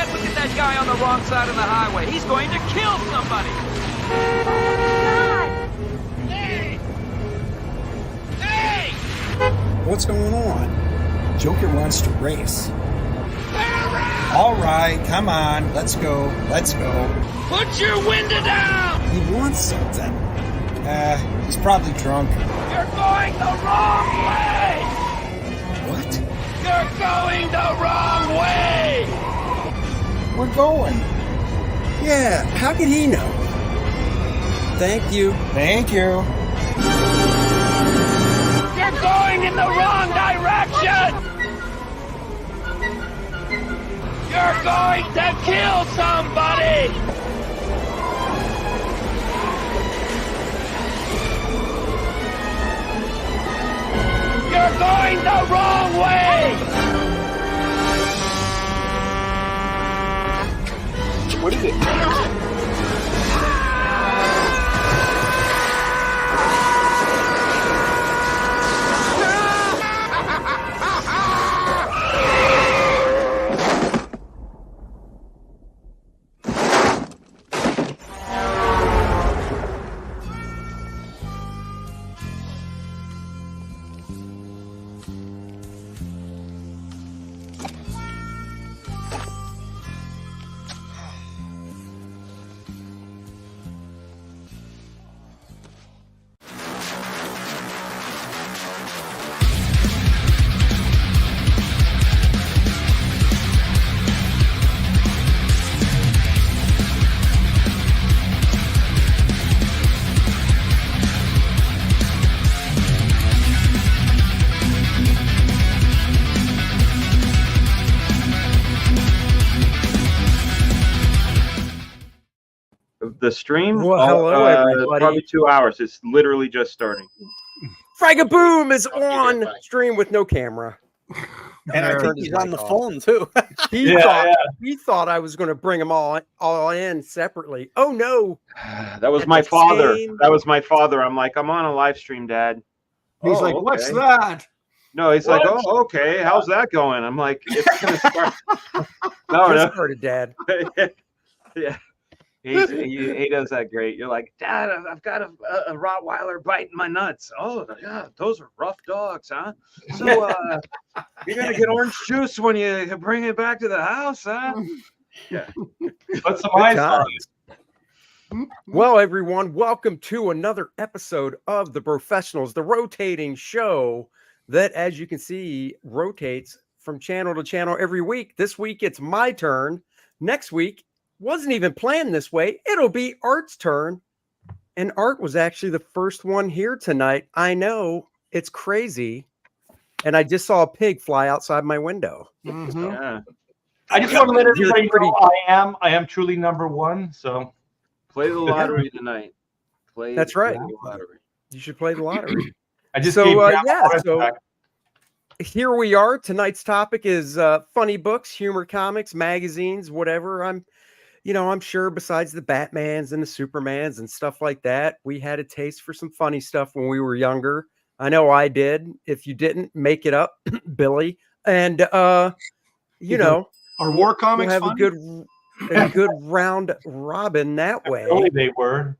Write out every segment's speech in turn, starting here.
God, look at that guy on the wrong side of the highway. He's going to kill somebody. God! Hey! Hey! What's going on? Joker wants to race. All right, come on, let's go. Put your window down! He wants something. He's probably drunk. You're going the wrong way! What? You're going the wrong way! We're going. Yeah, how did he know? Thank you. You're going in the wrong direction! You're going to kill somebody! You're going the wrong way! What is it? The stream? Well, hello, everybody. Probably 2 hours. It's literally just starting. Fragga Boom is on stream with no camera. And I think he's on the phone too. He thought I was going to bring them all in separately. Oh no, That was my father. That was my father. I'm like, I'm on a live stream, Dad. He's like, what's that? No, he's like, oh, okay. How's that going? I'm like, it's gonna start. No. Started, Dad. Yeah. He does that great. You're like, Dad, I've got a Rottweiler biting my nuts. Oh, yeah, those are rough dogs, huh? So you're going to get orange juice when you bring it back to the house, huh? Yeah. Put some ice on it. Well, everyone, welcome to another episode of The Professionals, the rotating show that, as you can see, rotates from channel to channel every week. This week, it's my turn. Next week, wasn't even planned this way. It'll be Art's turn. And Art was actually the first one here tonight. I know, it's crazy. And I just saw a pig fly outside my window. Mm-hmm. Yeah. I just want to let everybody know I am truly number one. So Play the lottery tonight. That's right. The lottery. You should play the lottery. I just So, gave Grandma yeah, a heart so- attack. Here we are. Tonight's topic is funny books, humor comics, magazines, whatever. I'm sure besides the Batmans and the Supermans and stuff like that, we had a taste for some funny stuff when we were younger. I know I did. If you didn't, make it up, Billy. And Are war comics we'll have funny? a good round robin that way. Really, they were.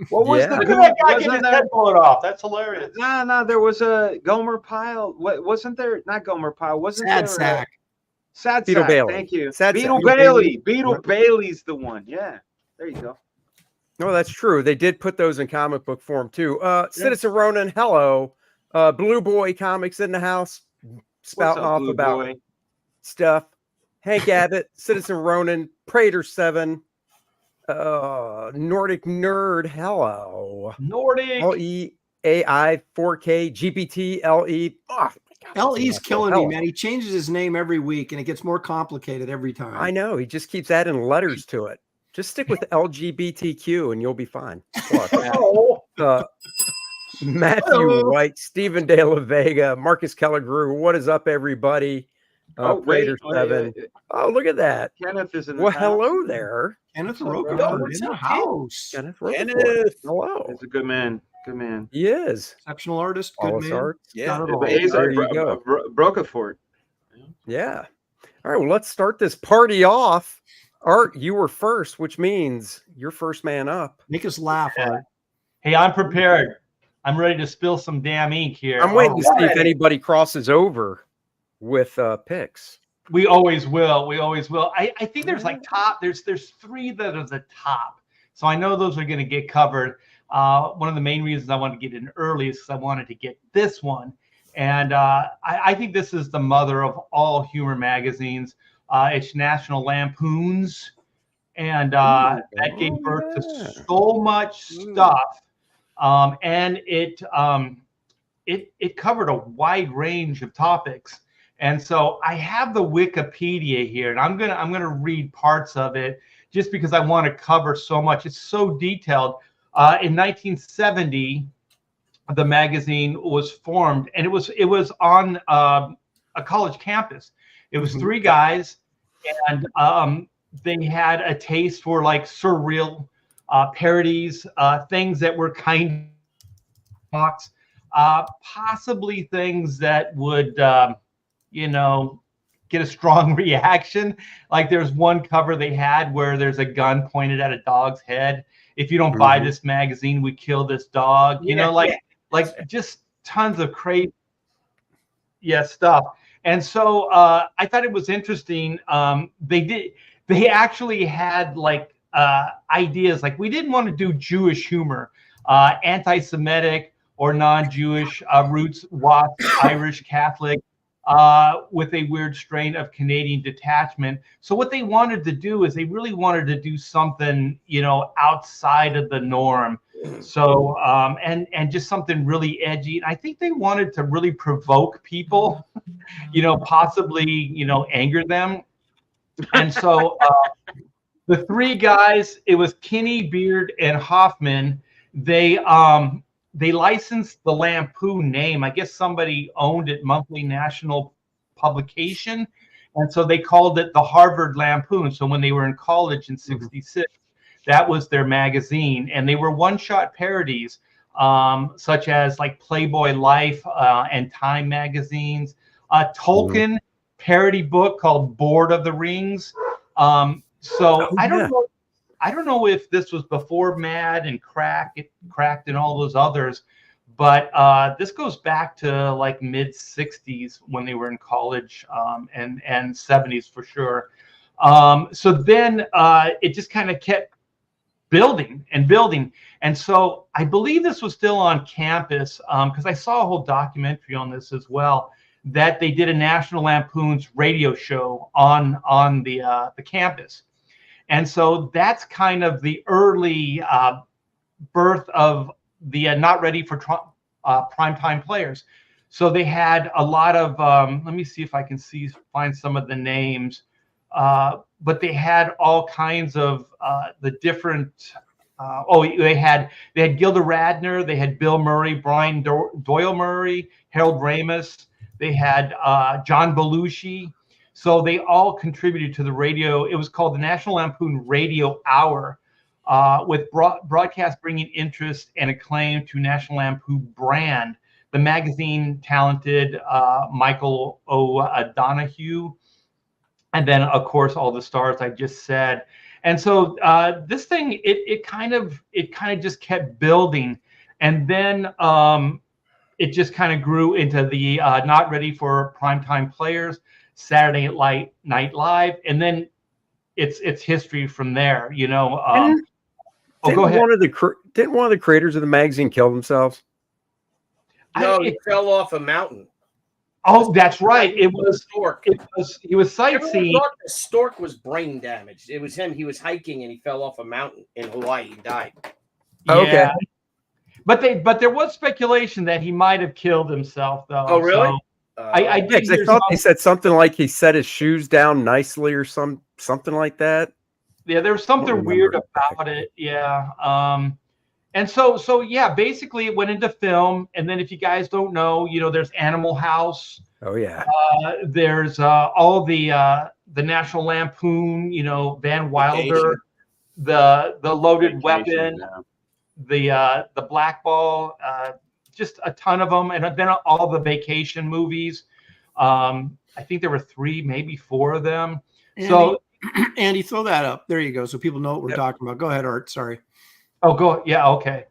What was Yeah. the Look at that guy wasn't getting his there- head bullet off. That's hilarious. No, there was a Gomer Pyle. What wasn't there? Not Gomer Pyle. Wasn't Sad there? sack. Sad Beetle Sack. Bailey. Thank you. Sad Beetle Sack. Bailey. Beetle Bailey's the one. Yeah. There you go. No, that's true. They did put those in comic book form too. Citizen Ronan, hello. Blue Boy Comics in the house, spouting What's up, off Blue about Boy? stuff. Hank Abbott, Citizen Ronan, Prater 7, Nordic Nerd, hello. Nordic. LEAI 4K GPT LE. Oh, LE's killing me, man. He changes his name every week and it gets more complicated every time. I know. He just keeps adding letters to it. Just stick with LGBTQ and you'll be fine. Matthew White, Stephen De La Vega, Marcus Kellegrew. What is up, everybody? Prater 7. Oh, look at that. Kenneth is in the Well, house. hello there. Kenneth What's up, Rocafort bro? in the house. Kenneth. Hello. He's a good man. Good man. He is. Exceptional artist. Good Wallace man. Art. Yeah. Got it all. There you go. Brocafort. Yeah. All right, well, let's start this party off. Art, you were first, which means you're first man up. Make us laugh, Art. Hey, I'm prepared. I'm ready to spill some damn ink here. I'm waiting to see if anybody crosses over with picks. We always will. We always will. I think there's like there's three that are the top. So I know those are going to get covered. One of the main reasons I wanted to get in early is because I wanted to get this one. And I think this is the mother of all humor magazines. It's National Lampoon's. And that gave birth to so much stuff. And it covered a wide range of topics. And so I have the Wikipedia here, and I'm gonna read parts of it just because I want to cover so much. It's so detailed. In 1970, the magazine was formed, and it was on a college campus. It was three guys, and they had a taste for like surreal parodies, things that were kind of possibly things that would get a strong reaction. Like there's one cover they had where there's a gun pointed at a dog's head. If you don't buy this magazine, we kill this dog. Like just tons of crazy stuff. And so I thought it was interesting. They actually had like ideas, like we didn't want to do Jewish humor, anti-Semitic or non-Jewish roots, Watts, Irish Catholic, with a weird strain of Canadian detachment. So what they wanted to do is they really wanted to do something, outside of the norm. So, and just something really edgy. And I think they wanted to really provoke people, possibly, anger them. And so the three guys, it was Kinney, Beard, and Hoffman. They licensed the Lampoon name. I guess somebody owned it, monthly national publication. And so they called it the Harvard Lampoon. So when they were in college in 66, that was their magazine. And they were one-shot parodies, such as like Playboy Life and Time magazines. A Tolkien parody book called Board of the Rings. I don't know if this was before Mad and Cracked and all those others, but this goes back to like mid 60s when they were in college, and 70s for sure. So then it just kind of kept building and building. And so I believe this was still on campus, because I saw a whole documentary on this as well, that they did a National Lampoon's radio show on the campus. And so that's kind of the early birth of the not ready for primetime players. So they had a lot of, let me see if I can find some of the names, but they had all kinds of the different, they had Gilda Radner, they had Bill Murray, Brian Doyle Murray, Harold Ramis, they had John Belushi. So they all contributed to the radio. It was called the National Lampoon Radio Hour, with broadcast bringing interest and acclaim to National Lampoon brand. The magazine talented Michael O'Donoghue, and then of course all the stars I just said. And so this thing, it kind of just kept building, and then it just kind of grew into the not ready for primetime players, Saturday Night Live, and then it's history from there. Go ahead. Didn't one of the creators of the magazine kill themselves? No, he fell off a mountain. Oh, that's right. He was sightseeing. The stork was brain damaged. It was him. He was hiking and he fell off a mountain in Hawaii and died. Okay. Yeah. But there was speculation that he might have killed himself, though. Oh, really? So I thought they said something like he set his shoes down nicely or something like that. Yeah, there was something weird about it. Yeah. And so yeah, basically it went into film. And then if you guys don't know, there's Animal House. Oh yeah. There's all the National Lampoon, Van Wilder, the Loaded Weapon, the Black Ball, just a ton of them. And then all the vacation movies I think there were 3, maybe 4 of them. Andy, So, Andy, throw that up. There you go. So people know what we're talking about. Go ahead, Art. Sorry. oh, go. Yeah. Okay.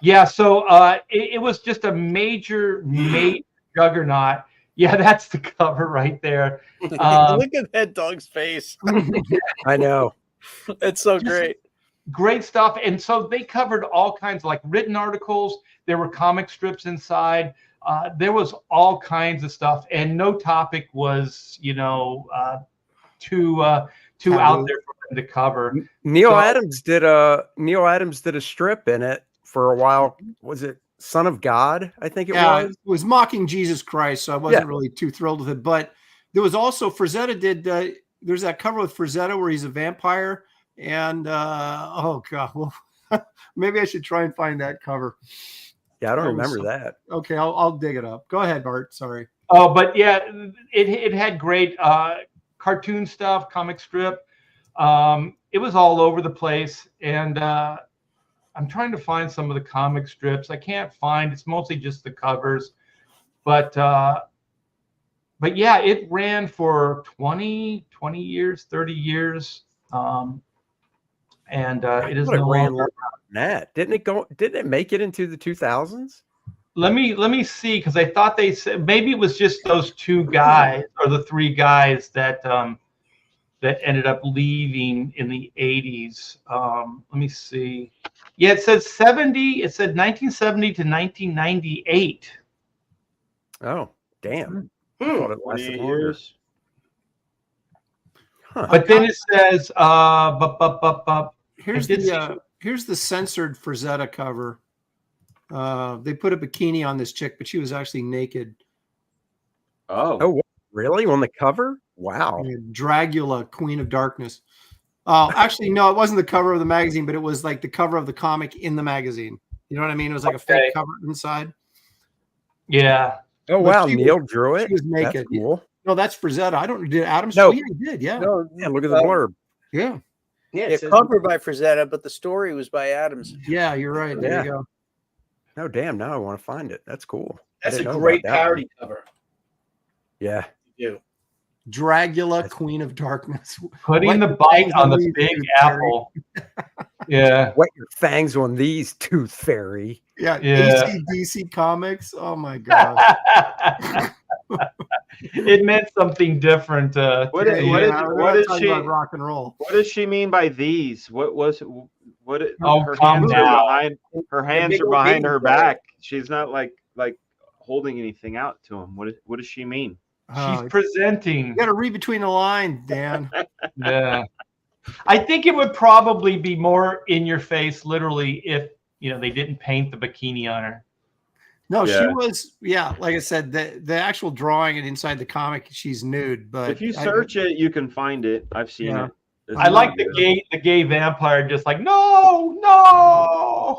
Yeah. So it was just a major juggernaut. Yeah, that's the cover right there. Look at that dog's face. I know. It's so great. Great stuff. And so they covered all kinds of like written articles. There were comic strips inside. There was all kinds of stuff, and no topic was, too out there for them to cover. Neil Adams did a strip in it for a while. Was it Son of God? I think it was. It was mocking Jesus Christ, so I wasn't really too thrilled with it. But there was also Frazetta did. There's that cover with Frazetta where he's a vampire, and oh god, well, maybe I should try and find that cover. Yeah, I don't remember that. Okay, I'll dig it up. Go ahead, Bart. Sorry. Oh, but yeah, it had great cartoon stuff, comic strip. It was all over the place, and I'm trying to find some of the comic strips. I can't find. It's mostly just the covers, but yeah, it ran for 20 years, 30 years, and it is no longer. That didn't it make it into the 2000s? Let me see, because I thought they said maybe it was just those 2 guys or the 3 guys that that ended up leaving in the 80s. Let me see. Yeah, it said 70. It said 1970 to 1998. Oh, damn! I thought it lasted longer. Huh. But then it says, here's the censored Frazetta cover. They put a bikini on this chick, but she was actually naked. Oh, really? On the cover? Wow. Dragula, Queen of Darkness. Actually, no, it wasn't the cover of the magazine, but it was like the cover of the comic in the magazine. You know what I mean? It was like a fake cover inside. Yeah. Oh, wow. Neil drew it. She was naked. That's cool. No, that's Frazetta. Did Adams? No. Yeah, he did. Yeah. No, yeah, look at the blurb. Yeah. Yeah, it's covered by Frazetta, but the story was by Adams. Yeah, you're right. There you go. No, damn. Now I want to find it. That's cool. That's a great parody cover. Yeah. You. Dragula, Queen of Darkness. Putting the bite on the big apple. Yeah. Wet your fangs on these, Tooth Fairy. Yeah. DC Comics. Oh my god. It meant something different. What is she? Rock and roll. What does she mean by these? What? Her calm hands down. are behind. Her hands are behind her back. She's not like holding anything out to him. What does she mean? She's presenting. You got to read between the lines, Dan. Yeah. I think it would probably be more in your face, literally, if they didn't paint the bikini on her. No, she was. Yeah, like I said, the actual drawing and inside the comic, she's nude. But if you search it, you can find it. I've seen it. I like the gay vampire, just like no.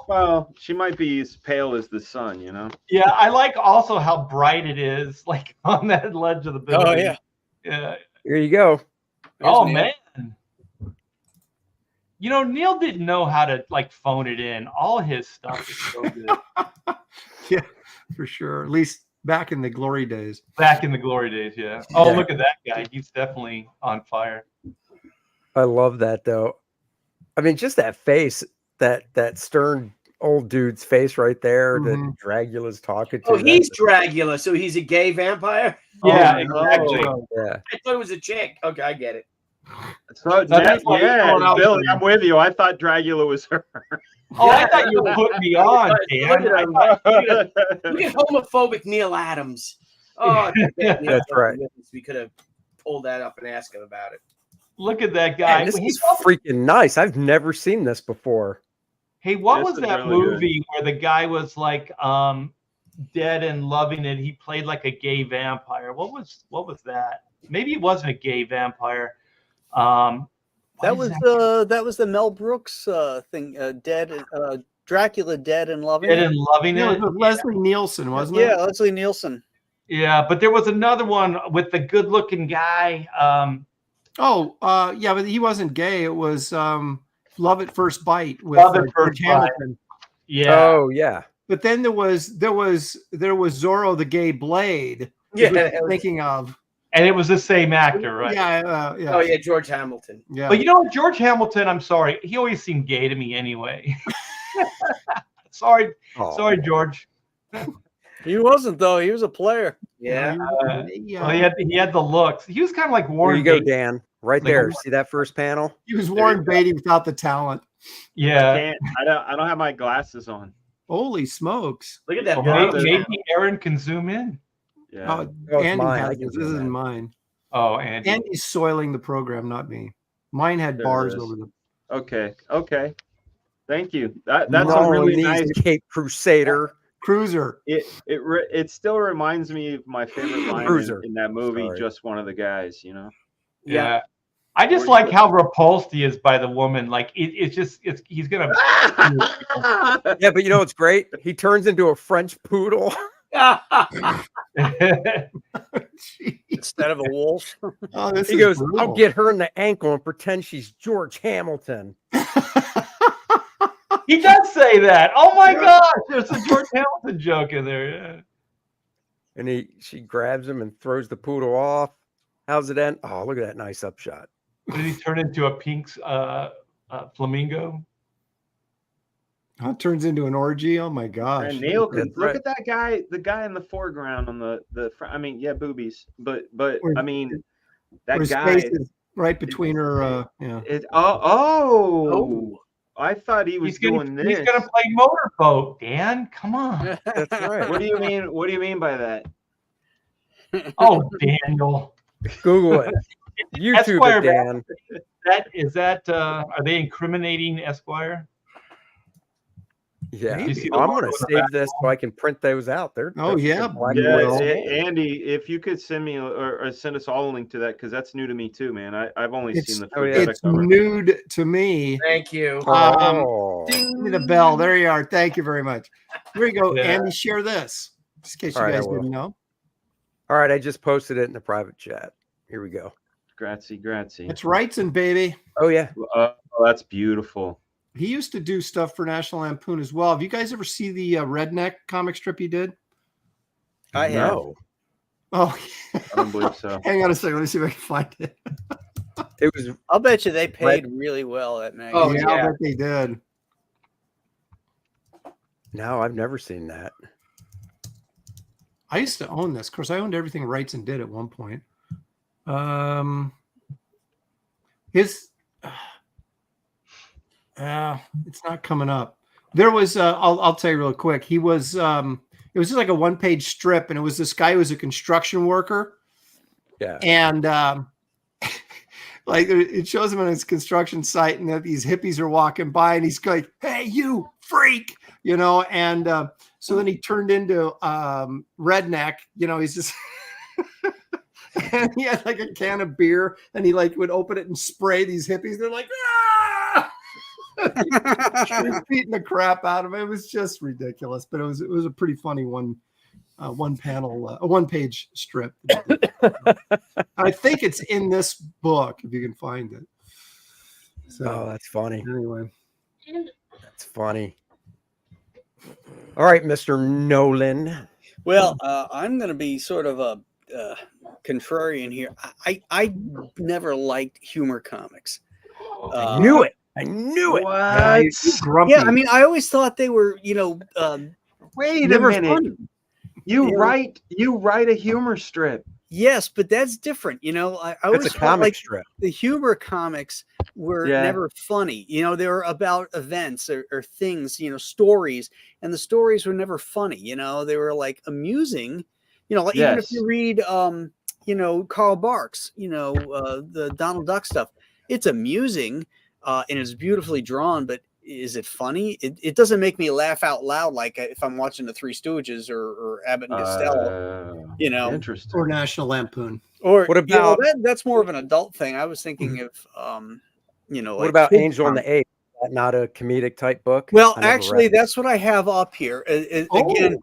Well, she might be as pale as the sun, Yeah, I like also how bright it is, like on that ledge of the building. Oh yeah, yeah. Here you go. Oh man. Neil didn't know how to phone it in. All his stuff is so good. Yeah, for sure. At least back in the glory days. Back in the glory days, yeah. Oh, look at that guy. He's definitely on fire. I love that though. I mean, just that face, that stern old dude's face right there that Dragula's talking to. Oh, he's Dragula, so he's a gay vampire? Yeah, exactly. Yeah. I thought it was a chick. Okay, I get it. So Billy, I'm with you. I thought Dragula was her. Oh, I thought you were putting me on, Dan. Look at homophobic Neil Adams. Oh, that's right. We could have pulled that up and asked him about it. Look at that guy. Man, this is freaking nice. I've never seen this before. Hey, what was that movie where the guy was dead and loving it? He played like a gay vampire. What was that? Maybe it wasn't a gay vampire. That was the Mel Brooks thing. Dracula, Dead and Loving Dead and Loving It It. was Leslie Nielsen, wasn't it? Yeah, Leslie Nielsen. Yeah, but there was another one with the good-looking guy. Yeah, but he wasn't gay. It was Love at First Bite with First Hamilton. Yeah. Oh yeah. But then there was Zorro the Gay Blade. Yeah. Thinking of. And it was the same actor, right? Yeah. Oh yeah, George Hamilton. Yeah. But you know what, George Hamilton, I'm sorry, he always seemed gay to me anyway. sorry, George. He wasn't though. He was a player. Yeah. Well, he had the looks. He was kind of like Warren. There you go, Beatty. Dan. Right there. See that first panel? He was Warren Beatty without the talent. Yeah. I don't have my glasses on. Holy smokes! Look at that. Well, maybe Aaron can zoom in. Yeah. Oh, Andy mine. has I can this. do This that. isn't mine. Oh, Andy. Andy's soiling the program, not me. Mine had There it bars is. over them. Okay. Thank you. That's a Nolan really needs nice. Cape Crusader. Cruiser. It still reminds me of my favorite line Cruiser. in that movie. Sorry. Just one of the guys, you know. Yeah. I just like how repulsed he is by the woman. Like he's gonna. Yeah, but you know what's great? He turns into a French poodle. Instead of a wolf. Oh, this He is goes, brutal. I'll get her in the ankle and pretend she's George Hamilton. He does say that. Oh my gosh, there's a George Hamilton joke in there. Yeah. And she grabs him and throws the poodle off. How's it end? Oh, look at that nice upshot. Did he turn into a pink flamingo? Oh, it turns into an orgy. Oh my gosh! And Neil, That's look right. at that guy. The guy in the foreground on the. I mean, yeah, boobies, but Where- I mean, Her that guy. space is right between her. Yeah. I thought he was He's gonna doing this. play motorboat. Dan, come on. That's right. What do you mean? What do you mean by that? Oh, Daniel. Google it. YouTube Esquire, it, Dan. Are they incriminating Esquire? Yeah. You see the I'm going logo to in the save this so I can print those out. They're Oh, yeah. they're black and Yeah, white. Andy, if you could send me or send us all a link to that, because that's new to me too, man. I've only seen the Frazetta It's cover. nude to me. Thank you. Oh. Give me the bell. There you are. Thank you very much. There you go, Yeah. Andy. Share this, just in case All you right, guys I will. didn't know. All right. I just posted it in the private chat. Here we go. Grazie. It's Wrightson, baby. Oh, yeah. Oh, that's beautiful. He used to do stuff for National Lampoon as well. Have you guys ever see the Redneck comic strip he did? I have. No. Oh, I don't believe so. hang on a second. Let me see if I can find it. It was I'll bet you they paid really well at magazine. Oh, yeah, I yeah. bet they did. no, I've never seen that. I used to own this. Of course, I owned everything Wrightson did at one point. It's not coming up. There was I'll tell you real quick. He was it was just like a one-page strip, and it was this guy who was a construction worker. Yeah. And like it shows him on his construction site, and that these hippies are walking by, and he's like, "Hey, you freak," you know. And so then he turned into redneck. You know, he's just. And he had like a can of beer, and he like would open it and spray these hippies. They're like, ah! He's beating the crap out of it. It was just ridiculous, but it was a pretty funny one page strip. I think it's in this book if you can find it. So Oh, that's funny. anyway, That's funny. All right, Mr. Nolan. Well, I'm going to be sort of a contrarian here. I never liked humor comics. I knew it. I knew it. What? grumpy. Yeah, I mean, I always thought they were, Wait a never minute. funny. You Yeah. write a humor strip. Yes, but that's different. I It's always a felt comic like strip. the humor comics were Yeah. never funny. They were about events or things, stories, and the stories were never funny. They were like amusing. Like even if Yes. you read, Carl Barks, the Donald Duck stuff, it's amusing and it's beautifully drawn, but is it funny? It doesn't make me laugh out loud like if I'm watching the Three Stooges or Abbott and Costello, Interesting. or National Lampoon. or What about- that's more of an adult thing. I was thinking of What like about kids' Angel and comics. the Ape? Is that not a comedic type book? Well, I never actually, read it. that's what I have up here. Again,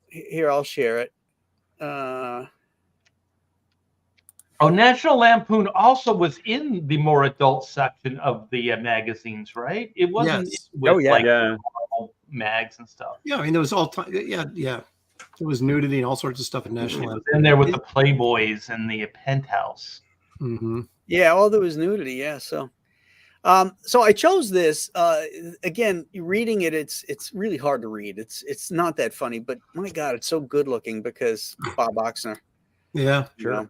here I'll share it. National Lampoon also was in the more adult section of the magazines, right? It wasn't Yes. with Oh, yeah. like Yeah. mags and stuff. Yeah, I mean there was all time. Yeah. It was nudity and all sorts of stuff at National It was Lampoon. in there with the Playboys and the penthouse. Mm-hmm. Yeah, all there was nudity. Yeah, so I chose this. Again, reading it, it's really hard to read. It's not that funny, but my God, it's so good looking because Bob Oxner. Yeah, Sure.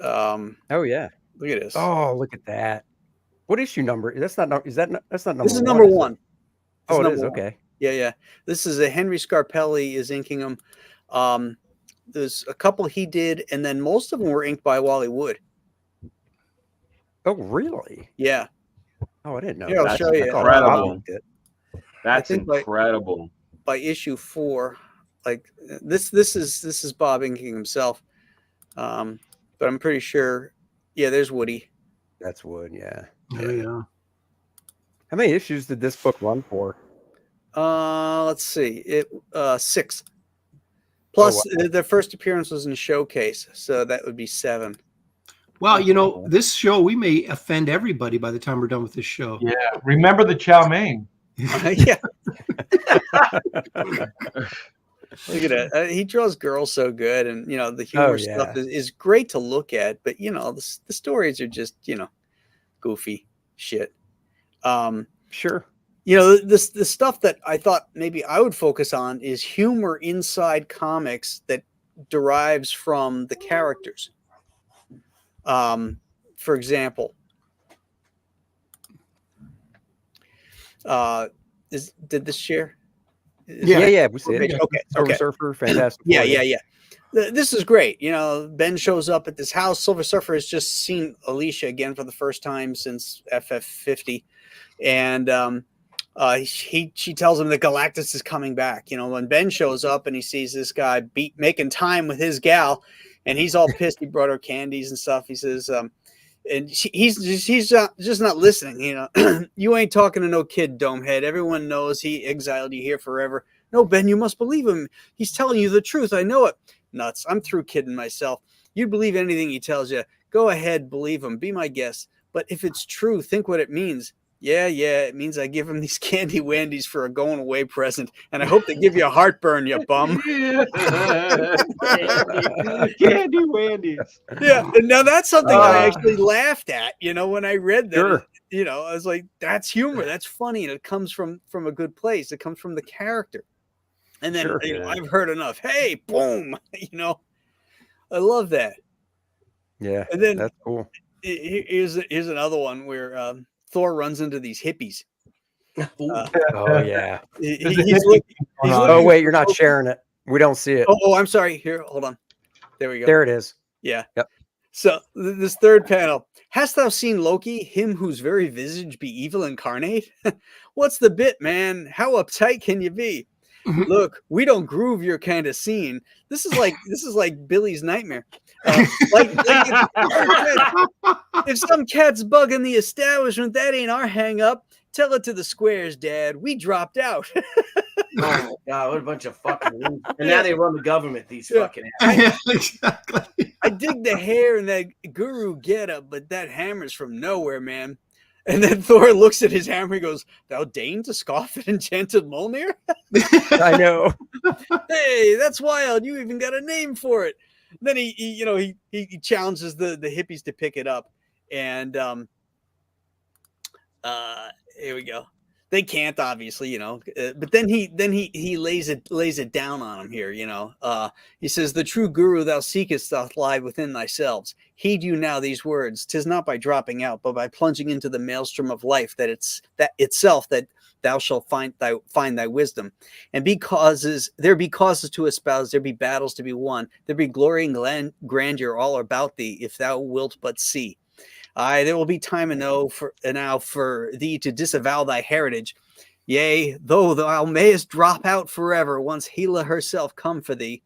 Oh yeah. Look at this. Oh, look at that. What issue number? That's not number number. This is number one. Oh, it is. One. Okay. Yeah, yeah. This is a Henry Scarpelli is inking them. There's a couple he did, and then most of them were inked by Wally Wood. Oh, really? Yeah. Oh, I didn't know. Here, I'll show you. Incredible. I That's think incredible. By issue 4, like this is Bob inking himself. But I'm pretty sure. Yeah, there's Woody. That's Wood. Yeah. Oh, yeah. How many issues did this book run for? Let's see. It 6. Plus, wow. their first appearance was in Showcase, so that would be 7. Well, you know, this show, we may offend everybody by the time we're done with this show. Yeah. Remember the chow mein. Yeah. Look at that. He draws girls so good, and you know the humor stuff is great to look at. But you know the stories are just goofy shit. Sure. You know the stuff that I thought maybe I would focus on is humor inside comics that derives from the characters. For example, did this share? Yeah, we see it. Okay. Surfer, fantastic. Yeah. This is great. You know, Ben shows up at this house. Silver Surfer has just seen Alicia again for the first time since FF50, and she tells him that Galactus is coming back. You know, when Ben shows up and he sees this guy making time with his gal, and he's all pissed. He brought her candies and stuff. He says, and he's just not listening. You know, you ain't talking to no kid, Domehead. Everyone knows he exiled you here forever. No, Ben, you must believe him. He's telling you the truth. I know it. Nuts. I'm through kidding myself. You'd believe anything he tells you. Go ahead, believe him. Be my guest. But if it's true, think what it means. Yeah, it means I give him these candy wandies for a going away present, and I hope they give you a heartburn, you bum. Candy wandies. Yeah, and now that's something I actually laughed at. You know, when I read that, Sure. you know, I was like, "That's humor. That's funny, and it comes from a good place. It comes from the character." And then you know, I've heard enough. Hey, boom! You know, I love that. Yeah, and then that's cool. Here's another one where Thor runs into these hippies. Oh yeah. He's looking, oh wait, you're not sharing it. We don't see it. Oh, I'm sorry. Here, hold on. There we go. There it is. Yeah. Yep. So this third panel. Hast thou seen Loki, him whose very visage be evil incarnate? What's the bit, man? How uptight can you be? Look, we don't groove your kind of scene. This is like Billy's nightmare. If some cat's bugging the establishment, that ain't our hang up. Tell it to the squares, Dad. We dropped out. Oh my God, what a bunch of fucking losers. And now they run the government, these fucking assholes. Exactly. I dig the hair and that guru getup, but that hammer's from nowhere, man. And then Thor looks at his hammer. He goes, "Thou deign to scoff at enchanted Mjolnir?" I know. Hey, that's wild. You even got a name for it. Then he challenges the hippies to pick it up, and here we go. They can't, obviously, but then he lays it down on him here, he says, "The true guru thou seekest doth lie within thyself. Heed you now these words. 'Tis not by dropping out, but by plunging into the maelstrom of life that thou shalt find thy wisdom. And there be causes to espouse, there be battles to be won, there be glory and grandeur all about thee, if thou wilt but see. Aye, there will be time enow for thee to disavow thy heritage. Yea, though thou mayest drop out forever, once Hela herself come for thee.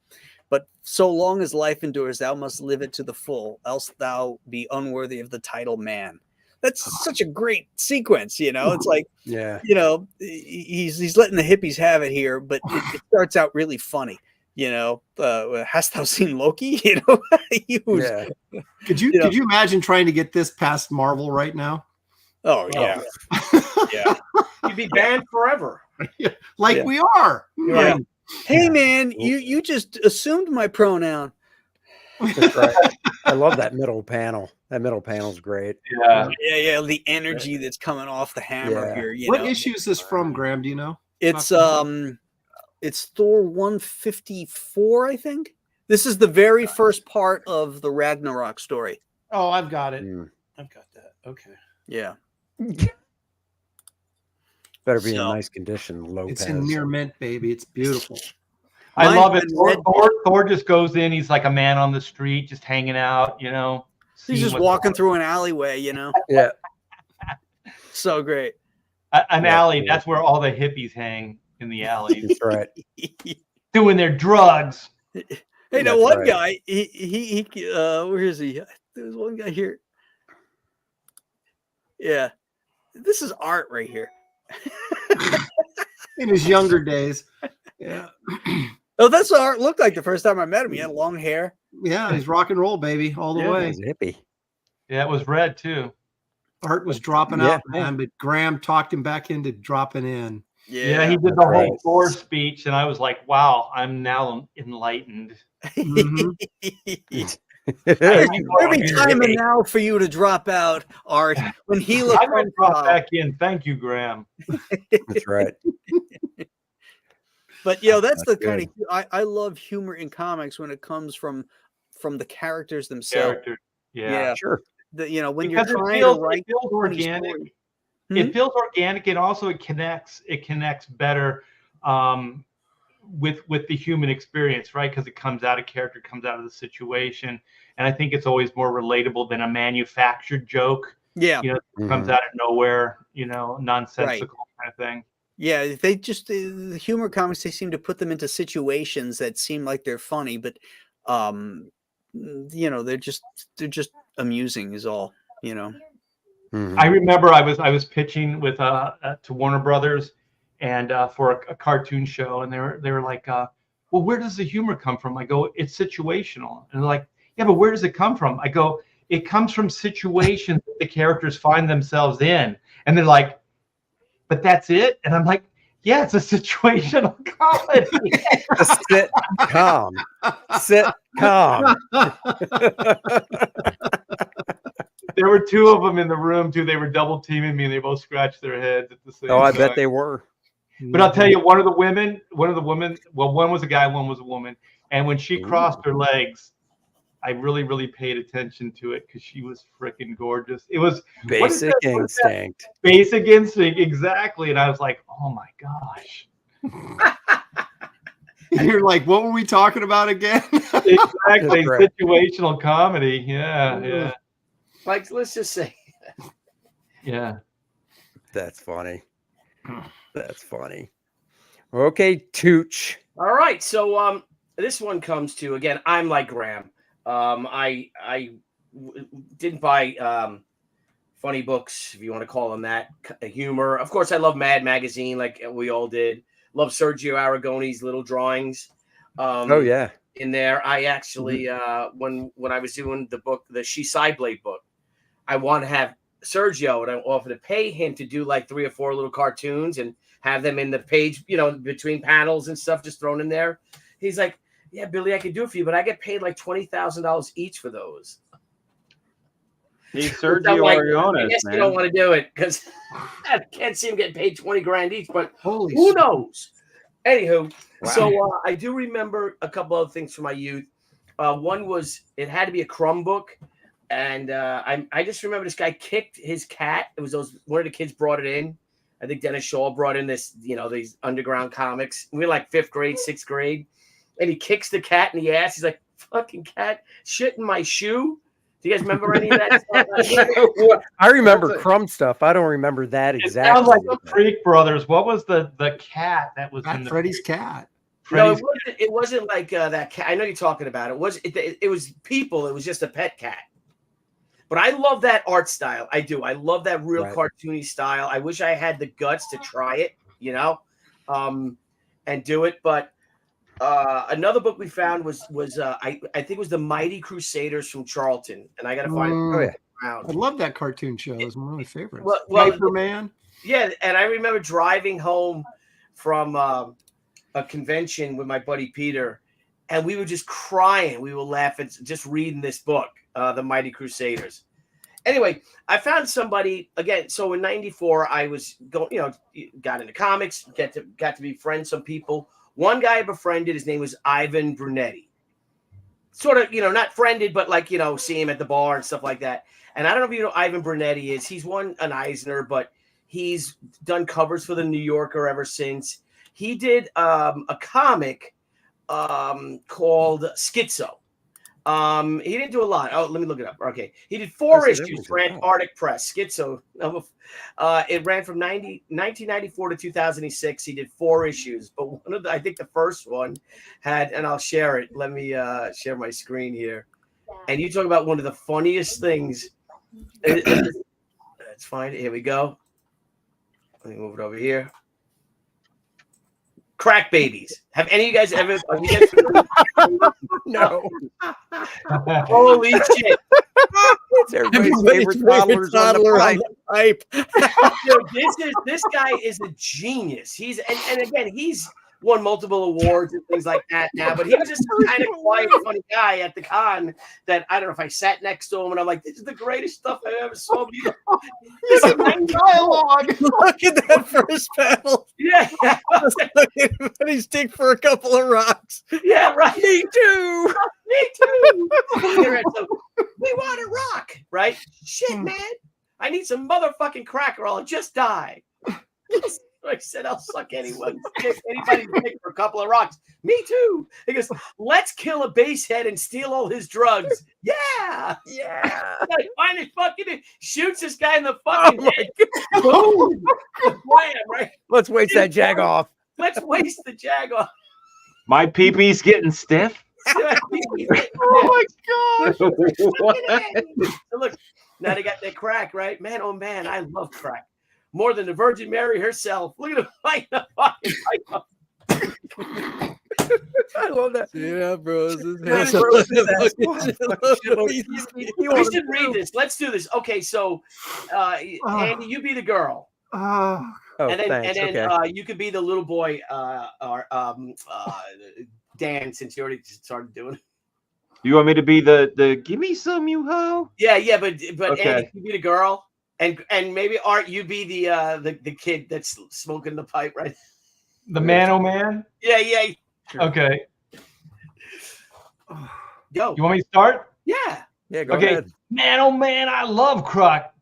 But so long as life endures, thou must live it to the full, else thou be unworthy of the title man." That's such a great sequence, It's like, yeah, he's letting the hippies have it here, but it starts out really funny. Hast thou seen Loki? Yeah. Could you imagine trying to get this past Marvel right now? Oh yeah, yeah. You'd be banned forever. We are. Yeah. Hey man, you just assumed my pronoun. That's right. I love that middle panel. That middle panel's great. Yeah. Yeah. The energy that's coming off the hammer Yeah. here. What issue is this from, Graham? Do you know? It's Thor 154, I think. This is the very first part of the Ragnarok story. Oh, I've got it. I've got that. Okay. Yeah. Better be in nice condition, Lopez. It's in near mint, baby. It's beautiful. I love it. Thor just goes in. He's like a man on the street, just hanging out, you know. He's just walking through an alleyway, you know. Yeah. So great. An alley. That's where all the hippies hang, in the alleys. That's right. Doing their drugs. Hey, now one guy, he where is he? There's one guy here. Yeah. This is art right here. In his younger days. Yeah. Oh, that's what art looked like the first time I met him. He had long hair. Yeah, he's rock and roll, baby, all the way. He's a hippie. Yeah, it was red too. Art was dropping out, man, but Graham talked him back into dropping in. Yeah, he did the whole Thor speech, and I was like, wow, I'm now enlightened. Every time and now for you to drop out, Art. When he looked, I'm going to drop back in. Thank you, Graham. That's right. But that's the kind of I love humor in comics when it comes from the characters themselves. Yeah, sure. When because you're trying to write, it feels organic. It feels organic, and also it connects better with the human experience, right? Because it comes out of character, comes out of the situation, and I think it's always more relatable than a manufactured joke. Yeah, it comes out of nowhere, nonsensical kind of thing. Yeah, they just the humor comics, they seem to put them into situations that seem like they're funny, but they're just amusing is all, I remember I was pitching with to Warner Brothers and for a cartoon show, and they were like, well, where does the humor come from? I go, it's situational. And they're like, yeah, but where does it come from? I go, it comes from situations that the characters find themselves in. And they're like, but that's it? And I'm like, yeah, it's a situational comedy. Sit calm. Sit calm. There were two of them in the room too. They were double teaming me, and they both scratched their heads at the same time. Oh, I bet they were. But I'll tell you, one of the women, well, one was a guy, one was a woman. And when she crossed her legs, I really, really paid attention to it because she was freaking gorgeous. It was Basic Instinct. Basic Instinct, exactly. And I was like, oh my gosh. And you're like, what were we talking about again? Exactly. Situational comedy. Yeah. Like, let's just say. Yeah. That's funny. That's funny. Okay, Tucci. All right. So this one comes to, again, I'm like Graham. I didn't buy funny books, if you want to call them that, humor. Of course, I love Mad Magazine, like we all did. Love Sergio Aragone's little drawings. In there, I actually when I was doing the book, the She Cyblade book, I want to have Sergio, and I offered to pay him to do like 3 or 4 little cartoons and have them in the page, between panels and stuff, just thrown in there. He's like, yeah, Billy, I could do it for you, but I get paid like $20,000 each for those. He's Sergio Aragones, I guess man. you don't want to do it because I can't see him getting paid $20,000 each, but Holy who shit. knows? Anywho, so I do remember a couple other things from my youth. One was it had to be a Crumb book, and I just remember this guy kicked his cat. It was one of the kids brought it in. I think Dennis Shaw brought in this, these underground comics. We were like 5th grade, 6th grade, and he kicks the cat in the ass. He's like, "Fucking cat, shit in my shoe." Do you guys remember any of that stuff? I remember Crumb stuff. I don't remember that exactly. It sounds like the Freak Brothers. What was the cat that was in the Freddy's cat? No, it wasn't like that cat. I know you're talking about it. It was people. It was just a pet cat. But I love that art style. I do. I love that real cartoony style. I wish I had the guts to try it, and do it. But another book we found was I think it was The Mighty Crusaders from Charlton, and I got to find it. I love that cartoon show. It was one of my favorites. Well, Superman. Yeah, and I remember driving home from a convention with my buddy Peter, and we were just crying. We were laughing just reading this book, The Mighty Crusaders. Anyway, I found somebody again. So in '94, I was going, got into comics, got to be friends some people. One guy I befriended, his name was Ivan Brunetti. Sort of, not friended, but like, see him at the bar and stuff like that. And I don't know if you know who Ivan Brunetti is. He's won an Eisner, but he's done covers for the New Yorker ever since. He did a comic called Schizo. He didn't do a lot. Oh, let me look it up. Okay. He did 4 issues for Antarctic Press. Schizo. It ran from 1994 to 2006. He did 4 issues, but I think the first one had, and I'll share it. Let me share my screen here. And you talk about one of the funniest things. That's fine. Here we go. Let me move it over here. Crack babies. Have any of you guys ever? No. Holy shit! It's everybody's favorite toddler on the pipe. This guy is a genius. He's and again, he's won multiple awards and things like that now, but he was just a kind of quiet, funny guy at the con that I don't know if I sat next to him and I'm like, this is the greatest stuff I ever saw. This is my dialogue. Look at that first panel. Yeah. Everybody's dig for a couple of rocks. Yeah, right. Me too. Me too. So, we want a rock, right? Shit, man. I need some motherfucking crack or I'll just die. I said, I'll suck anybody's dick for a couple of rocks. Me too. He goes, let's kill a basehead and steal all his drugs. Yeah. Yeah. Finally fucking shoots this guy in the fucking head. Boom. Wham, right? Let's waste that jag off. Let's waste the jag off. My pee-pee's getting stiff. Oh my gosh. So look, now they got that crack, right? Man, oh man, I love crack. More than the Virgin Mary herself. Look at him fight the fucking I love that. Yeah, bros. We should read this. Let's do this. Okay, so Andy, you be the girl. And then you could be the little boy Dan, since you already started doing it. You want me to be the give me some, you hoe? Yeah, but okay. Andy, you be the girl. And maybe Art, you be the kid that's smoking the pipe, right? The man. Yeah. Okay. Go. You want me to start? Yeah. Yeah. Go ahead. Man, oh man, I love crack.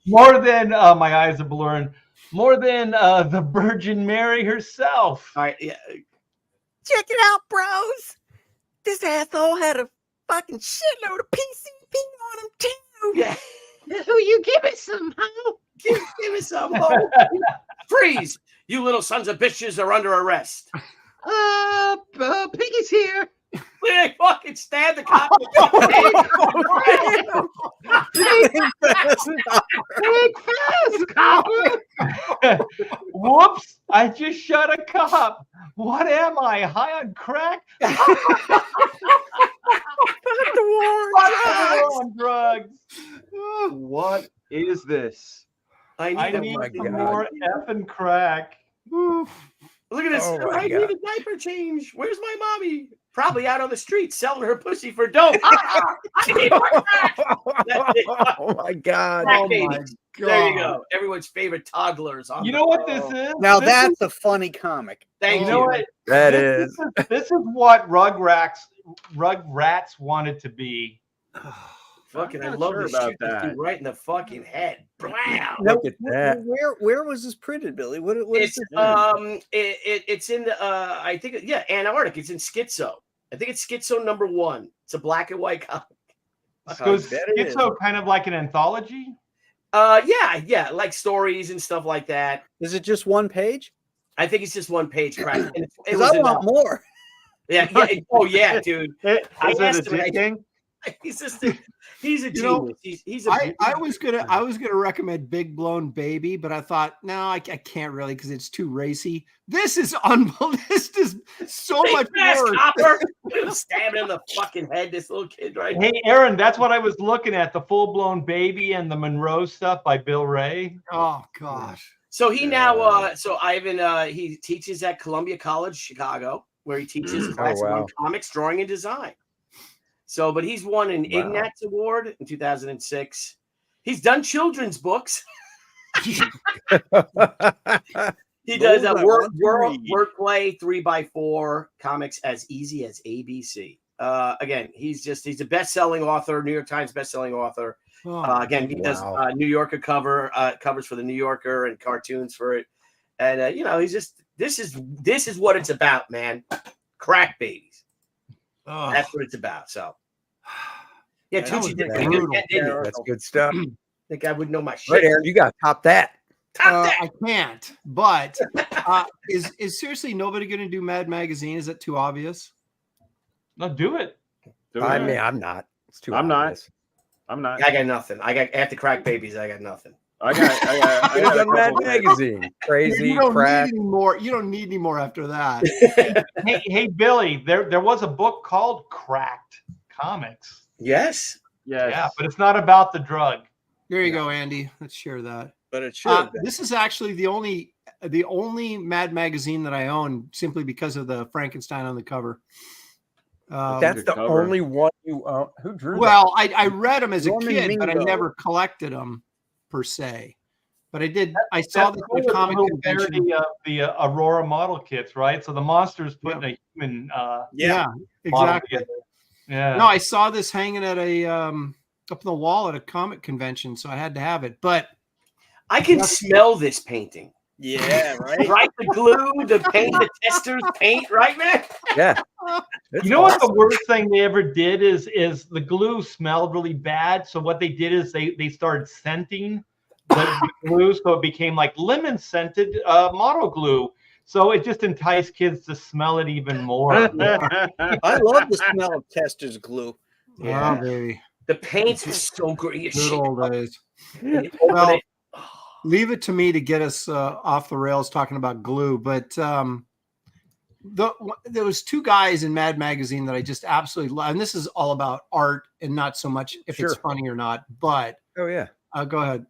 More than my eyes are blurring. More than the Virgin Mary herself. All right. Yeah. Check it out, bros. This asshole had a fucking shitload of PCP on him too. Yeah. Who you give it some, huh? Give me some. Oh. Freeze! You little sons of bitches are under arrest. Piggy's here. They fucking stab the cop. Whoops! I just shot a cop. What am I? High on crack? On drugs. What is this? I need some more effing crack. Look at this. Oh I need a diaper change. Where's my mommy? Probably out on the street selling her pussy for dope. I need more crack. Oh my god. Crack Oh babies. my God. There you go. Everyone's favorite toddlers. You know what this is? Now This that's a funny comic. Thank You you. know what? That is. This is what Rugrats wanted to be. Fucking, I not love sure to about shoot this that. dude right in the fucking head. Blam. Look at that. Where was this printed, Billy? What is It's this? it's in the I think Antarctic. It's in Schizo. I think it's Schizo #1. It's a black and white comic. So it's so kind of like an anthology. Yeah, like stories and stuff like that. Is it just one page? I think it's just one page, correct? And it Because was I want more. Yeah. Oh yeah, dude. Is it asked him, addicting? He's a genius. know, He's a I was gonna recommend Big Blown Baby, but I thought no, I can't really because it's too racy. This is unbelievable. This is so much worse. Copper stabbing in the fucking head. This little kid, right? Hey, Aaron, that's what I was looking at, the Full Blown Baby and the Monroe stuff by Bill Ray. Oh gosh. So he now, so Ivan, he teaches at Columbia College, Chicago, where he teaches class wow. 1 comics, drawing, and design. So, but he's won an Ignatz Award in 2006. He's done children's books. He does a wordplay 3x4 comics as easy as ABC. Again, he's a best-selling author, New York Times best-selling author. Again, he does New Yorker covers for the New Yorker and cartoons for it. And he's just this is what it's about, man. Crack babies. That's what it's about. So yeah, Tucci did pretty good. That's good stuff. I think I would know my shit. Right, Aaron, you got to top that. I can't. But is seriously nobody going to do Mad Magazine? Is that too obvious? No, do it. I mean, I'm not. It's too I'm obvious. not. I got nothing. After Crack Babies, I got nothing. I got Mad Magazine. Crazy You don't crap. need any more. You don't need any more after that. Hey, Billy, there was a book called Cracked Comics. Yes. Yeah, but it's not about the drug. There you go, Andy. Let's share that. But it should. This is actually the only Mad Magazine that I own, simply because of the Frankenstein on the cover. That's the only one you own. Who drew well, I read them as Norman a kid, but I Mingo. never collected them per se. But I did. I saw That's this at a comic convention. parody of the Aurora model kits, right? So the monster's putting a human Yeah, model exactly. together. Yeah. No, I saw this hanging at a up on the wall at a comic convention, so I had to have it. But I can smell this painting. Yeah, right. Right, the glue, the paint, the testers paint, right, man? Yeah. You know what the worst thing they ever did is the glue smelled really bad. So what they did is they started scenting the glue, so it became like lemon scented model glue. So it just enticed kids to smell it even more. I love the smell of Tester's glue. yeah, baby, The paints were so great. good old days. Well, Well, leave it to me to get us off the rails talking about glue. But there was two guys in Mad Magazine that I just absolutely love, and this is all about art and not so much if it's funny or not. But Oh, yeah. go ahead.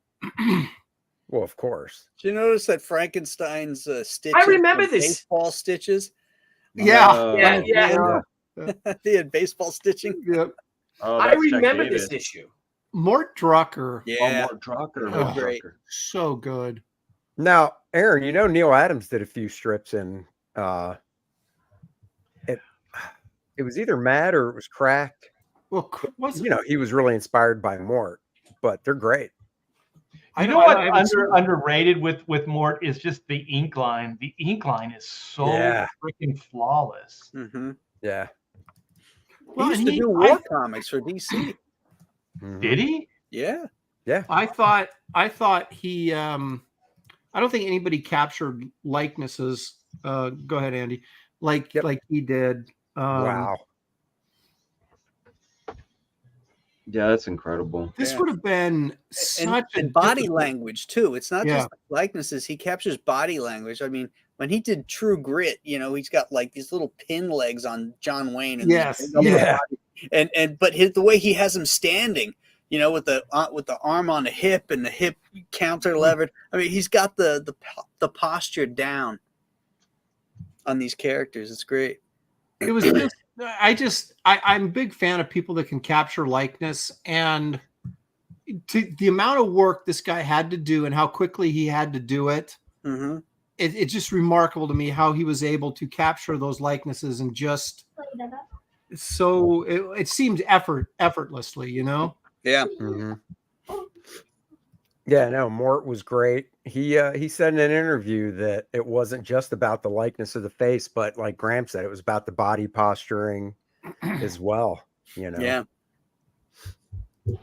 Well, of course. Did you notice that Frankenstein's stitches? I remember were this. baseball stitches. Yeah, yeah. They had baseball stitching. Yep. Oh, I that's Jack remember Davis. this issue. Mort Drucker, Yeah, Mort Drucker. Oh, Mort great. Drucker. so good. Now, Aaron, Neil Adams did a few strips in it was either Mad or it was Cracked. Well, was He was really inspired by Mort, but they're great. You know what underrated with Mort is just the ink line. The ink line is so freaking flawless. Mm-hmm. Yeah. He used to do war comics for DC. Did he? Yeah. Yeah. I thought he I don't think anybody captured likenesses. Go ahead, Andy. Like he did. Wow. Yeah, that's incredible. This would have been such a body language too. It's not just likenesses. He captures body language. I mean, when he did True Grit, he's got like these little pin legs on John Wayne. And but the way he has him standing, with the arm on the hip and the hip counter levered. I mean, he's got the posture down on these characters. It's great. It was just I'm a big fan of people that can capture likeness, and the amount of work this guy had to do and how quickly he had to do it. Mm-hmm. It's just remarkable to me how he was able to capture those likenesses and just so it seemed effortlessly, Yeah. Mm-hmm. Yeah, no, Mort was great. He said in an interview that it wasn't just about the likeness of the face, but like Graham said, it was about the body posturing as well. Yeah.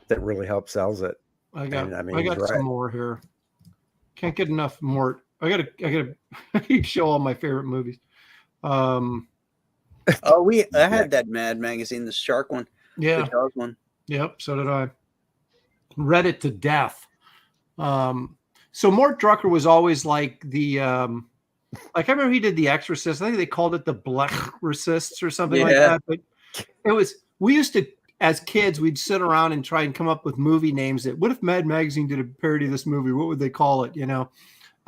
That really helps sells it. I got some more here. Can't get enough Mort. I gotta show all my favorite movies. I had that Mad Magazine, the shark one. Yeah. The dog one. Yep, so did I. Read it to death. So Mort Drucker was always like the like I remember he did The Exorcist. I think they called it the Blechrecist or something like that. But we used to, as kids, we'd sit around and try and come up with movie names. What if Mad Magazine did a parody of this movie? What would they call it?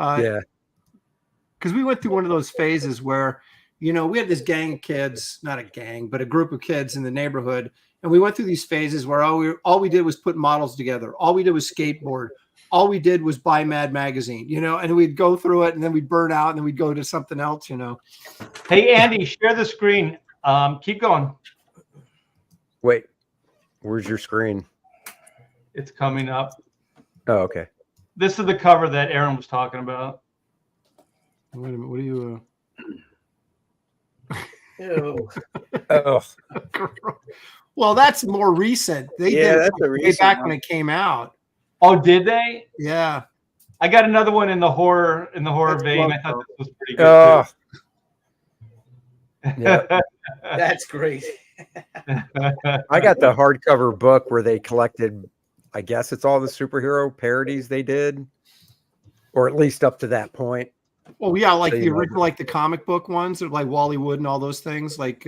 Yeah. Because we went through one of those phases where, you know, we had this gang of kids, not a gang, but a group of kids in the neighborhood. And we went through these phases where all we did was put models together. All we did was skateboard. All we did was buy Mad Magazine, you know, and we'd go through it and then we'd burn out and then we'd go to something else, you know. Hey, Andy, share the screen. Keep going. Wait, where's your screen? It's coming up. Oh, okay. This is the cover that Aaron was talking about. Wait a minute. What are you? Ew. Oh, Well, that's more recent. They did that's it a way recent back one. when it came out. Oh, did they? Yeah. I got another one in the horror That's vein. I love, thought though. this was pretty good oh, too. yeah. That's great. I got the hardcover book where they collected, I guess it's all the superhero parodies they did, or at least up to that point. Well, yeah, like So, the you know. original, like the comic book ones, like Wally Wood and all those things. Like,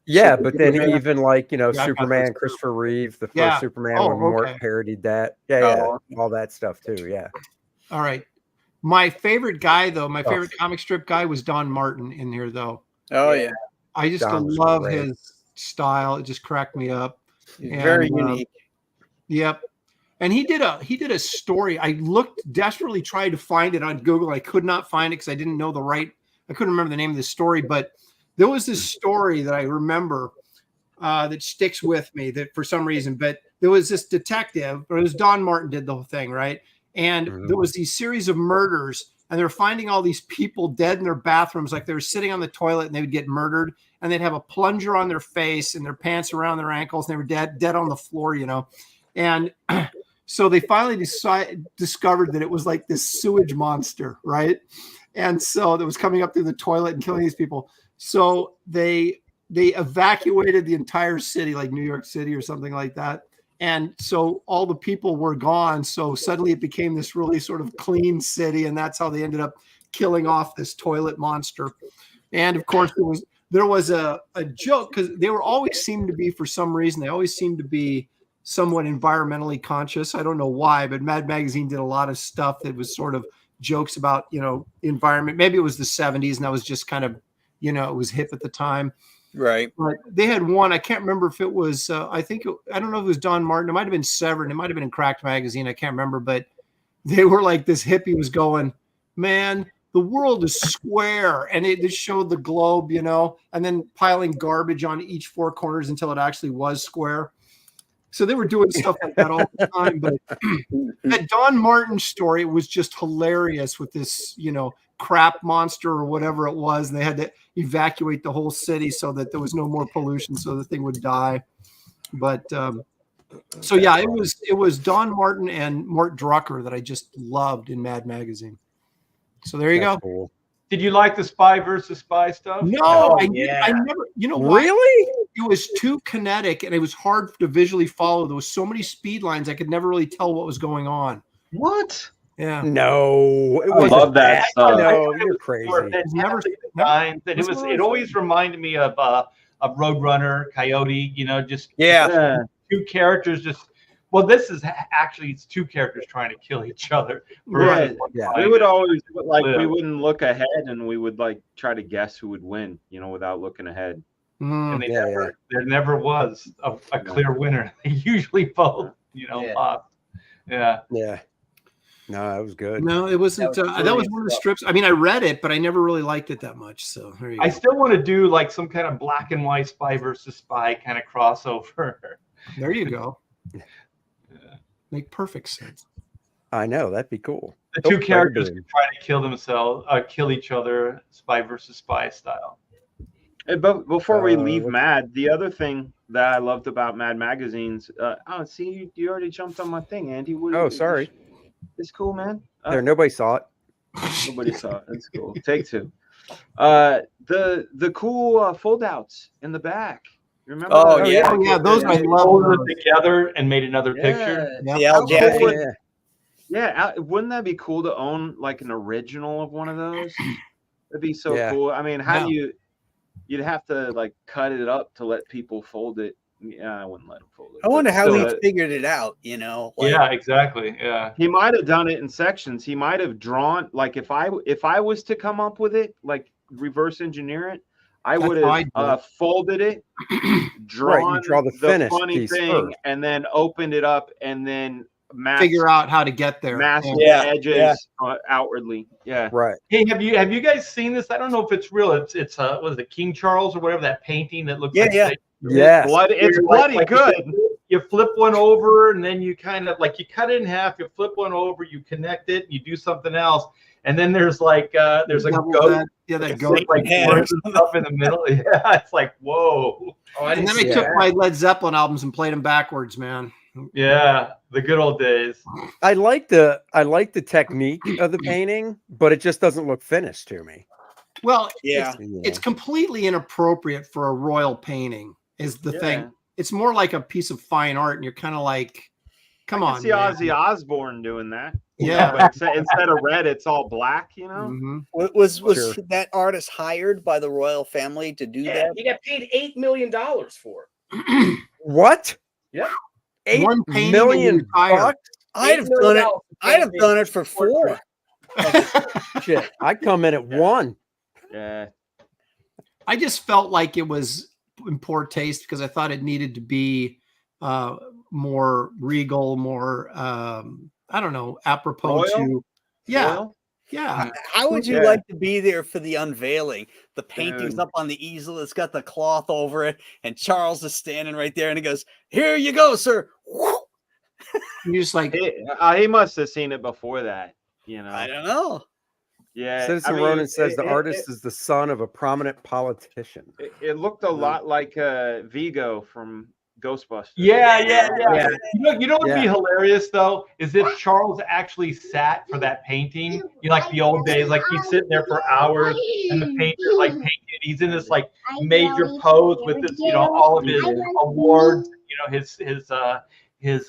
Yeah, but then Superman. even like, you know, Yeah, I got Superman, those too. Christopher Reeve, the first Yeah. Superman Oh, when Mort okay. parodied that. Yeah, Oh. yeah, all that stuff too. Yeah. all right. My favorite guy, though, my Oh. favorite comic strip guy was Don Martin in here, though. Oh yeah, I just Don was love great. his style. It just cracked me up. very And, unique. Yep. And he did a story. I looked desperately tried to find it on Google. I could not find it because I didn't know I couldn't remember the name of the story, but there was this story that I remember that sticks with me that for some reason, but there was this detective, or it was Don Martin did the whole thing, right? And there was these series of murders, and they're finding all these people dead in their bathrooms, like they were sitting on the toilet and they would get murdered, and they'd have a plunger on their face and their pants around their ankles, and they were dead on the floor, you know. And so they finally discovered that it was like this sewage monster, right? And so that was coming up through the toilet and killing these people. So they evacuated the entire city, like New York City or something like that. And so all the people were gone. So suddenly it became this really sort of clean city. And that's how they ended up killing off this toilet monster. And of course, there was a joke because they were always seemed to be, for some reason, they always seemed to be somewhat environmentally conscious. I don't know why, but Mad Magazine did a lot of stuff that was sort of jokes about, you know, environment. Maybe it was the 70s and that was just kind of, you know, it was hip at the time. Right. But they had one. I can't remember if it was. I don't know if it was Don Martin. It might have been Severin. It might have been in Cracked Magazine. I can't remember. But they were like, this hippie was going, man, the world is square, and it just showed the globe, you know, and then piling garbage on each four corners until it actually was square. So they were doing stuff like that all the time. But that Don Martin story was just hilarious with this, you know, crap monster or whatever it was. And they had to evacuate the whole city so that there was no more pollution, so the thing would die. But so yeah, it was Don Martin and Mort Drucker that I just loved in Mad Magazine. So there you That's go. cool. Did you like the spy versus spy stuff? No, Oh, I yeah. never. You know what? Really? It was too kinetic and it was hard to visually follow. There was so many speed lines, I could never really tell what was going on. What? Yeah. No, it I was love that stuff. No, you're crazy. Never- And it always reminded me of Roadrunner, Coyote. You know, just Yeah. two characters just. Well, this is actually it's two characters trying to kill each other. Right. Yeah. We would always like Yeah. we wouldn't look ahead, and we would like try to guess who would win, you know, without looking ahead. Mm. And Yeah, there never was a clear winner. They usually both, you know, Yeah. lost. Yeah. Yeah. No, that was good. No, it wasn't. That was That was brilliant one of the stuff. strips. I mean, I read it, but I never really liked it that much. So there you go. I still want to do like some kind of black and white spy versus spy kind of crossover. There you go. Yeah. Make perfect sense. I know, that'd be cool. The two Oh, characters Fraga. can try to kill themselves, kill each other, spy versus spy style. But before we leave what- Mad, the other thing that I loved about Mad magazines, oh, see, you already jumped on my thing, Andy. Oh, sorry. It's cool, man. There, nobody saw it. Nobody saw it. That's cool. Take two. The cool fold-outs in the back. Remember? Oh, that? yeah. Oh yeah, those I love. Folded those. it together and made another picture. Yeah. The Al Yeah. Jackson. Yeah, wouldn't that be cool to own like an original of one of those? That'd be so Yeah. cool. I mean, how Yeah. do you'd have to like cut it up to let people fold it, Yeah, I wouldn't let him fold it. I wonder But how still, he figured it out. Like, Yeah, exactly. Yeah. he might have done it in sections. He might have drawn, like, if I was to come up with it, like reverse engineer it, I That's would how I do have folded it, Right, you draw the finished funny piece thing, first. and then opened it up, and then Figure out how to get there. mask Yeah. the edges outwardly. Yeah. Right. Hey, have you guys seen this? I don't know if it's real. It's what is it, King Charles or whatever, that painting that looks like Yes. It's bloody good. You flip one over and then you kind of like you cut it in half, you flip one over, you connect it, you do something else, and then there's like there's a goat. That goat like worms and stuff in the middle. Yeah, it's like whoa. And then I took my Led Zeppelin albums and played them backwards, man. Yeah, the good old days. I like the technique of the painting, but it just doesn't look finished to me. Well, Yeah. it's completely inappropriate for a royal painting, is the thing. It's more like a piece of fine art, and you're kind of like, come on. See Ozzy Osbourne doing that. Yeah. But instead of red, it's all black, you know? Mm-hmm. Was Sure. that artist hired by the royal family to do that? He got paid $8 million for it. What? Yeah. One $8 painting million and you retire. bucks? I'd have done it. I'd have done it for 4. Shit, I come in at 1. Yeah. I just felt like it was in poor taste because I thought it needed to be more regal, more I don't know, apropos Royal? to Royal? yeah. How would you Yeah. like to be there for the unveiling? The painting's Dude. up on the easel. It's got the cloth over it, and Charles is standing right there, and he goes, "Here you go, sir." You're just like He must have seen it before that, you know. I don't know. Yeah. Citizen Ronan says the artist is the son of a prominent politician. It looked a lot like Vigo from Ghostbusters. Yeah. Yeah. You know what would be hilarious though is if Charles actually sat for that painting. You know, like the old days, like he's sitting there for hours, and the painter like painted. He's in this like major pose with this, you know, all of his awards. You know, his you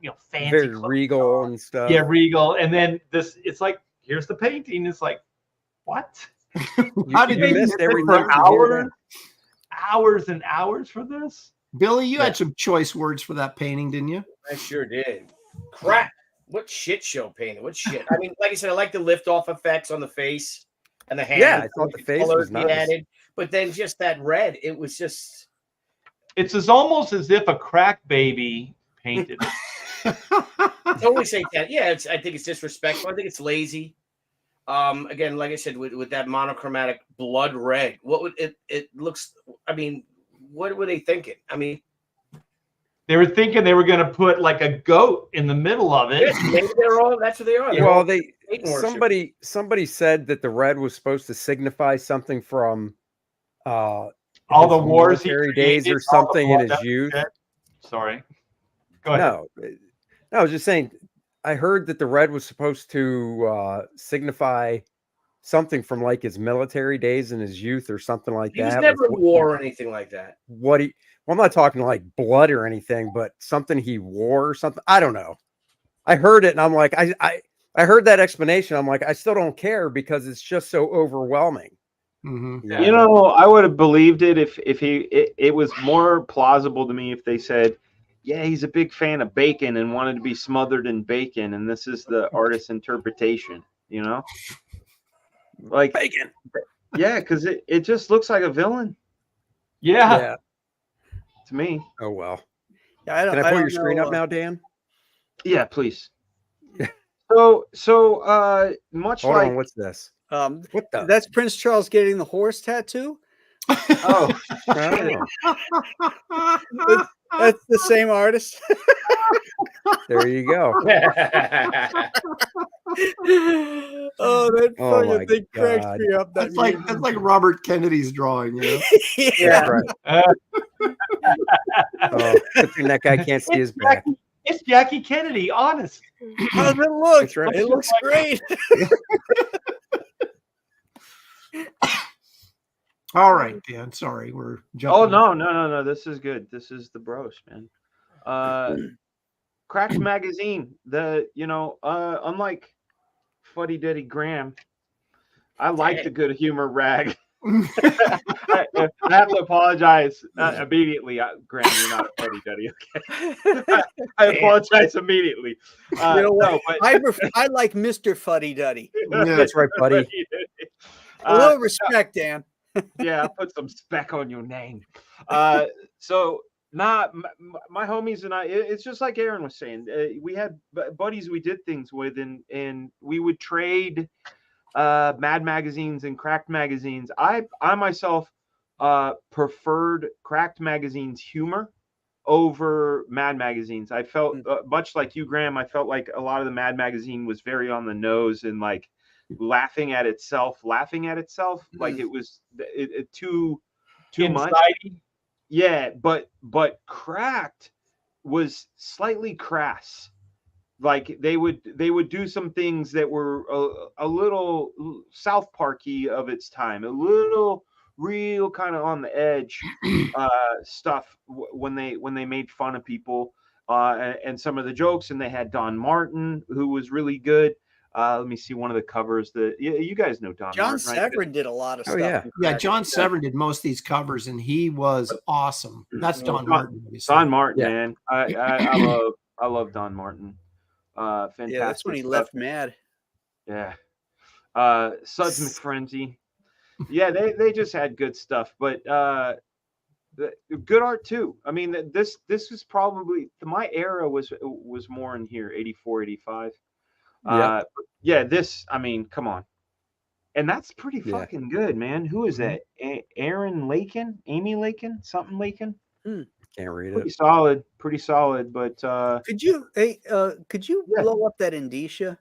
know, fancy Very clothes regal on. and stuff. Yeah, regal. And then this, it's like, here's the painting. It's like, what? how did you you missed everything for from here to hours and hours for this? Billy, you had some choice words for that painting, didn't you? I sure did. Crap. What shit show painting? What shit? I mean, like I said, I like the lift off effects on the face and the hands. Yeah, I thought the face colors was he nice. added, but then just that red, it was just. It's almost as if a crack baby painted it. Totally say that. Yeah, I think it's disrespectful. I think it's lazy. Again, like I said, with that monochromatic blood red, what would it looks? I mean, what were they thinking? I mean, They were thinking they were going to put like a goat in the middle of it. yes, maybe they're all. That's what they are. They're Well, all Satan worship. somebody said that the red was supposed to signify something from All the his wars he military days or created, all the something in his blood- youth. Sorry. Go ahead. No, I was just saying. I heard that the red was supposed to signify something from like his military days in his youth or something like He that. was never in war or anything like that. Well, I'm not talking like blood or anything, but something he wore or something. I don't know. I heard it and I'm like, I heard that explanation. I'm like, I still don't care because it's just so overwhelming. Mm-hmm. Yeah. You know, I would have believed it if it was more plausible to me if they said, yeah, he's a big fan of bacon and wanted to be smothered in bacon, and this is the artist's interpretation, you know? Like Bacon. Yeah, because it just looks like a villain Yeah. to me. Oh well. Yeah, I don't, Can I I pull don't your screen know, up now, Dan? Yeah, please. Much Hold like on. What's this? What the? That's Prince Charles getting the horse tattoo. oh That's the same artist. There you go. Oh, that Oh my fucking thing cracks God. me up. That That's like Robert Kennedy's drawing, you know. yeah. That's right. Oh, good thing that guy can't see his back. It's Jackie Kennedy, honest. How does it look? That's right. It looks great. All right, Dan. Sorry, we're jumping. Oh no. This is good. This is the bros, man. Cracks magazine. Unlike Fuddy Duddy Graham, I like the good humor rag. I have to apologize immediately. Graham, you're not a fuddy duddy. Okay, I apologize immediately. You know what? No, but I like Mr. Fuddy Duddy. Yeah, that's right, buddy. A little respect, Dan. Yeah, I'll put some spec on your name. So my homies and I, it's just like Aaron was saying. We had buddies we did things with, and we would trade Mad magazines and Cracked magazines. I myself preferred Cracked magazines humor over Mad magazines. I felt much like you, Graham. I felt like a lot of the Mad magazine was very on the nose and like laughing at itself, like it was too much. Yeah, but Cracked was slightly crass. Like they would do some things that were a little South Parky of its time, a little real kind of on the edge stuff when they made fun of people and some of the jokes. And they had Don Martin, who was really good. Let me see one of the covers. You guys know Don John Martin, right? Severin did a lot of stuff. Yeah. Yeah, John Severin did most of these covers, and he was awesome. That's Don Martin. Obviously. Don Martin, Yeah. man. I love Don Martin. Fantastic. Yeah, that's when he stuff. left Mad. Yeah. Suds McFrenzy. Yeah, they just had good stuff, but good art too. I mean, this was probably my era was more in here, 84, 85. Yeah, this, I mean, come on. And that's pretty fucking good, man. Who is that? Aaron Lakin? Amy Lakin? Something Lakin? Can't read Pretty it. solid, but could you blow up that indicia?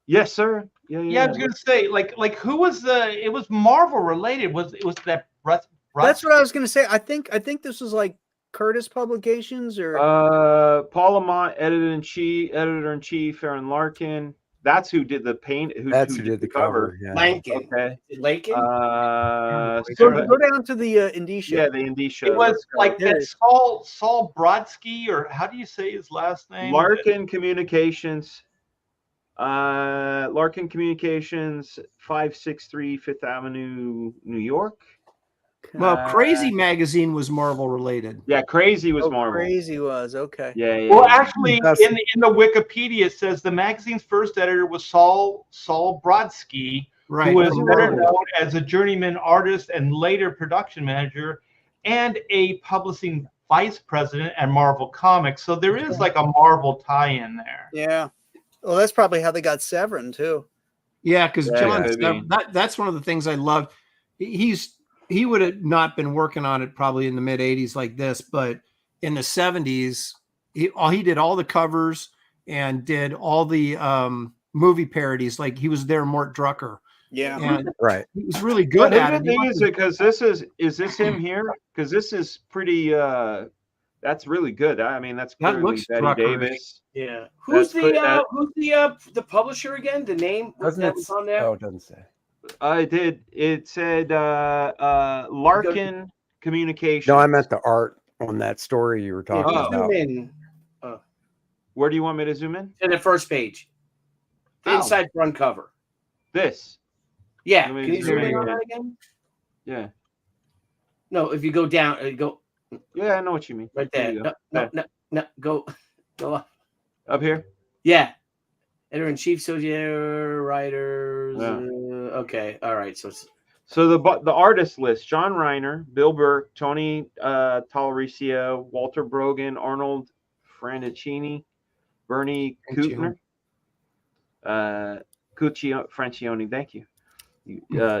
yes, sir. Yeah, I was gonna say, like who was it was Marvel related. Was that That's what I was gonna say. I think this was like Curtis Publications or Paul Lamont, editor in chief, Aaron Larkin. That's who did the paint. Who did the cover? Yeah. Lankin. Okay. Lankin? go down to the indicia. Yeah, the indicia. It was like that Saul Brodsky, or how do you say his last name? Larkin Communications. Larkin Communications, 563 Fifth Avenue, New York. Well, Crazy magazine was Marvel related. Yeah, Crazy was Marvel. Crazy was okay. Yeah. Well, actually, in the Wikipedia, it says the magazine's first editor was Saul Brodsky, Right. who was better known as a journeyman artist and later production manager and a publishing vice president at Marvel Comics. So there is like a Marvel tie-in there. Yeah. Well, that's probably how they got Severin too. Yeah, because that's one of the things I loved. He would have not been working on it probably in the mid 80s like this, but in the 70s, he did all the covers and did all the movie parodies. Like he was there, Mort Drucker. Yeah. And right. He was really good at it. The thing is, because is this him here? Because this is pretty, that's really good. I mean, that's clearly looks Betty Drucker-ish. Davis. Yeah. Who's the publisher again? The name Doesn't that was on there? Oh, it doesn't say. It said Larkin Communications. No, I meant the art on that story you were talking about. Zoom in. Where do you want me to zoom in? To the first page. The inside front cover. This. Yeah. Can you zoom in on that again? Yeah. No, if you go down, go. Yeah, I know what you mean. Right there. No, go up. Up here? Yeah. Editor-in-chief, associate writers. Yeah. Okay. All right. So the artist list: John Reiner, Bill Burke, Tony Tallaricio, Walter Brogan, Arnold Franticini, Bernie Kuttner, Francione. Thank you.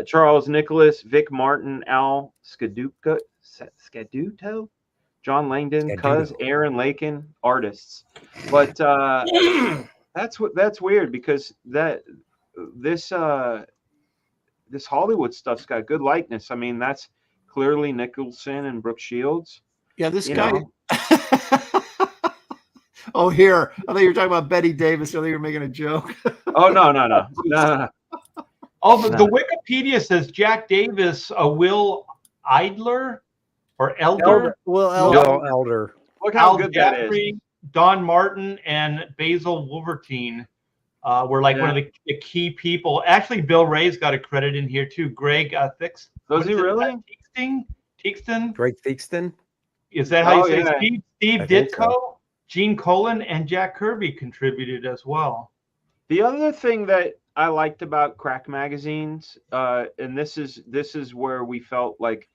Charles Nicholas, Vic Martin, Al Scaduto, John Langdon, Cuz, Aaron Lakin, artists. But that's weird because this Hollywood stuff's got good likeness. I mean, that's clearly Nicholson and Brooke Shields. Yeah, this guy. Oh, here. I thought you were talking about Betty Davis. I thought you were making a joke. Oh, no. Oh, the Wikipedia says Jack Davis, Will Idler or Elder. Will Elder. Look how Al good that Jeffrey, is. Don Martin, and Basil Wolvertine were like one of the key people. Actually, Bill Ray's got a credit in here too. Greg Does What he is it, really? Teakston? Greg Theakston. Is that how Oh, you say yeah. Steve? Steve I think Ditko, Gene Colan, and Jack Kirby contributed as well. The other thing that I liked about crack magazines, and this is where we felt like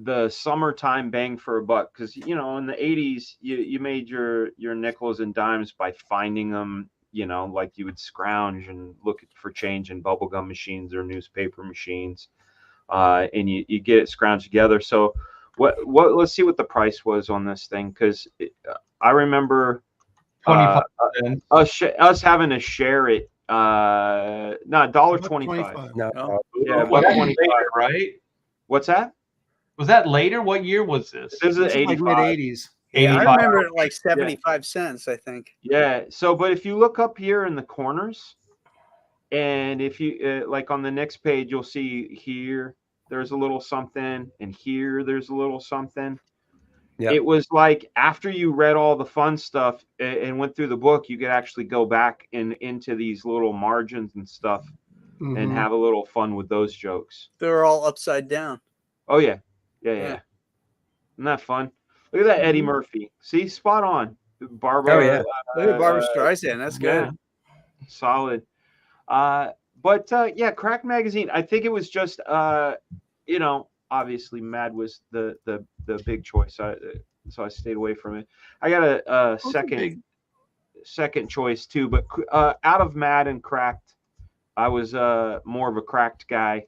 the summertime bang for a buck, because in the 80s you made your nickels and dimes by finding them, like you would scrounge and look for change in bubblegum machines or newspaper machines, and you get it scrounged together. So what let's see what the price was on this thing, because I remember 25 cents. us having to share it. No, $1.25. No, Oh. Yeah, Was that $1.25. later, right? What's that? Was that later? What year was this? This is It's like 85. mid 80s. Yeah, I 85. remember it like 75 cents, I think. Yeah. So, but if you look up here in the corners, and if you like on the next page, you'll see here there's a little something, and here there's a little something. Yep. It was like after you read all the fun stuff and went through the book, you could actually go back into these little margins and stuff and Mhm. have a little fun with those jokes. They're all upside down. Oh yeah. Yeah. Isn't that fun? Look at that Eddie Murphy. See, spot on. Barbara. Oh, yeah. Look at Barbara Streisand. That's good. Yeah, solid. But yeah, Crack Magazine. I think it was just obviously Mad was the big choice. So I stayed away from it. I got a second choice too, but out of Mad and Cracked, I was more of a Cracked guy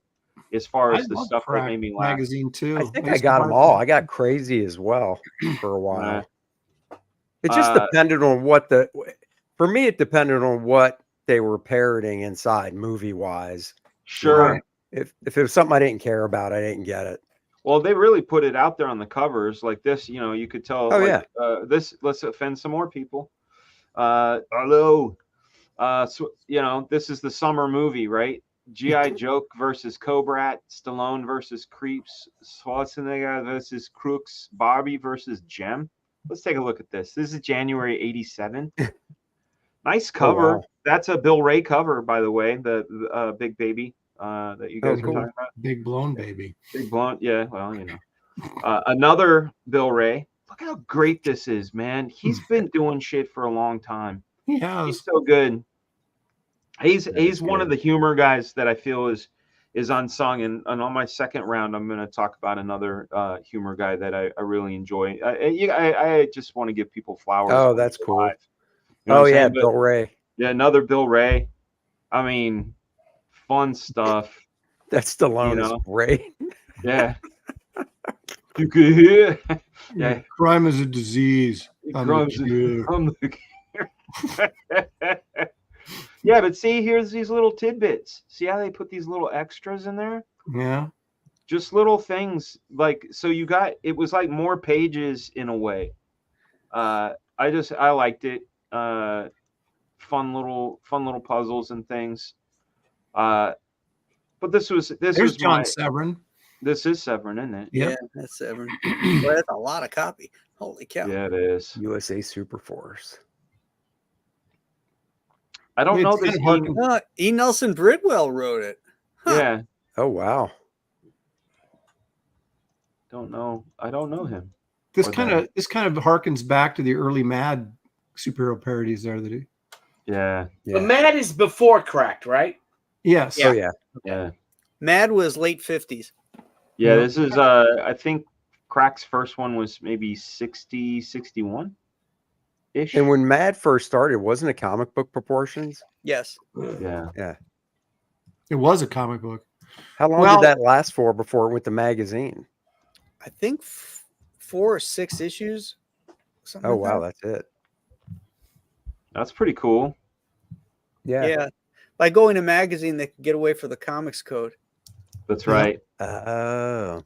as far as the love stuff that Crack made me laugh. magazine too. I think I used to got buy them all. that. I got Crazy as well for a while. It just Uh, depended on for me, it depended on what they were parodying inside movie wise. Sure. If it was something I didn't care about, I didn't get it. Well, they really put it out there on the covers like this. You could tell. Oh, like, this. Let's offend some more people. Hello. So this is the summer movie, right? G.I. Joe versus Cobrat, Stallone versus Creeps, Schwarzenegger versus Crooks, Barbie versus Gem. Let's take a look at this. This is January '87. Nice cover. wow. That's a Bill Ray cover, by the way. The Big Baby that you guys cool. were talking about. Big blown baby. Big Blonde. Yeah, well, another Bill Ray. Look how great this is, man. He's been doing shit for a long time. He has. He's so good. He's is one of good. the humor guys that I feel is unsung. And on my second round, I'm going to talk about another humor guy that I really enjoy. I just want to give people flowers. Oh, when that's they're cool. alive. You know Oh what I'm yeah, saying? But, Bill Ray. yeah, another Bill Ray. I mean, fun stuff. That's Stallone is Ray. Yeah. You could hear. Yeah. Crime is a disease. Crime's Yeah, but see, here's these little tidbits. See how they put these little extras in there? Yeah. Just little things like, so it was like more pages in a way. I liked it. Fun little puzzles and things. But this was John Severin. This is Severin, isn't it? Yep. Yeah, that's Severin. Boy, that's a lot of copy. Holy cow. Yeah, it is. USA Superforce. I don't know this. E. Nelson Bridwell wrote it. Huh. Yeah. Oh wow. Don't know. I don't know him. This kind of harkens back to the early Mad superhero parodies there that he. Yeah. But Mad is before Cracked, right? Yes. Oh yeah. Yeah. Mad was late 50s. Yeah, this is I think Crack's first one was maybe 60, 61 ish. And when Mad first started, wasn't it comic book proportions? Yes. Yeah. Yeah. It was a comic book. How long did that last for before it went to magazine? I think 4 or 6 issues. Oh wow, that's it. That's pretty cool. Yeah. Yeah. By going to magazine, they could get away for the comics code. That's right. Oh.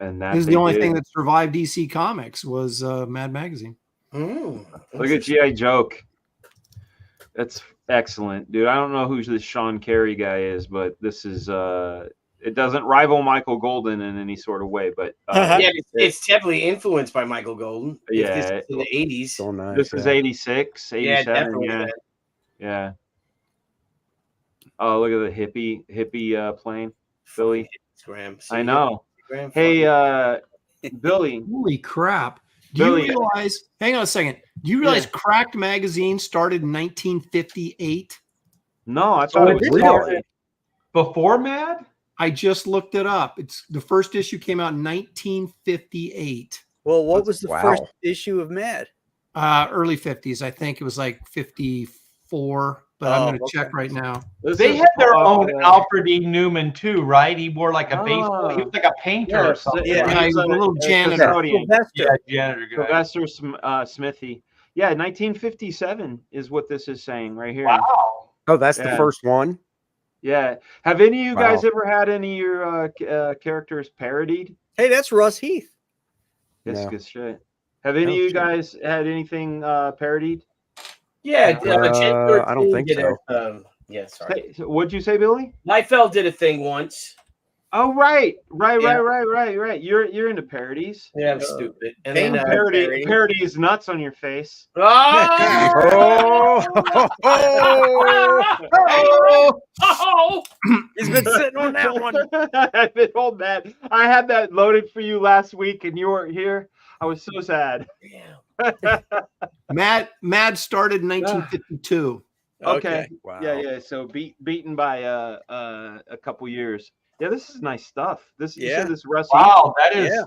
And that This is the only thing that survived DC Comics was Mad Magazine. Look at G.I. Joe. That's excellent, dude. I don't know who this Sean Carey guy is, but this is it doesn't rival Michael Golden in any sort of way, but yeah, it's heavily influenced by Michael Golden. Yeah, this is in the 80s. So nice, this is 86, 87. Yeah, definitely. Yeah. Oh, look at the hippie plane, Philly. Graham. I know. Graham, Hey, Billy. Holy crap. Do Billy, you realize, hang on a second. Do you realize Cracked Magazine started in 1958? No, I thought it was Really? Before Mad? I just looked it up. It's the first issue came out in 1958. Well, what was the Wow. first issue of Mad? Early 50s. I think it was like 54, but I'm going to check right now. They had their own Alfred E. Newman too, right? He wore like a baseball. He was like a painter or something. Yeah, he was a little janitor. Yeah, janitor guy. Professor Smithy. Yeah, 1957 is what this is saying right here. Wow. Oh, that's the first one. Yeah. Have any of you guys ever had any of your characters parodied? Hey, that's Russ Heath. Yes, good shit. Have any of you guys had anything parodied? Yeah, I don't think so. Yeah, sorry. What'd you say, Billy? Liefeld did a thing once. Oh, right. You're into parodies. Yeah, I'm stupid. And Then, then parodies nuts on your face. Oh! He's been sitting on that one. I've been holding that. I had that loaded for you last week, and you weren't here. I was so sad. Mad started in 1952. Okay. Wow. Yeah. So beaten by a couple years. Yeah, this is nice stuff. This this Russ. Wow, that is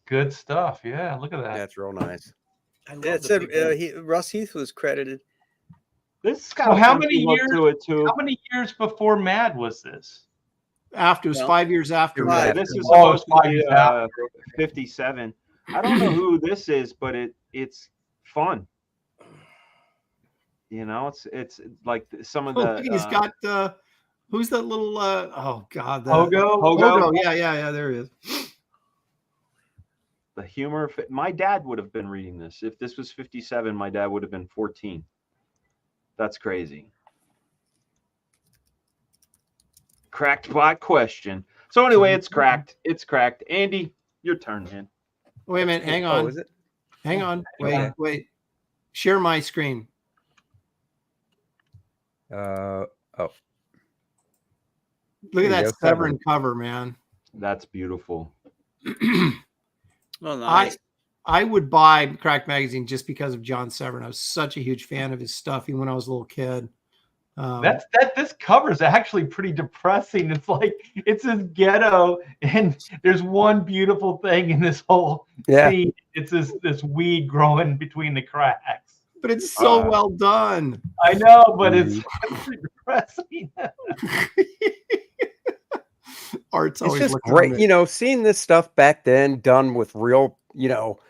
good stuff. Yeah, look at that. That's real nice. It said Russ Heath was credited. This got So how funky many look years? to it too. How many years before Mad was this? After, it was 5 years after. Yeah, Mad. this is Oh, supposed to be 5 years after. 57. I don't know who this is, but it's fun. You know, it's like some of the. He's got who's that little? Oh God, Hogo. Yeah. There he is. The humor. My dad would have been reading this. If this was 57, my dad would have been 14. That's crazy. Cracked bot question. So anyway, it's cracked. It's cracked. Andy, your turn, man. Wait a minute. Hang on. is it? Hang on. Wait. Share my screen. Oh. Look at There you that go, Severin cover, man. That's beautiful. Oh, nice. I would buy Cracked Magazine just because of John Severin. I was such a huge fan of his stuff even when I was a little kid. This cover is actually pretty depressing. It's like it's this ghetto, and there's one beautiful thing in this whole scene. It's this weed growing between the cracks. But it's so well done. I know, but it's pretty depressing. Art's It's always just looking great, on it. you know, seeing this stuff back then done with real, real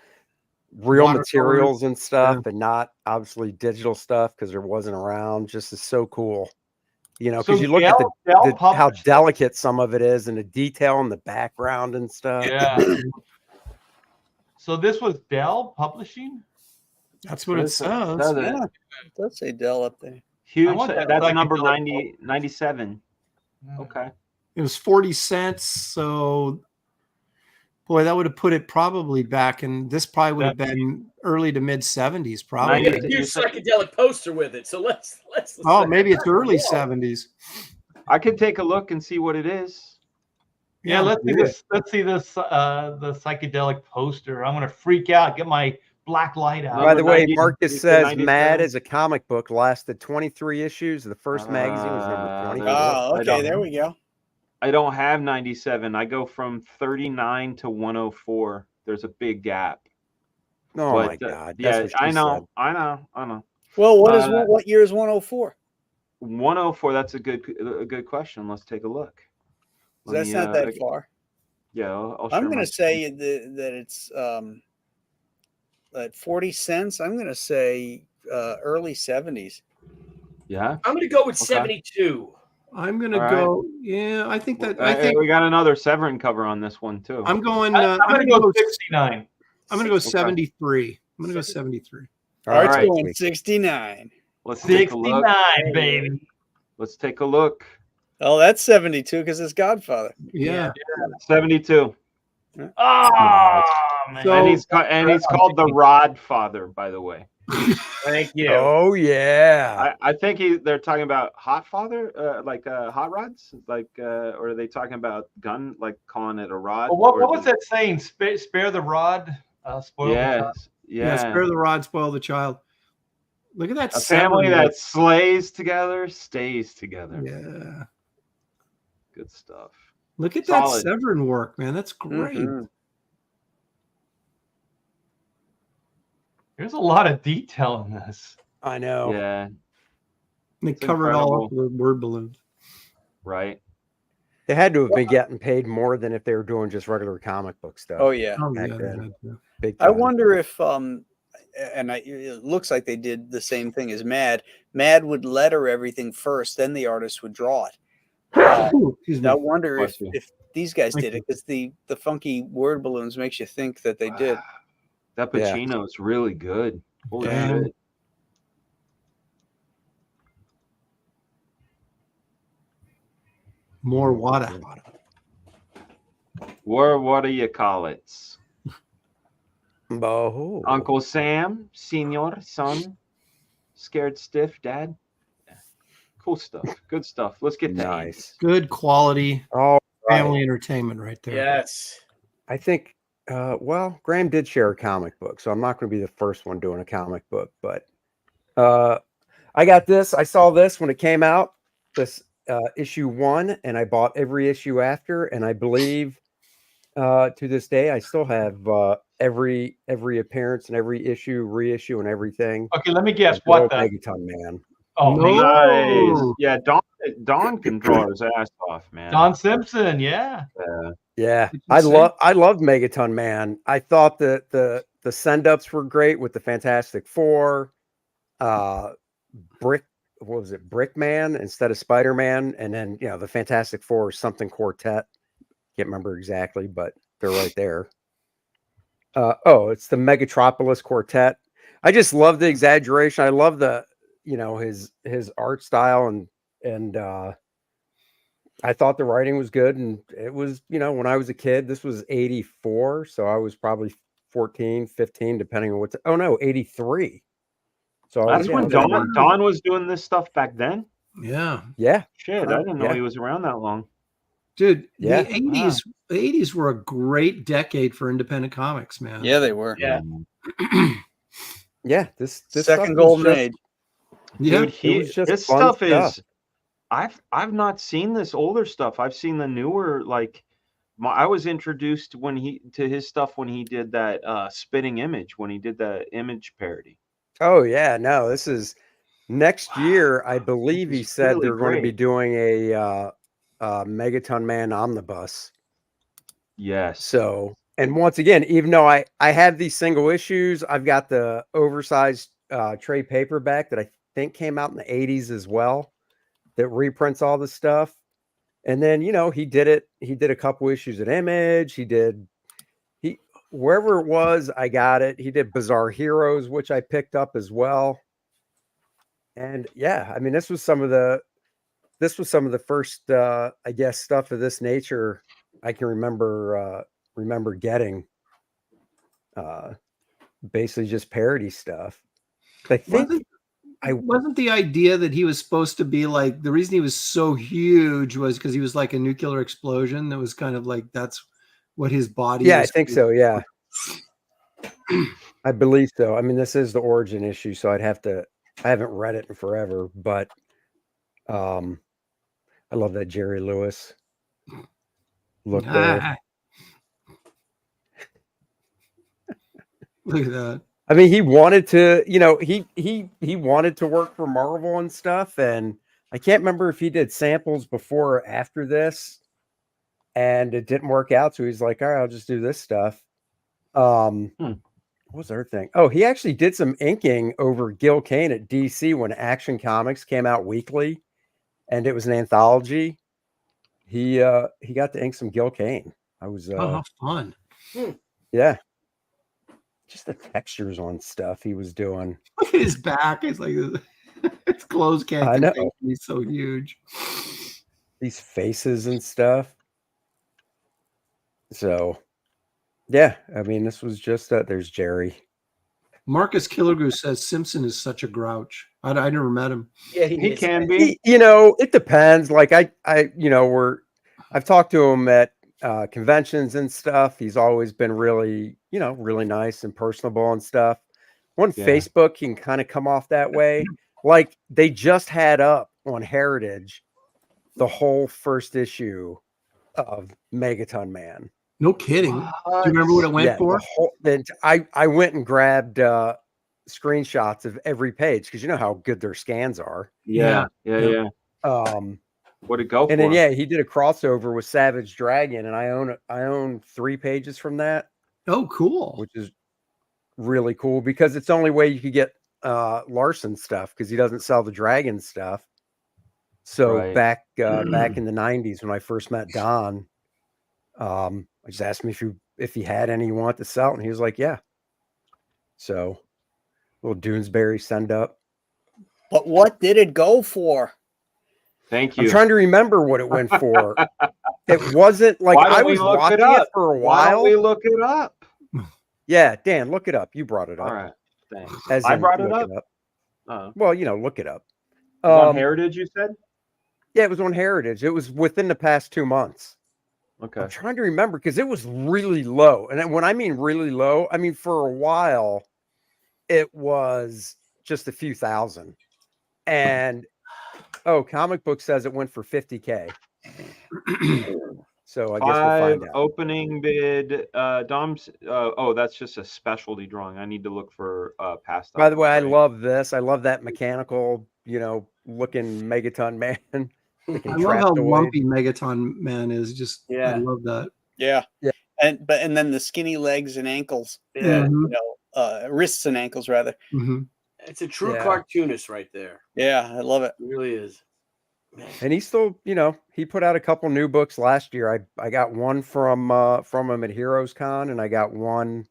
Watercolor. materials and stuff, and not obviously digital stuff because there wasn't around. Just is so cool, because So you look at Grell how published- delicate some of it is, and the detail in the background and stuff. Yeah. So this was Dell Publishing. That's what it says. Yeah, it does say Dell up there. Huge. I want that That's number psychedelic 97. Okay. It was 40 cents. So, boy, that would have put it probably back, and this probably would have been early to mid 70s, probably. Got a huge psychedelic poster with it. So let's Oh, maybe it's early 70s. I could take a look and see what it is. Yeah, let's see this. Let's see this. The psychedelic poster. I'm gonna freak out. Get my black light out. By the way, 90 Marcus says 97. Mad as a comic book lasted 23 issues. The first magazine was number 20. Oh, okay, there we go. I don't have 97. I go from 39 to 104. There's a big gap. Oh But, my God! Yeah, That's what I she know. said. I know. Well, what year is 104? 104. That's a good question. Let's take a look. That's not that far. Yeah, I'll I'm share going my to say that it's at 40 cents. I'm going to say early 70s. Yeah. I'm going to go with 72. I'm going to All go. Yeah, I think that. I think we got another Severin cover on this one too. I'm going. I'm gonna go 69. I'm going to go 73. I'm going to go 73. All right, right. going 69. Let's take a look. 69, baby. Let's take a look. Oh, that's 72 because it's Godfather. Yeah. 72. Oh man. So- And he's called the Rod Father, by the way. Thank you. Oh yeah. I think they're talking about Hot Father, like hot rods, like, or are they talking about gun, like calling it a rod? Well, what or was that saying? Spare the rod, spoil the child. Yeah, spare the rod, spoil the child. Look at that. A family Severn. that slays together stays together. Yeah. Good stuff. Look at Solid. that Severn work, man. That's great. Mhm. There's a lot of detail in this. I know. Yeah, They It's cover it all up incredible. with word balloons. right. They had to have been getting paid more than if they were doing just regular comic book stuff. Oh yeah. Oh, Back yeah. then. yeah. Big I time. wonder if it looks like they did the same thing as Mad. Mad would letter everything first, then the artist would draw it. Ooh, excuse me. I wonder Bless you. if these guys Thank did it, because the funky word balloons makes you think that they did. Wow. That Yeah. Pacino is really good. Holy Yeah. shit. More water. What do you call it? Oh. Uncle Sam, Senior, son, scared stiff, dad. Yeah. Cool stuff. Good stuff. Let's get to Nice. Good quality Oh, family entertainment right there. Yes. I think, well, Graham did share a comic book, so I'm not going to be the first one doing a comic book, but I got this. I saw this when it came out, this issue 1, and I bought every issue after, and I believe to this day I still have every appearance and every issue, reissue, and everything. Okay, let me guess. Good What old the? Megaton Man. Oh, No. man. Nice. Yeah, Don can draw his ass off, man. Don Simpson. Yeah. Yeah, Did you I say? love Megaton Man. I thought that the send ups were great with the Fantastic Four, Brick. What was it, Brickman instead of Spider-Man, and then the Fantastic Four something quartet. Can't remember exactly, but they're right there. It's the Megatropolis Quartet. I just love the exaggeration. I love the his art style, and I thought the writing was good, and it was, when I was a kid, this was 84, so I was probably 14, 15, depending on 83. So That's when Don was doing this stuff back then. Yeah. Yeah. Shit, I didn't know he was around that long. Dude, Yeah. the 80s were a great decade for independent comics, man. Yeah, they were. Yeah. Yeah, this Second stuff was golden just- age. Yeah. Dude, it was just this fun stuff stuff. is. I've not seen this older stuff. I've seen the newer, like I was introduced to his stuff when he did that Spitting Image, when he did the Image parody. Oh yeah, no, this is next year. I believe he This is said really they're going to be great. doing a Megaton Man omnibus. Yes. So, and once again, even though I have these single issues, I've got the oversized trade paperback that I think came out in the 80s as well, that reprints all the stuff. And then, he did a couple issues at Image. Wherever it was, I got it. He did Bizarre Heroes, which I picked up as well. And yeah, I mean, this was some of the first, I guess, stuff of this nature I can remember getting. Basically just parody stuff. I think Wasn't the idea that he was supposed to be like, the reason he was so huge was because he was like a nuclear explosion? That was kind of like, that's what his body Yeah, I was. think so. Yeah. I believe so. I mean, this is the origin issue, so I haven't read it in forever, but I love that Jerry Lewis look there. Look at that. I mean, he wanted to, he wanted to work for Marvel and stuff, and I can't remember if he did samples before or after this, and it didn't work out, so he's like, all right, I'll just do this stuff. What was their thing? Oh, he actually did some inking over Gil Kane at DC when Action Comics came out weekly, and it was an anthology. He got to ink some Gil Kane. I was how fun. Yeah. Just the textures on stuff he was doing. Look at his back. It's like his clothes can't. I know. contain him. He's so huge. These faces and stuff. So, yeah. I mean, this was just there's Jerry. Marcus Killigrew says Simpson is such a grouch. I never met him. Yeah, He is. can be. It depends. Like I've talked to him at conventions and stuff. He's always been really, really nice and personable and stuff. On Facebook, he can kind of come off that way. Like they just had up on Heritage the whole first issue of Megaton Man. No kidding. Do you remember what it went for? I went and grabbed screenshots of every page because you know how good their scans are. Yeah. What it go for? And then he did a crossover with Savage Dragon, and I own 3 pages from that. Oh, cool. Which is really cool because it's the only way you could get Larson stuff because he doesn't sell the Dragon stuff. So back in the 90s when I first met Don, I just asked him if he had any he wanted to sell, and he was like, yeah. So little Doonesbury send up. But what did it go for? Thank you. I'm trying to remember what it went for. It wasn't like I was watching it for a while. Why don't we look it up? Yeah, Dan, look it up. You brought it up. All right, thanks. I brought it up. Well, look it up. On Heritage, you said? Yeah, it was on Heritage. It was within the past 2 months. Okay. I'm trying to remember because it was really low. And when I mean really low, I mean for a while, it was just a few thousand. And Comic Book says it went for $50K. So I guess we'll find out. Opening bid. Dom's. That's just a specialty drawing. I need to look for past. By the way, I love this. I love that mechanical, looking Megaton Man. I love how lumpy Megaton Man is. Just I love that. Yeah. And then the skinny legs and ankles. Yeah. Wrists and ankles rather. Mm-hmm. It's a true cartoonist right there. Yeah, I love it. It really is. And he's still, he put out a couple new books last year. I got one from him at Heroes Con, and I got one.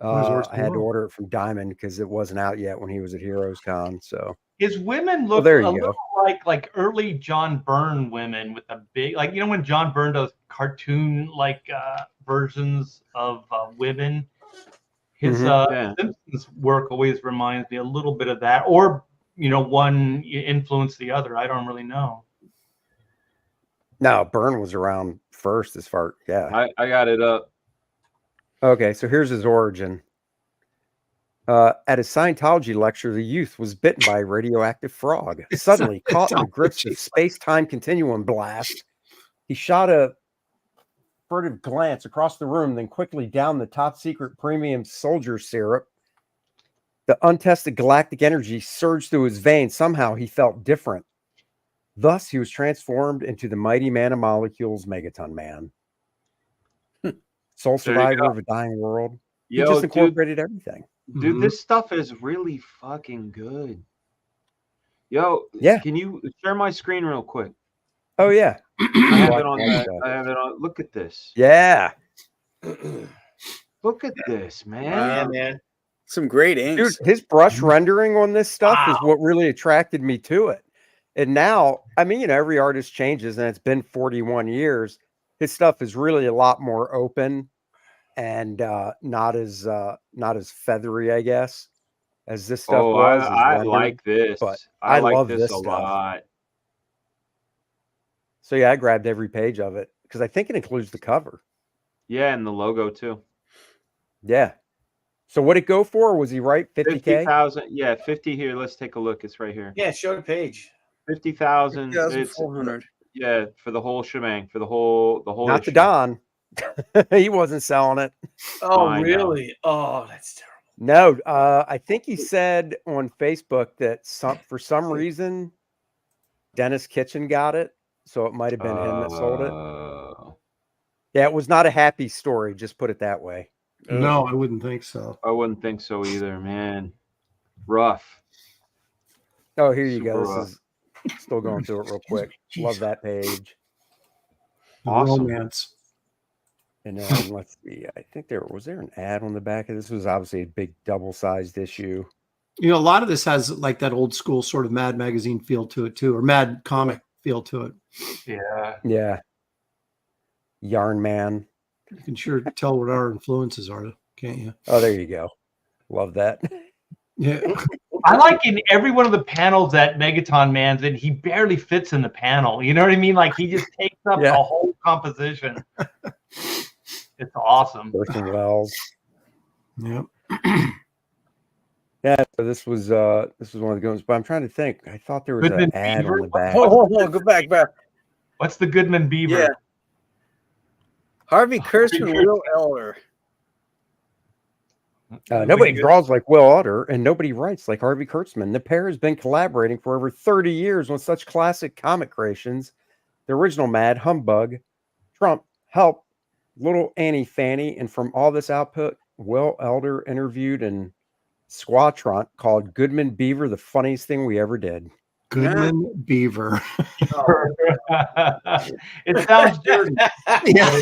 I had to order it from Diamond because it wasn't out yet when he was at Heroes Con. So his women look a little like early John Byrne women with a big, when John Byrne does cartoon versions of women. His Simpsons work always reminds me a little bit of that, or one influenced the other. I don't really know. No, Byrne was around first as far. Yeah, I got it up. Okay, so here's his origin. At a Scientology lecture, the youth was bitten by a radioactive frog. Suddenly caught in the grips of space-time continuum blast, he shot a furtive glance across the room, then quickly down the top secret premium soldier syrup. The untested galactic energy surged through his veins. Somehow he felt different. Thus, he was transformed into the mighty man of molecules, Megaton Man. Sole survivor of a dying world. He just incorporated everything. Dude, this stuff is really fucking good. Can you share my screen real quick? Oh, yeah. I have it on. Look at this. Yeah. Look at this, man. Yeah, man. Some great inks. Dude, his brush rendering on this stuff is what really attracted me to it. And now, every artist changes, and it's been 41 years. His stuff is really a lot more open and not as feathery, I guess, as this stuff was. I like this. But I like love this a stuff. lot. So yeah, I grabbed every page of it because I think it includes the cover. Yeah, and the logo too. Yeah. So what did it go for? Was he right? 50K? 50,000. Yeah, 50 here. Let's take a look. It's right here. Yeah, show the page. 50,000. 50,400. Yeah, for the whole shebang, for the whole Not issue. to Don. He wasn't selling it. Oh, really? Oh, that's No, terrible. I think he said on Facebook that for some reason Dennis Kitchen got it, so it might have been him that sold it. Yeah, it was not a happy story. Just put it that way. No, I wouldn't think so. I wouldn't think so either, man. Rough. Oh, here you go. Super This is still going through it real quick. Love that page. Awesome. Romance. And then let's see. I think there was an ad on the back of this. Was obviously a big double-sized issue. A lot of this has like that old school sort of Mad magazine feel to it too, or Mad comic feel to it. Yeah. Yeah. Yarn Man. You can sure tell what our influences are, can't you? Oh, there you go. Love that. Yeah. I like in every one of the panels that Megaton Man's in, he barely fits in the panel. You know what I mean? Like he just takes up Yeah. the whole composition. It's awesome. Orson Welles. Yep. Yeah, so this was one of the good ones, but I'm trying to think. I thought there was Goodman an ad Beaver? on the back. Oh, go back. What's the Goodman Beaver? Yeah. Harvey Kurtzman, Will Elder. Nobody draws like Will Elder, and nobody writes like Harvey Kurtzman. The pair has been collaborating for over 30 years on such classic comic creations. The original Mad Humbug, Trump, Help, Little Annie Fanny, and from all this output, Will Elder interviewed in Squatront called Goodman Beaver, the funniest thing we ever did. Goodman Beaver. It sounds dirty. Yeah.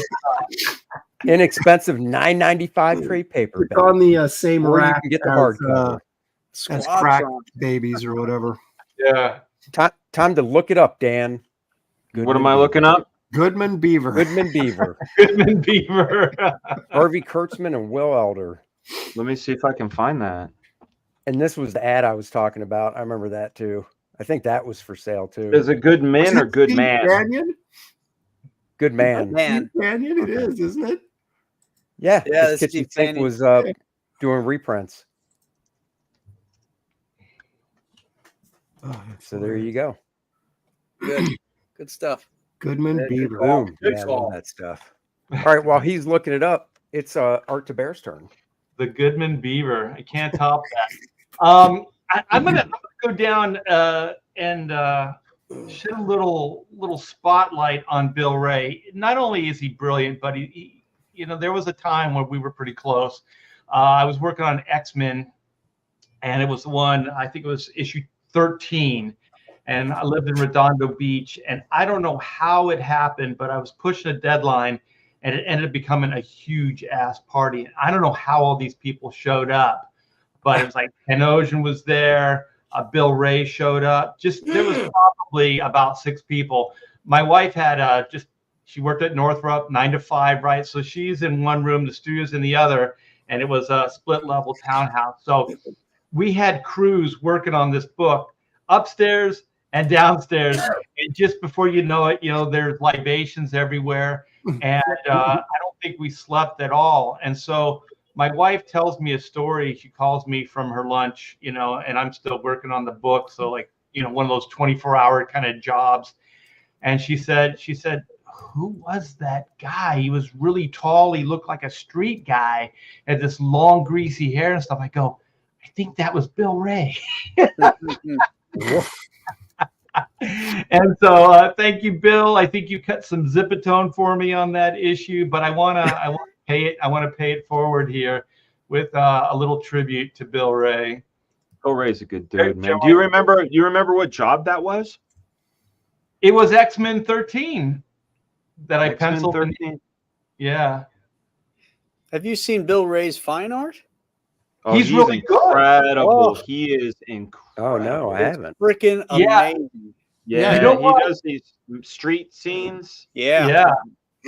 Inexpensive $9.95 trade paper. It's on the same Or you rack can get the as, hardcover. as crack babies or whatever. Yeah. Time to look it up, Dan. What am I looking up? Goodman Beaver. Goodman Beaver. Goodman Beaver. Harvey Kurtzman and Will Elder. Let me see if I can find that. And this was the ad I was talking about. I remember that too. I think that was for sale too. Is it good man or good man? Canyon? Good man. Man. Canyon, it is, isn't it? Yeah. Yeah, this that's Kitchen Steve Sink Fanning. was doing reprints. Oh, So there you go. Good stuff. Goodman Beaver. Boom. Good Yeah, I call. love that stuff. All right. While he's looking it up, it's Art to Bear's turn. The Goodman Beaver. I can't top that. I'm gonna go down and shed a little spotlight on Bill Ray. Not only is he brilliant, but he there was a time when we were pretty close. I was working on X-Men, and it was one, I think it was issue 13, and I lived in Redondo Beach, and I don't know how it happened, but I was pushing a deadline, and it ended up becoming a huge ass party. I don't know how all these people showed up, but it was like Ken Ocean was there, Bill Ray showed up. There was probably about 6 people. My wife had she worked at Northrop 9 to 5, right? So she's in one room, the studio's in the other, and it was a split level townhouse. So we had crews working on this book upstairs and downstairs. And just before you know it, there's libations everywhere. And I don't think we slept at all. And so my wife tells me a story. She calls me from her lunch, and I'm still working on the book. So like, one of those 24-hour kind of jobs. And she said, who was that guy? He was really tall. He looked like a street guy, had this long, greasy hair and stuff. I go, I think that was Bill Ray. And so thank you, Bill. I think you cut some zipatone for me on that issue, but I want to pay it. I want to pay it forward here with a little tribute to Bill Ray. Bill Ray's a good dude, man. Do you remember what job that was? It was X-Men 13 that I X-Men penciled. 13? Yeah. Have you seen Bill Ray's fine art? Oh, He's really good. incredible. Oh. He is incredible. Oh no, I haven't. Freaking Yeah. amazing. Yeah, You know he what? does these street scenes. Yeah. Yeah.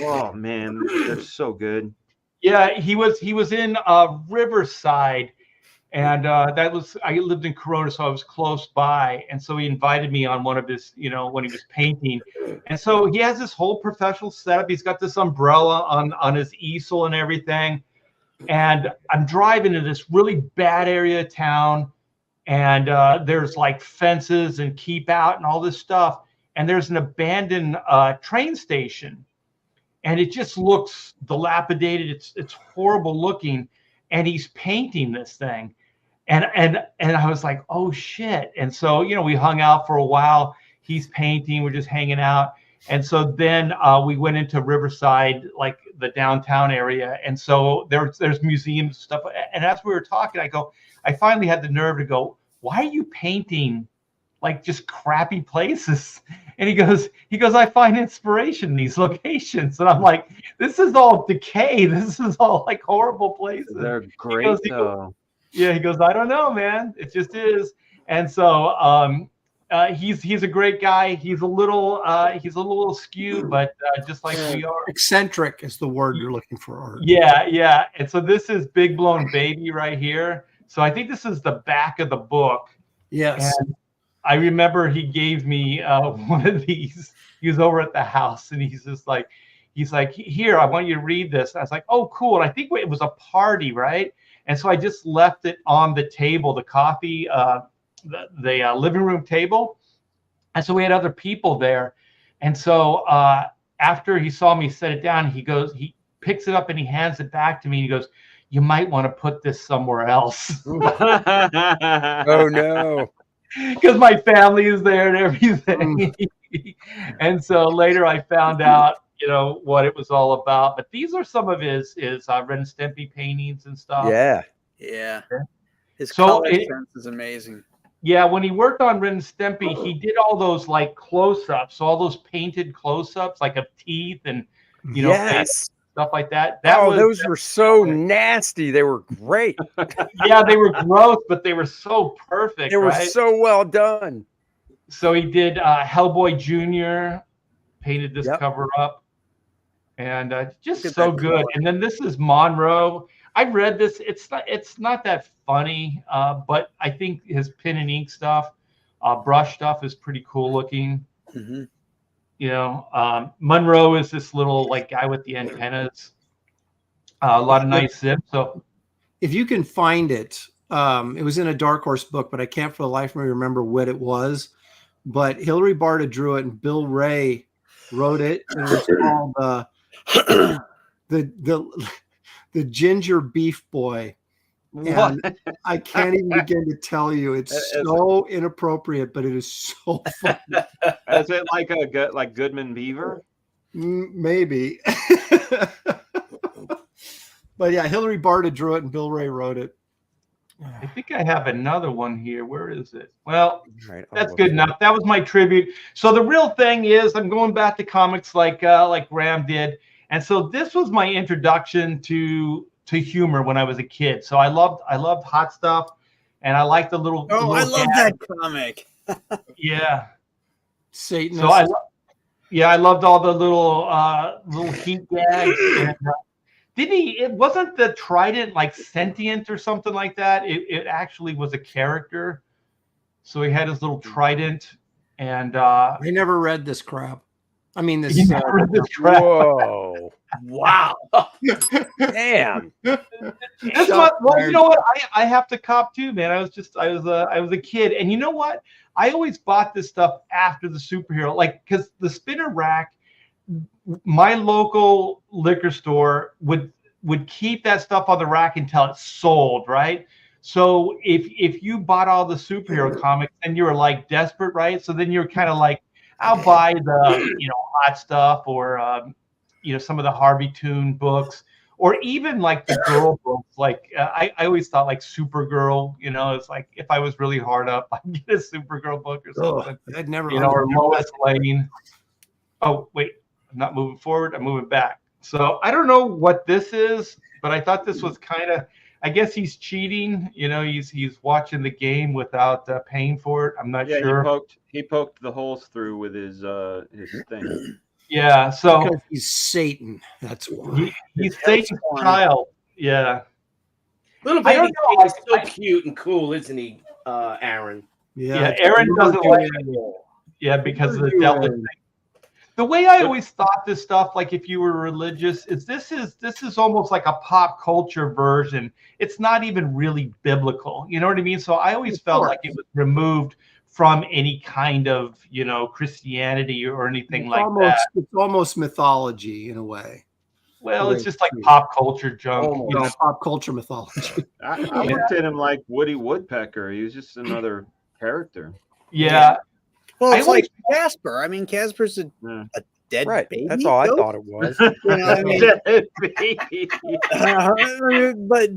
Oh man, they're so good. Yeah, he was in Riverside, and I lived in Corona, so I was close by, and so he invited me on one of his, when he was painting, and so he has this whole professional setup. He's got this umbrella on his easel and everything, and I'm driving to this really bad area of town, and there's like fences and keep out and all this stuff, and there's an abandoned train station. And it just looks dilapidated. It's horrible looking, and he's painting this thing, and I was like, oh shit! And so we hung out for a while. He's painting. We're just hanging out, and so then we went into Riverside, like the downtown area, and so there's museums and stuff. And as we were talking, I finally had the nerve to go, why are you painting like just crappy places? And he goes, I find inspiration in these locations. And I'm like, this is all decay. This is all like horrible places. They're great though. He goes, I don't know, man. It just is. And so he's a great guy. He's a little askew, but just like we are. Eccentric is the word you're looking for, Art. Yeah. And so this is Big Blown Baby right here. So I think this is the back of the book. Yes. And I remember he gave me one of these. He was over at the house, and he's like, here, I want you to read this. I was like, oh, cool. And I think it was a party, right? And so I just left it on the table, the coffee, the living room table. And so we had other people there. And so after he saw me set it down, he picks it up and he hands it back to me. And he goes, you might want to put this somewhere else. Oh, no. Because my family is there and everything. And so later I found out, what it was all about. But these are some of his Ren and Stimpy paintings and stuff. Yeah. His color sense is amazing. Yeah, when he worked on Ren and Stimpy, he did all those like close-ups, all those painted close-ups, like of teeth and face, stuff like that. Those were so nasty. They were great. Yeah, they were gross, but they were so perfect. They were so well done. So he did Hellboy Jr., painted this cover up. And just so good. And then this is Monroe. I've read this. It's not that funny, but I think his pen and ink stuff, brush stuff is pretty cool looking. Mm-hmm. Monroe is this little like guy with the antennas. A lot of nice zips. So if you can find it, it was in a Dark Horse book, but I can't for the life of me remember what it was. But Hilary Barta drew it, and Bill Ray wrote it. And it's called the Ginger Beef Boy. And I can't even begin to tell you, it's so inappropriate, but it is so funny. Is it like Goodman Beaver? Maybe. But yeah, Hilary Barta drew it and Bill Ray wrote it. I think I have another one here. Where is it? Well, that's good enough. That was my tribute. So the real thing is, I'm going back to comics like Graham did, and so this was my introduction to humor when I was a kid. So I loved Hot Stuff, and I liked the little. Oh, little I love that comic. Yeah, Satan. So I loved all the little heat gags. And, it wasn't the trident like sentient or something like that. It actually was a character. So he had his little trident, and I never read this crap. I mean, this. Whoa! Wow! Damn! Well, you know what? I have to cop too, man. I was a kid, and you know what? I always bought this stuff after the superhero, like because the spinner rack. My local liquor store would keep that stuff on the rack until it's sold, right? So if you bought all the superhero comics and you were like desperate, right? So then you're kind of like, I'll buy the Hot Stuff or some of the Harvey Toon books, or even like the girl books. Like I always thought like Supergirl, it's like if I was really hard up, I'd get a Supergirl book or something. I'd never, or Lois Lane. Oh wait. I'm not moving forward. I'm moving back. So I don't know what this is, but I thought this was kind of. I guess he's cheating. He's watching the game without paying for it. I'm not sure. He poked the holes through with his thing. Yeah. So because he's Satan. That's why he's Satan's child. Yeah. Little baby is so cute and cool, isn't he, Aaron? Yeah. Aaron doesn't like it. Yeah, because of the devil thing. The way I always thought this stuff, like if you were religious, is this is almost like a pop culture version. It's not even really biblical. You know what I mean? So I always felt like it was removed from any kind of, Christianity or anything that. It's almost mythology in a way. Well, it's just like pop culture junk. Pop culture mythology. I looked at him like Woody Woodpecker. He was just another character. Yeah. Well, it's like Casper. I mean, Casper's a dead baby. That's all I thought it was.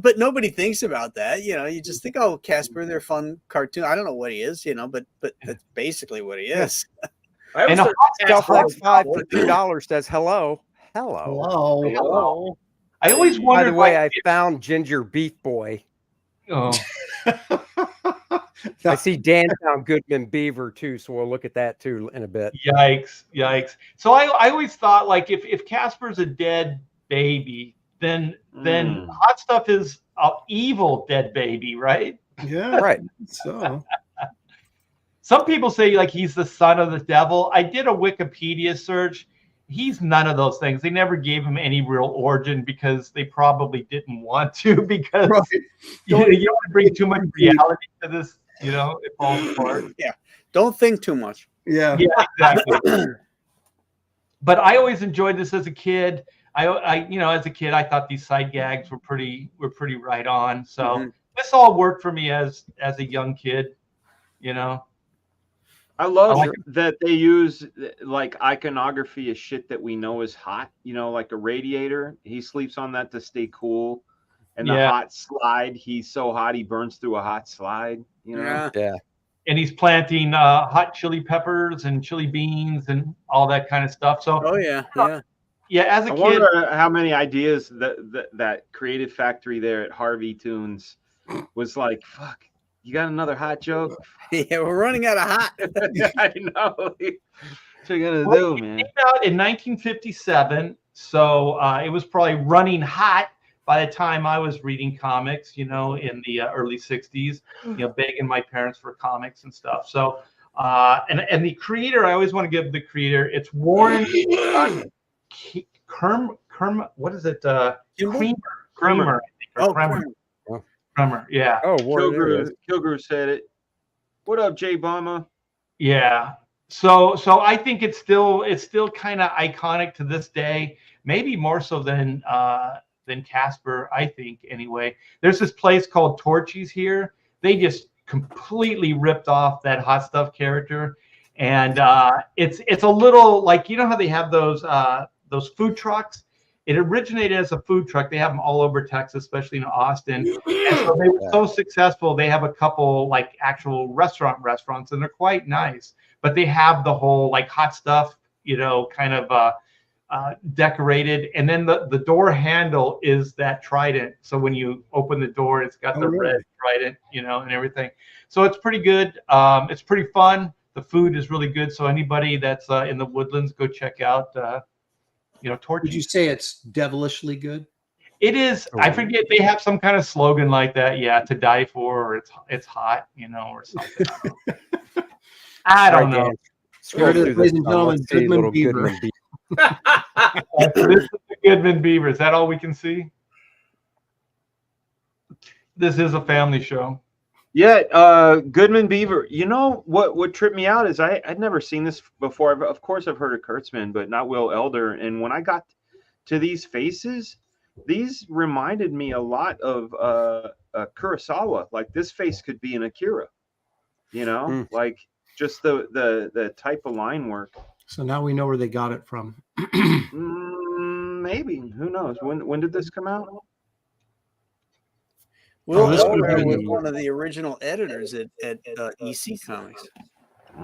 But nobody thinks about that. You just think, oh, Casper, they're fun cartoon. I don't know what he is, but that's basically what he is. And a Stuff Like 5 for $2 says hello. Hello. I always wondered. By the way, I found Ginger Beef Boy. Oh. I see Dan found Goodman Beaver too, so we'll look at that too in a bit. Yikes. So I always thought like if Casper's a dead baby, then Hot Stuff is an evil dead baby, right? Yeah, Right. So Some people say like he's the son of the devil. I did a Wikipedia search. He's none of those things. They never gave him any real origin because they probably didn't want to, because you don't want to bring too much reality to this, you know, it falls apart. Yeah. Don't think too much. yeah. Yeah, exactly. But I always enjoyed this as a kid. I you know, as a kid, I thought these side gags were pretty right on. So this all worked for me as a young kid, you know. I love like that they use like iconography of shit that we know is hot, you know, like a radiator. He sleeps on that to stay cool. And the hot slide, he's so hot he burns through a hot slide, you know. Yeah. And he's planting hot chili peppers and chili beans and all that kind of stuff. So yeah. as a I kid, wonder how many ideas that creative factory there at Harvey Tunes was like, fuck, you got another hot joke? Yeah, we're running out of hot. I know. What you gonna do, man? It came out in 1957, so it was probably running hot by the time I was reading comics, you know, in the early 60s, you know, begging my parents for comics and stuff. So, and the creator, I always want to give the creator, it's Warren what is it? Creamer. Creamer, yeah. Oh, Warren. Kilgrew said it. What up, Jay Bomber? Yeah. So I think it's still kind of iconic to this day, maybe more so than Casper, I think, anyway. There's this place called Torchy's here. They just completely ripped off that Hot Stuff character. And it's a little like, you know how they have those food trucks? It originated as a food truck. They have them all over Texas, especially in Austin. And so they were so successful, they have a couple like actual restaurants, and they're quite nice. But they have the whole like Hot Stuff, you know, kind of decorated. And then the door handle is that trident. So when you open the door, it's got the red trident, you know, and everything. So it's pretty good. It's pretty fun. The food is really good. So anybody that's in the Woodlands, go check out you know, Torchy's. Would you say it's devilishly good? It is. I forget, they have some kind of slogan like that. Yeah, to die for, or it's hot, you know, or something. I don't know. Here it is, ladies and gentlemen, Goodman Beaver. This is the Goodman Beaver. Is that all we can see? This is a family show. Yeah, Goodman Beaver. You know what tripped me out is I'd never seen this before. Of course, I've heard of Kurtzman, but not Will Elder. And when I got to these faces, these reminded me a lot of Kurosawa. Like this face could be an Akira, you know, like just the type of line work. So now we know where they got it from. Maybe, who knows? When did this come out? Will Elder was one of the original editors at EC Comics.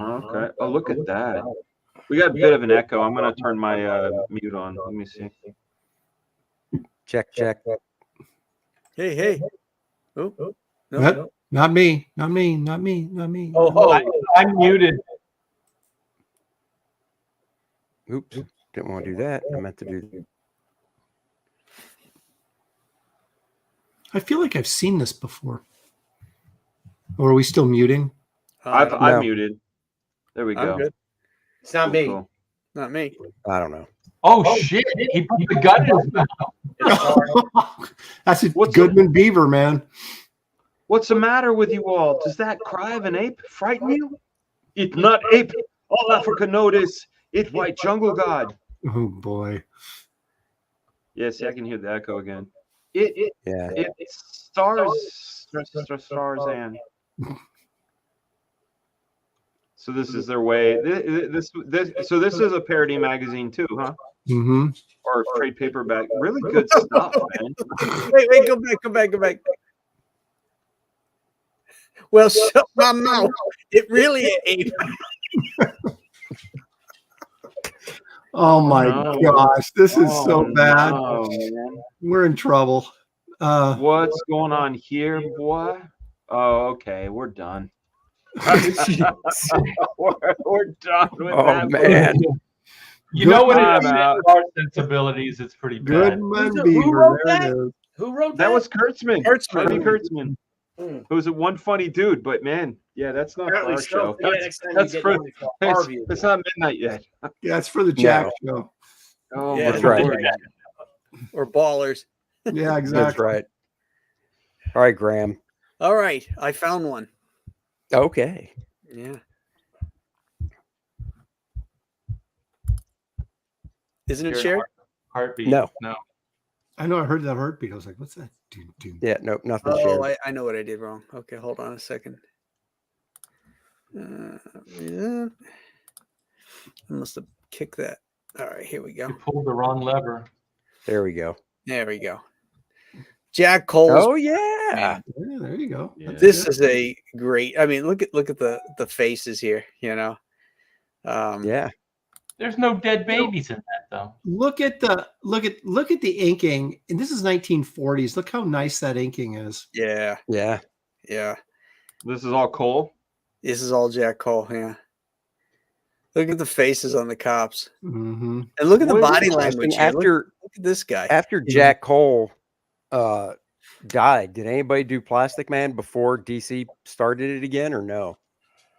Okay. Oh, look at that. We got a bit of an echo. I'm going to turn my mute on. Let me see. Check. Hey. Oh, no. Not me. Oh, I'm muted. Oops. Didn't want to do that. I meant to do that. I feel like I've seen this before. Or are we still muting? I'm muted. There we go. Good. It's not me. Cool. Not me. I don't know. Oh shit! He put the gun in his mouth. That's a Goodman Beaver, man. What's the matter with you all? Does that cry of an ape frighten you? It's not ape. All Africa know this. It's white jungle god. Oh boy. Yes, I can hear the echo again. Yeah. It's Starzan. So this is their way. So this is a parody magazine too, huh? Mm-hmm. Or trade paperback. Really good stuff, man. Wait, go back. Well, shut my mouth. It really ain't. Oh my gosh, this is so bad. No, we're in trouble. What's going on here, boy? Oh, okay, we're done. we're done with that. Man. You know when I'm it's out. our sensibilities, it's pretty bad. Goodman Who Beaver. wrote There that? it is. Who wrote That was Kurtzman. Kurtzman. Harvey Kurtzman. Mm. Who's a one funny dude, but man, yeah, that's not Apparently for our so. show. Yeah, That's, next time that's you get for one for Harvey. it's not midnight yet. Yeah, it's for the Jack No. show. Oh, Yeah, my that's right. Lord. Or ballers. Yeah, exactly. That's right. All right, Graham. All right, I found one. Okay. Yeah. Isn't it Your shared? Heartbeat. No. No. I know I heard that heartbeat. I was like, what's that? Doom, doom. Yeah, no, nothing Oh, shared. I know what I did wrong. Okay, hold on a second. Yeah. I must have kicked that. All right, here we You go. pulled the wrong lever. There we go. There we go. Jack Cole's. Oh yeah. Yeah, there you go. Yeah. This is a great. I mean, look at the faces here. You know. Yeah. There's no dead babies in that though. Look at the inking, and this is 1940s. Look how nice that inking is. Yeah. Yeah. Yeah. This is all Cole. This is all Jack Cole. Yeah. Look at the faces on the cops, Mm-hmm. and look at the What is body it? language. And Here. after Look at this guy. after Jack Cole died, did anybody do Plastic Man before DC started it again or no?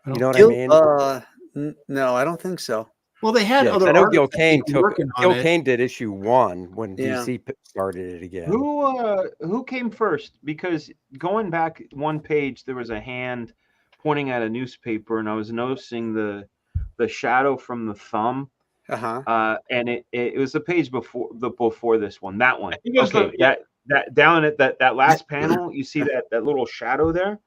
You know what I mean? No, I don't think so. Well, they had Yeah, 'cause other. I know artists Gil Kane that were took working on Gil it. Kane did issue 1 when Yeah. DC started it again. Who came first? Because going back one page, there was a hand pointing at a newspaper, and I was noticing the shadow from the thumb. And it was the page before this one. That one. think it was Okay, that down at that last panel, you see that little shadow there.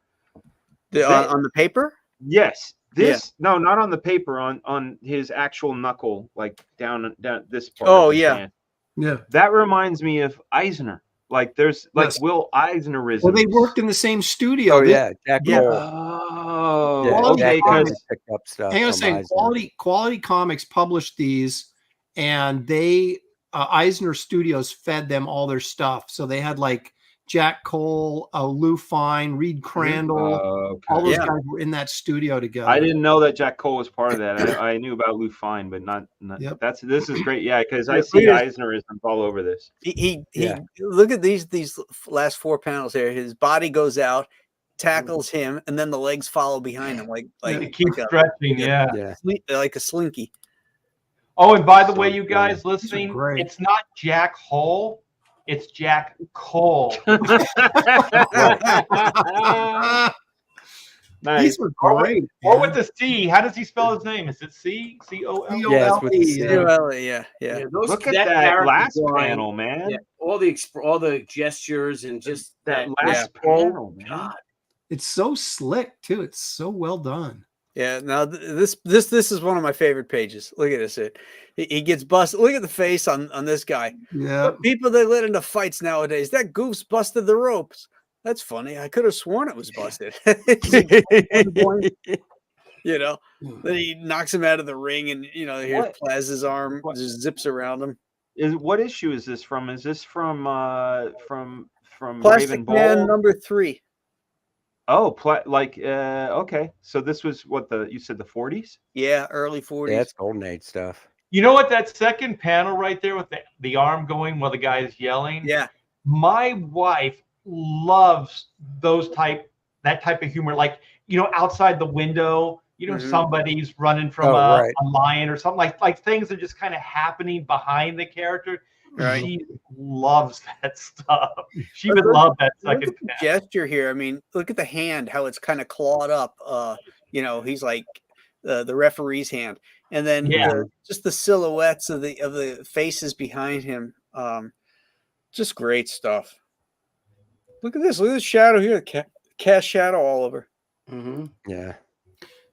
On the paper. Yes. This no, not on the paper. On his actual knuckle, like down this part. Oh, of his yeah. hand. Yeah. That reminds me of Eisner. Like there's like Yes. Will Eisnerism. Well, they worked in the same studio. Oh This- yeah, Jack Yeah. Cole. Oh, Yeah, Quality Jack okay. Cole Because picked up stuff. Hang on a from second. Eisner. Quality Comics published these, and they Eisner Studios fed them all their stuff. So they had like Jack Cole, Lou Fine, Reed Crandall. All those Yeah. guys were in that studio together. I didn't know that Jack Cole was part of that. I knew about Lou Fine, but not Yep. this is great. Yeah, because I Yeah, see look at Eisnerism all over this. He Yeah. look at these last 4 panels here. His body goes out, tackles him, and then the legs follow behind him like It keeps like a, stretching, yeah. Yeah. like a slinky. Oh, and by the So way, you good. guys listening, great. it's not Jack Hole, it's Jack Cole. Nice. These were great. Or man. with the C. How does he spell his name? Is it C? C-O-L? Yeah, it's with the C. Yeah. Those, Look at that character last drawing, panel, man. Yeah, all the gestures and just That that last yeah. panel, man. God. It's so slick too. It's so well done. Yeah. Now this is one of my favorite pages. Look at this. He gets busted. Look at the face on this guy. Yeah. People they let into fights nowadays. That goof's busted the ropes. That's funny. I could have sworn it was busted. You know, then he knocks him out of the ring, and here's What? Plaza's arm What? just zips around him. What issue is this from? Is this from Plastic Raven Man Ball? number 3. Oh, okay. So this was what you said the 40s? Yeah, early 40s. Yeah, it's Golden Age stuff. You know what? That second panel right there with the arm going while the guy is yelling. Yeah. My wife loves that type of humor. Like, outside the window, Mhm. somebody's running from Right. a lion or something, like things are just kind of happening behind the character. Right. She loves that stuff. She But would look- love that Look second at the panel. gesture here. I mean, look at the hand, how it's kind of clawed up. He's like the referee's hand, and then Yeah. just the silhouettes of the faces behind him. Just great stuff. Look at this. Look at the shadow here. Cast shadow all over. Mm-hmm. Yeah.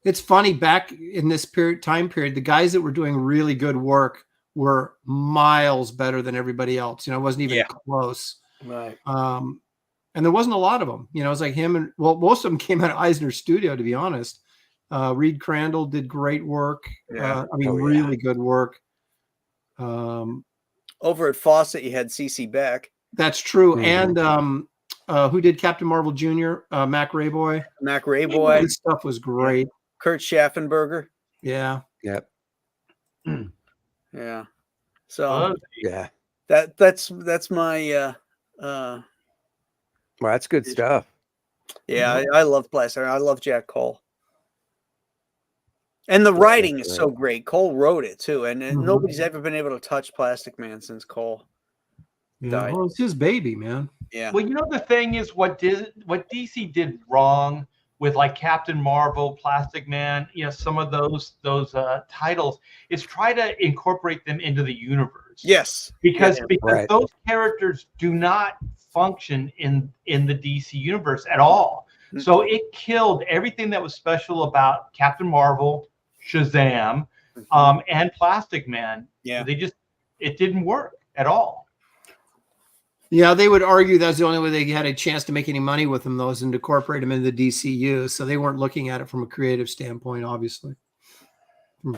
It's funny, back in this time period, the guys that were doing really good work were miles better than everybody else. It wasn't even close. Right. And there wasn't a lot of them. It was like him and most of them came out of Eisner's studio, to be honest. Reed Crandall did great work. Yeah. Really good work. Over at Fawcett, you had CC Beck, That's true. Mhm. And who did Captain Marvel Jr.? Mac Rayboy. Mac Rayboy, His stuff was great. Kurt Schaffenberger. Yeah. Yep. Yeah. So Yeah. that's my Well, that's good stuff. yeah, I love Plastic. I love Jack Cole. And the writing is so great. Cole wrote it too, and nobody's ever been able to touch Plastic Man since Cole died. Well, it's his baby, man. Yeah. Well, you know, the thing is what DC did wrong with like Captain Marvel, Plastic Man, you know, some of those titles is try to incorporate them into the universe. Yes. Because Right. those characters do not function in the DC universe at all. So it killed everything that was special about Captain Marvel, Shazam, and Plastic Man. Yeah. It didn't work at all. Yeah, they would argue that's the only way they had a chance to make any money with them, those, and to incorporate them into the DCU. So they weren't looking at it from a creative standpoint, obviously.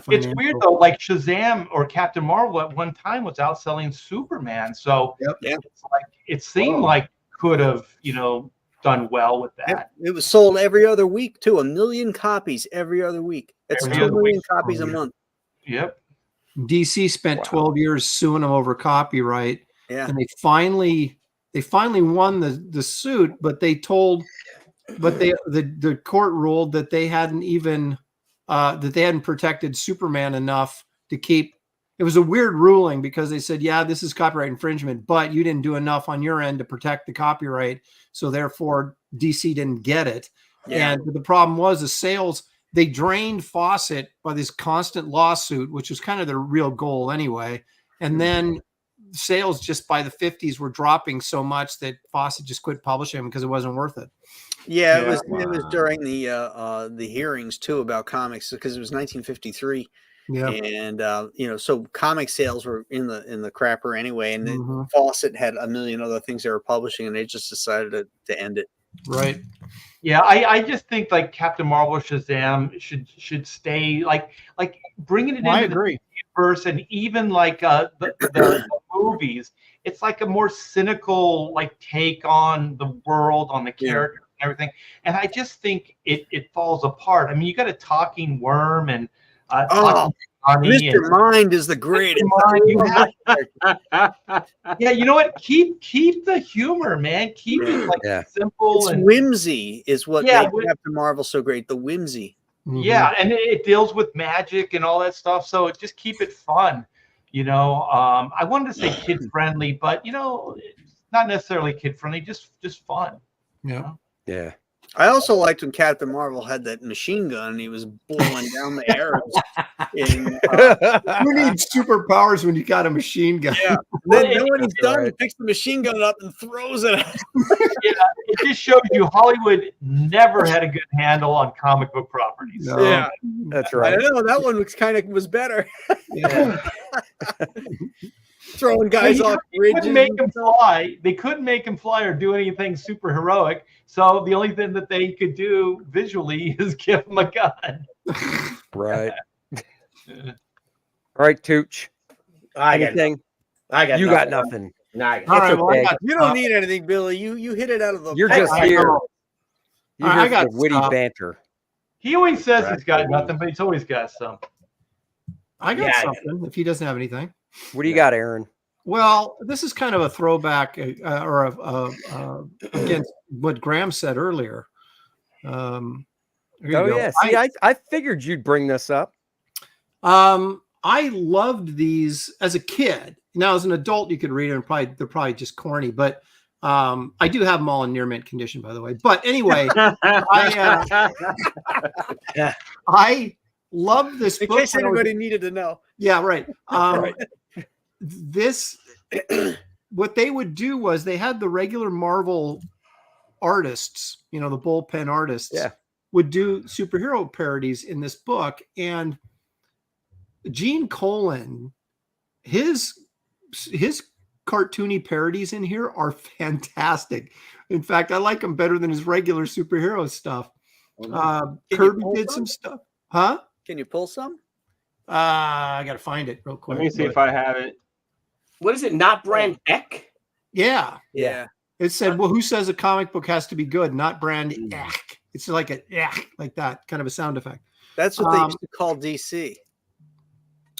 It's weird though, like Shazam or Captain Marvel at one time was outselling Superman. So it's like it seemed like could have, you know, done well with that. It was sold every other week too. 1 million copies every other week. That's 2 million copies a month. Yep. DC spent 12 years suing them over copyright. Yeah. And they finally won the suit, but the court ruled that they hadn't even that they hadn't protected Superman enough to keep. It was a weird ruling because they said, yeah, this is copyright infringement, but you didn't do enough on your end to protect the copyright. So therefore DC didn't get it. Yeah. And the problem was the sales, they drained Fawcett by this constant lawsuit, which was kind of their real goal anyway. And then sales just by the 50s were dropping so much that Fawcett just quit publishing because it wasn't worth it. Yeah, it was during the hearings too about comics because it was 1953. Yeah, and you know, so comic sales were in the crapper anyway, and then Fawcett had a million other things they were publishing, and they just decided to end it. Right. Yeah, I just think like Captain Marvel, Shazam should stay like bringing it into the universe, and even like the movies. It's like a more cynical like take on the world, on the character and everything. And I just think it falls apart. I mean, you got a talking worm and Mr. Mind is the greatest. Yeah, you know what? Keep the humor, man. Keep it like simple. It's whimsy is what made Captain Marvel so great. The whimsy. Yeah, and it deals with magic and all that stuff. So just keep it fun. You know, I wanted to say kid friendly, but you know, not necessarily kid friendly. Just fun. Yeah. Yeah. I also liked when Captain Marvel had that machine gun and he was blowing down the Arabs. Who needs superpowers when you got a machine gun? Yeah. Then when he's done, he picks the machine gun up and throws it out. Yeah, it just shows you Hollywood never had a good handle on comic book properties. No. Yeah, that's right. I know that one was better. Yeah. Throwing guys off bridges. They couldn't make him fly or do anything super heroic. So the only thing that they could do visually is give him a gun. Right. All right, Tooch. Anything? You got nothing. No, I got okay. You don't need anything, Billy. You hit it out of the. You're just here. I got the witty banter. He always says he's got nothing, but he's always got some. I got something. If he doesn't have anything. What do you got, Aaron? Well, this is kind of a throwback against what Graham said earlier. Yeah. See, I figured you'd bring this up. I loved these as a kid. Now, as an adult, you could read them. They're probably just corny, but I do have them all in near mint condition, by the way. But anyway, I love this book. In case anybody needed to know. Yeah, right. This, what they would do was they had the regular Marvel artists, you know, the bullpen artists, would do superhero parodies in this book. And Gene Colan, his cartoony parodies in here are fantastic. In fact, I like them better than his regular superhero stuff. Kirby did some stuff. Huh? Can you pull some? I got to find it real quick. Let me see if I have it. What is it? Not Brand Eck? Yeah. Yeah. It said, well, who says a comic book has to be good? Not Brand Eck. It's like a like that kind of a sound effect. That's what they used to call DC.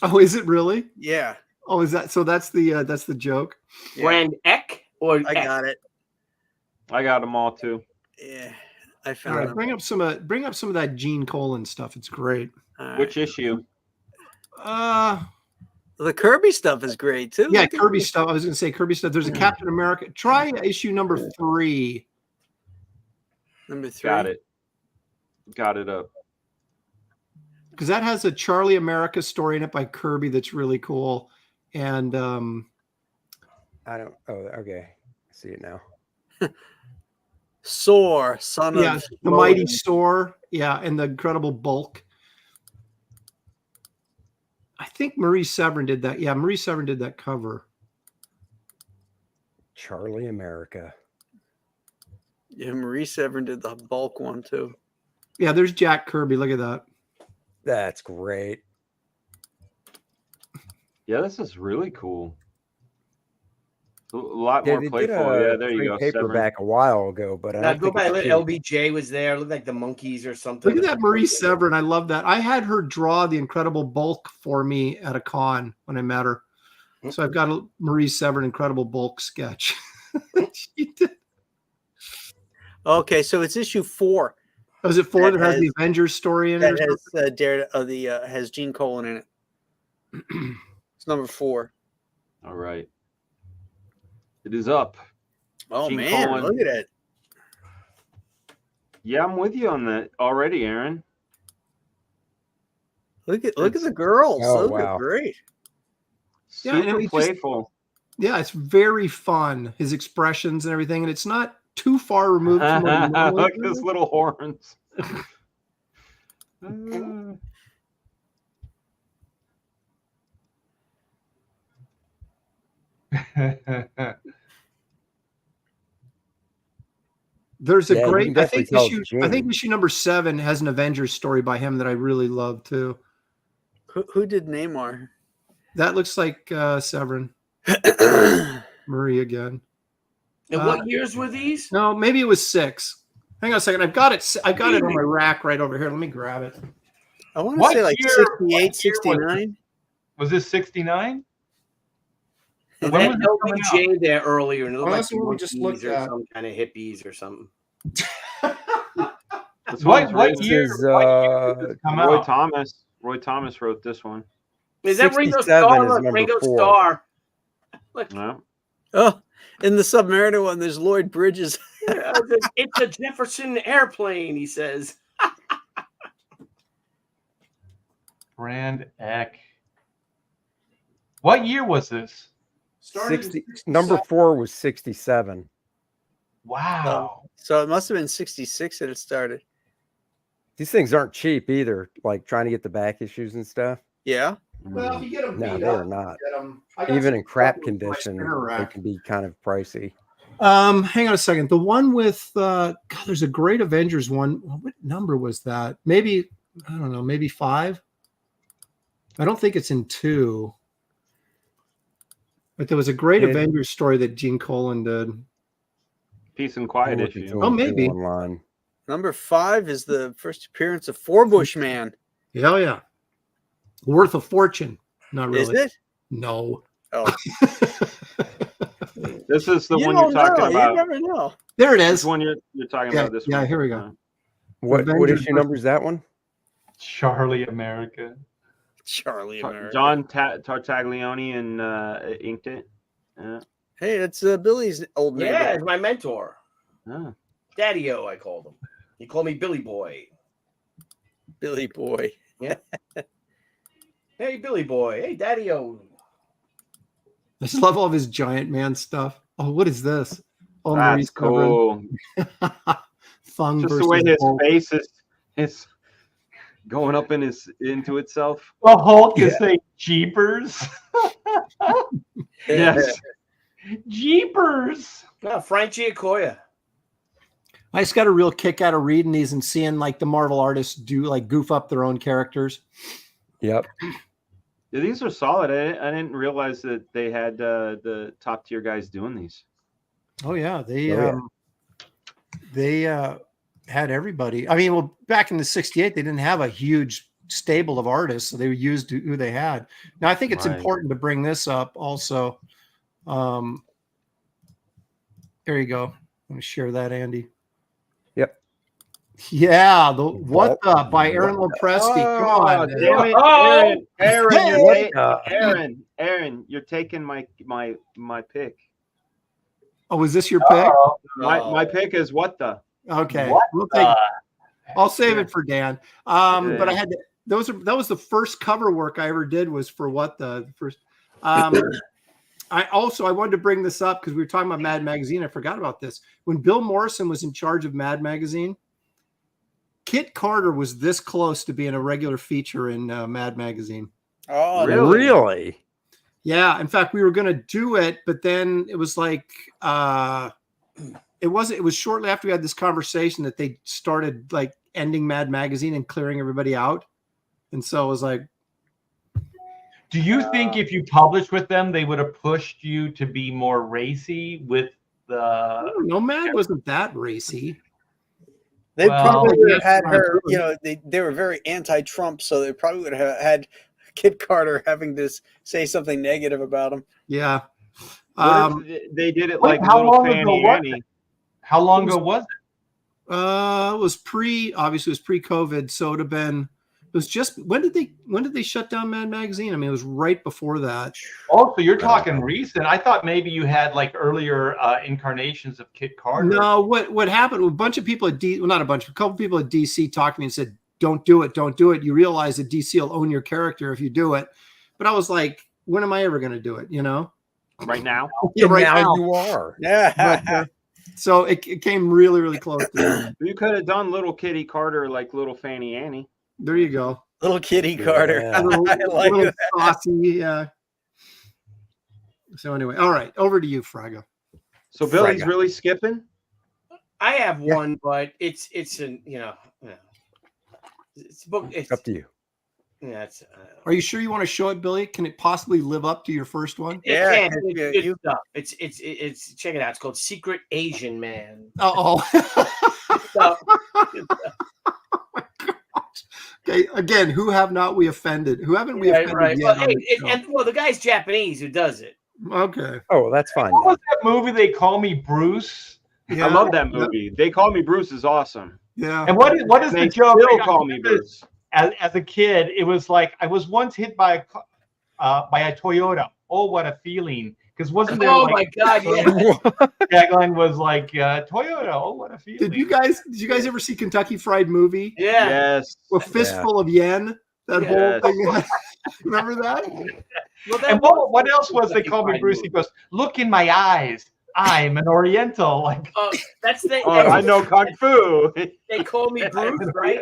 Oh, is it really? Yeah, Oh, is that so? That's the joke. yeah. Brand Eck or I Eck? got it. I got them all too. Yeah, I All found right, them. bring up some of that Gene Colan stuff. It's great. All right. Which issue? The Kirby stuff is great too. Yeah, Look at Kirby this. stuff. I was going to say Kirby stuff. There's a Captain America. Try issue number 3. Number 3. Got it up. Because that has a Charlie America story in it by Kirby that's really cool. And I don't. Oh, okay. I see it now. Soar, son yeah, of the Mighty Soar. Yeah, and the Incredible Bulk. I think Marie Severin did that. Yeah, Marie Severin did that cover. Charlie America. Yeah, Marie Severin did the bulk one too. Yeah, there's Jack Kirby. Look at that. That's great. Yeah, this is really cool. A lot Yeah, more they did playful. a Yeah, there you trade go. Severin. paperback a while ago, but I Now don't go think by. it's cheap. LBJ was there. Looked like the monkeys or something. Look at that Marie Severin. I love that. I had her draw the Incredible Bulk for me at a con when I met her. So I've got a Marie Severin Incredible Bulk sketch. She did. Okay, so it's issue 4. Was it 4 that has the has- Avengers story in it? That or has has Gene Colan in it. It's number 4. All right. It is up. Oh Gene man, Colan. look at it. Yeah, I'm with you on that already, Aaron. Look at the girls. Oh, Those wow. are great. Yeah, and Super it just- playful. Yeah, it's very fun. His expressions and everything, and it's not too far removed from what he normally Look at his does. little horns. There's a Yeah, you great. can I definitely think tell issue. it's I think Gene. issue number 7 has an Avengers story by him that I really love too. Who did Neymar? That looks like Severin Marie again. And what years were these? No, maybe it was 6. Hang on a second. I've got it. I got it on my rack right over here. Let me grab it. I want to What say like year- 68, what year was 69. Was this 69? They When had was it coming out? LBJ there earlier, and it looked Oh, like that's what we just monkeys looked or at. some kind of hippies or something. This What one's year? written- Is, what year did this come Roy out? Thomas. Roy Thomas wrote this one. Is that Ringo 67 Starr? is Look, number Ringo 4. Starr. Look, Yeah. Oh, in the Submariner one, there's Lloyd Bridges. it's a Jefferson airplane, he says. Brand Eck. What year was this? 60, number 4 was 67. Wow. So it must have been 66 that it started. These things aren't cheap either, like trying to get the back issues and stuff. Yeah. Well, if you get them No, beat they up, are not. get 'em. I got Even some in crap stuff with my condition, spinner they rack. can be kind of pricey. Hang on a second. The one with God, there's a great Avengers one. What number was that? Maybe I don't know. Maybe 5. I don't think it's in 2. But there was a great Yeah. Avengers story that Gene Colan did. Peace and Quiet I'm looking issue. through Oh, them maybe. online. Number 5 is the first appearance of Forbush Man. Hell yeah. Worth a fortune. Not really. Is it? No. Oh, This is the you one you're don't talking know. You about. never know. There it This is. one you're talking Yeah, about. This yeah, one. here we go. What Avengers issue number is that one? Charlie America. Charlie America. John Tartaglione and inked it. Yeah. Hey, that's Billy's old neighbor. Yeah, it's my mentor. Ah. Daddy-O, I called him. He called me Billy Boy. Billy Boy. Hey, Billy Boy. Hey, Daddy-O. I just love all of his giant man stuff. Oh, what is this? Oh, That's Maurice cool. Thung Just versus the way his Hulk. face is going up into itself. The Hulk is saying Jeepers. Yes. Jeepers. No, Frank Giacoya. I just got a real kick out of reading these and seeing like the Marvel artists do like goof up their own characters. Yep. Yeah, these are solid. I didn't realize that they had the top tier guys doing these. Oh yeah, Oh, they had everybody. I mean, well, back in the '68, they didn't have a huge stable of artists, so they used who they had. Now I think it's Right. important to bring this up also. There you go. I'm going to share that, Andy. Yep. Yeah, the What the by Aaron Lopresti. Come on, man. Damn it, Aaron, you're taking my pick. Oh, is this your pick? My pick is what the. Okay, What we'll take it. the- I'll save it for Dan. But I had to, that was the first cover work I ever did was for what the first. I wanted to bring this up because we were talking about Mad Magazine. I forgot about this. When Bill Morrison was in charge of Mad Magazine, Kit Carter was this close to being a regular feature in Mad Magazine. Oh, Really? Yeah. In fact, we were going to do it, but then it was like, it was shortly after we had this conversation that they started like ending Mad Magazine and clearing everybody out. And so it was like, Do you think if you published with them, they would have pushed you to be more racy with the? no, Mad wasn't that racy. They Well, probably would have yeah, had her, you know, they were very anti-Trump, so they probably would have had Kit Carter having to say something negative about him. Yeah. What if they did it Wait, like how little long ago Fanny was Annie? How long ago was it? It was obviously it was pre-COVID, so it would have been. It was just when did they shut down Mad Magazine? I mean, it was right before that. Oh, so you're talking recent. I thought maybe you had like earlier incarnations of Kit Carter. No, what happened? A bunch of people at a couple people at DC talked to me and said, "Don't do it, don't do it." You realize that DC will own your character if you do it. But I was like, when am I ever going to do it? You know, Right now? Yeah, right now now. you are. Yeah. But, so it came really, really close. To You could have done little Kitty Carter like little Fanny Annie. there you go. Little Kitty Carter. Yeah. Little, I like little that. saucy, yeah. So anyway, all right, over to you, Fraga. So Billy's Fraga. really skipping? I have one, but it's an it's a book. It's Up to you. yeah. It's Are you sure you want to show it, Billy? Can it possibly live up to your first one? Yeah, it's yeah, good you- stuff. It's check it out. It's called Secret Asian Man. Oh. So, Okay, again, who have not we offended? Who haven't we offended right. yet? Well, on hey, this show? the guy's Japanese who does it. Okay. Oh, that's fine. What was that movie? They Call Me Bruce. Yeah, I love that movie. They Call Me Bruce is awesome. Yeah. And what is They the joke? still I call me remember Bruce. As a kid, it was like I was once hit by a Toyota. Oh, what a feeling! Because wasn't there? Oh like, my God! Yeah. tagline was like Toyota. Oh, what a feeling! Did you guys ever see Kentucky Fried Movie? Yeah. Yes. A fistful of yen. That Yes. whole thing. Remember that? Well, that And was- what else was they called me Bruce? He goes, "Look in my eyes. I'm an Oriental." Like, that's the. Oh, I know Kung Fu. They call me Bruce, right?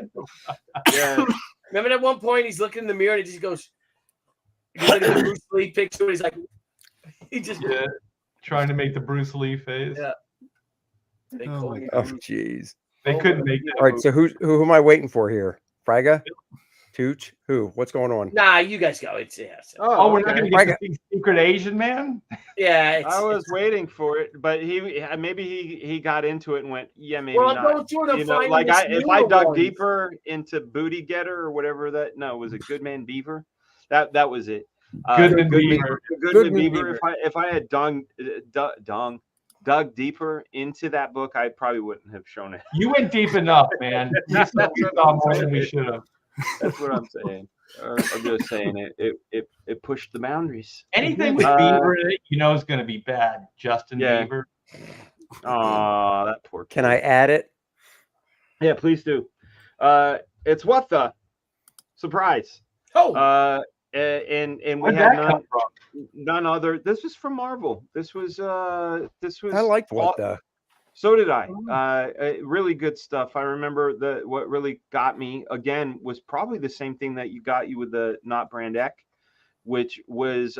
Yeah. Remember at one point he's looking in the mirror and he just goes, he's looking at the Bruce Lee picture. And he's like, he just. yeah, trying to make the Bruce Lee face. Yeah. They Oh call my me Oh, Bruce. jeez. They couldn't make that. All right. So who am I waiting for here? Fraga? Tooch? Who? What's going on? Nah, you guys go. It's Oh, we're not okay. going to get the secret Asian man. yeah. It's, I was waiting for it, but maybe he got into it and went, yeah, maybe well, not. don't sort of You know, find like this if I newer dug one. deeper into Booty Getter or whatever that was it Goodman Beaver? That was it. Goodman Beaver. Goodman Goodman Beaver. If I had dug deeper into that book, I probably wouldn't have shown it. You went deep enough, man. We saw more than we should have. That's what I'm saying. I'm just saying it pushed the boundaries. Anything with Beaver in it, you know, is going to be bad. Justin Yeah. Bieber. Oh, that poor kid. Can I add it? Yeah, please do. It's what the surprise. Oh, And we Where'd had that come from? none other. This was from Marvel. This was. I liked what the. So did I. Really good stuff. I remember what really got me again was probably the same thing that got you with the Not Brand Ek, which was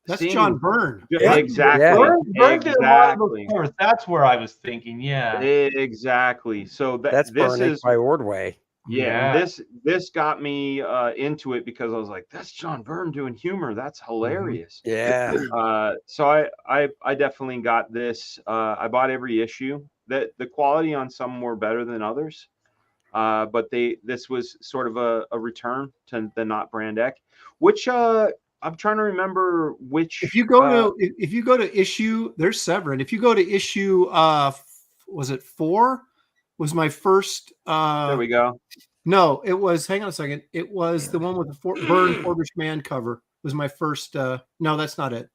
That's seeing- John Byrne. Yeah, exactly. Yeah. Byrne did a lot of those Exactly. covers. That's where I was thinking. Yeah. Exactly. So That's this Burning is by Ordway. yeah. Yeah. This got me into it because I was like, that's John Byrne doing humor. That's hilarious. Yeah. So I definitely got this. I bought every issue. That the quality on some were better than others. but this was sort of a return to the not brand Eck, which I'm trying to remember which. If you go to issue, there's Severin. If you go to issue, was it 4? Was my first. There we go. No, it was. Hang on a second. It was the one with the Burn Forbish Man cover. Was my first. No, that's not it.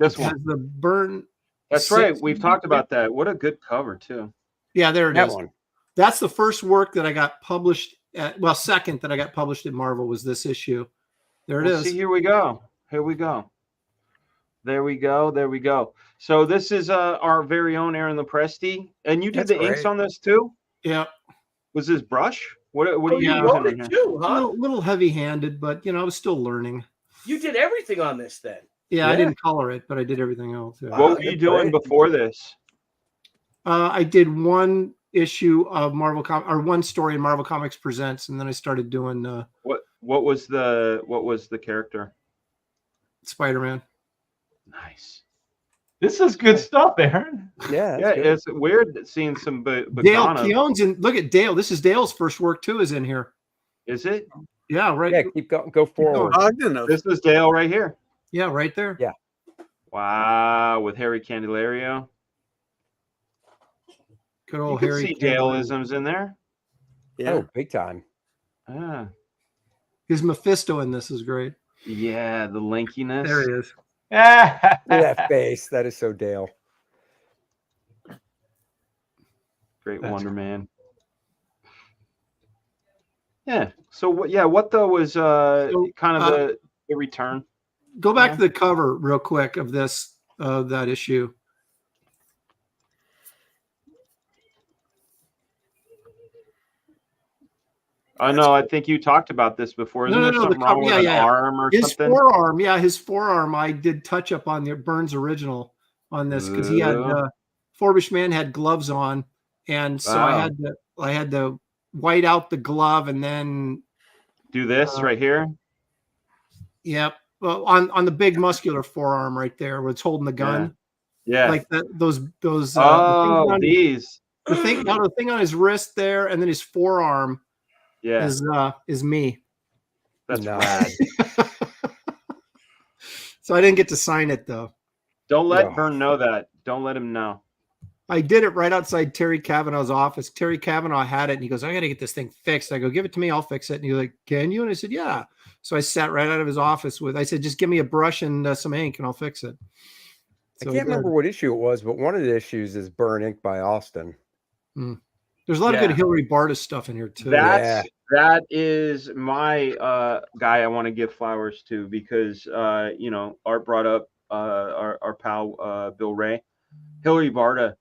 This It one. has the Burn. That's 6. right. We've talked about that. What a good cover too. Yeah, there it That is. one. That's the first work that I got published. Second that I got published in Marvel was this issue. There it is. See, here we go. Here we go. There we go. There we go. So this is our very own Aaron Lepresti, and you did That's the inks great. on this too. Yeah. Was this brush? What are Oh, you you using wrote in it here? too, A huh? little heavy-handed, but I was still learning. You did everything on this then. Yeah, I Yeah. didn't color it, but I did everything else. Yeah. What were you doing before this? I did one issue of one story in Marvel Comics Presents, and then I started doing What was the character? Spider-Man. Nice. This is good stuff, Aaron. Yeah, Yeah, that's good. it's weird seeing some Dale Bagana. Keown's in. Look at Dale. This is Dale's first work too. Is in here. Is it? Yeah, right. Yeah, keep going. Go forward. I didn't know. This is Dale right here. Yeah, right there. Yeah. Wow, with Harry Candelario. Good You old can Harry. see Campbell. Dale-isms in there. Yeah. Oh, big time. Ah, His Mephisto in this is great. yeah, the lankiness. There he is. Look at that face. That is so Dale. Great That's Wonder Man. Yeah. So what? Yeah. What though was kind of the return? Go back to the cover real quick of this that issue. I know. I think you talked about this before. Isn't there something wrong with an arm or his something? forearm. Yeah, his forearm. I did touch up on the Burns original on this because he had Forbish Man had gloves on, and so Wow. I had to white out the glove and then Do this right here. yep. Well, on the big muscular forearm right there, where it's holding the gun, Yeah. like those. Oh, these. the thing on his wrist there, and then his forearm Yeah. is me. That's Nice. rad. So I didn't get to sign it though. Don't let No. Vern know that. Don't let him know. I did it right outside Terry Cavanaugh's office. Terry Cavanaugh had it, and he goes, "I got to get this thing fixed." I go, "Give it to me, I'll fix it." And he's like, "Can you?" And I said, "Yeah." So I sat right out of his office I said, "Just give me a brush and some ink, and I'll fix it." I So he can't did. remember what issue it was, but one of the issues is Burn Ink by Austin. There's a lot of Yeah. good Hillary Bartis stuff in here too. That is my guy I want to give flowers to because Art brought up our pal Bill Ray. Hillary Barta,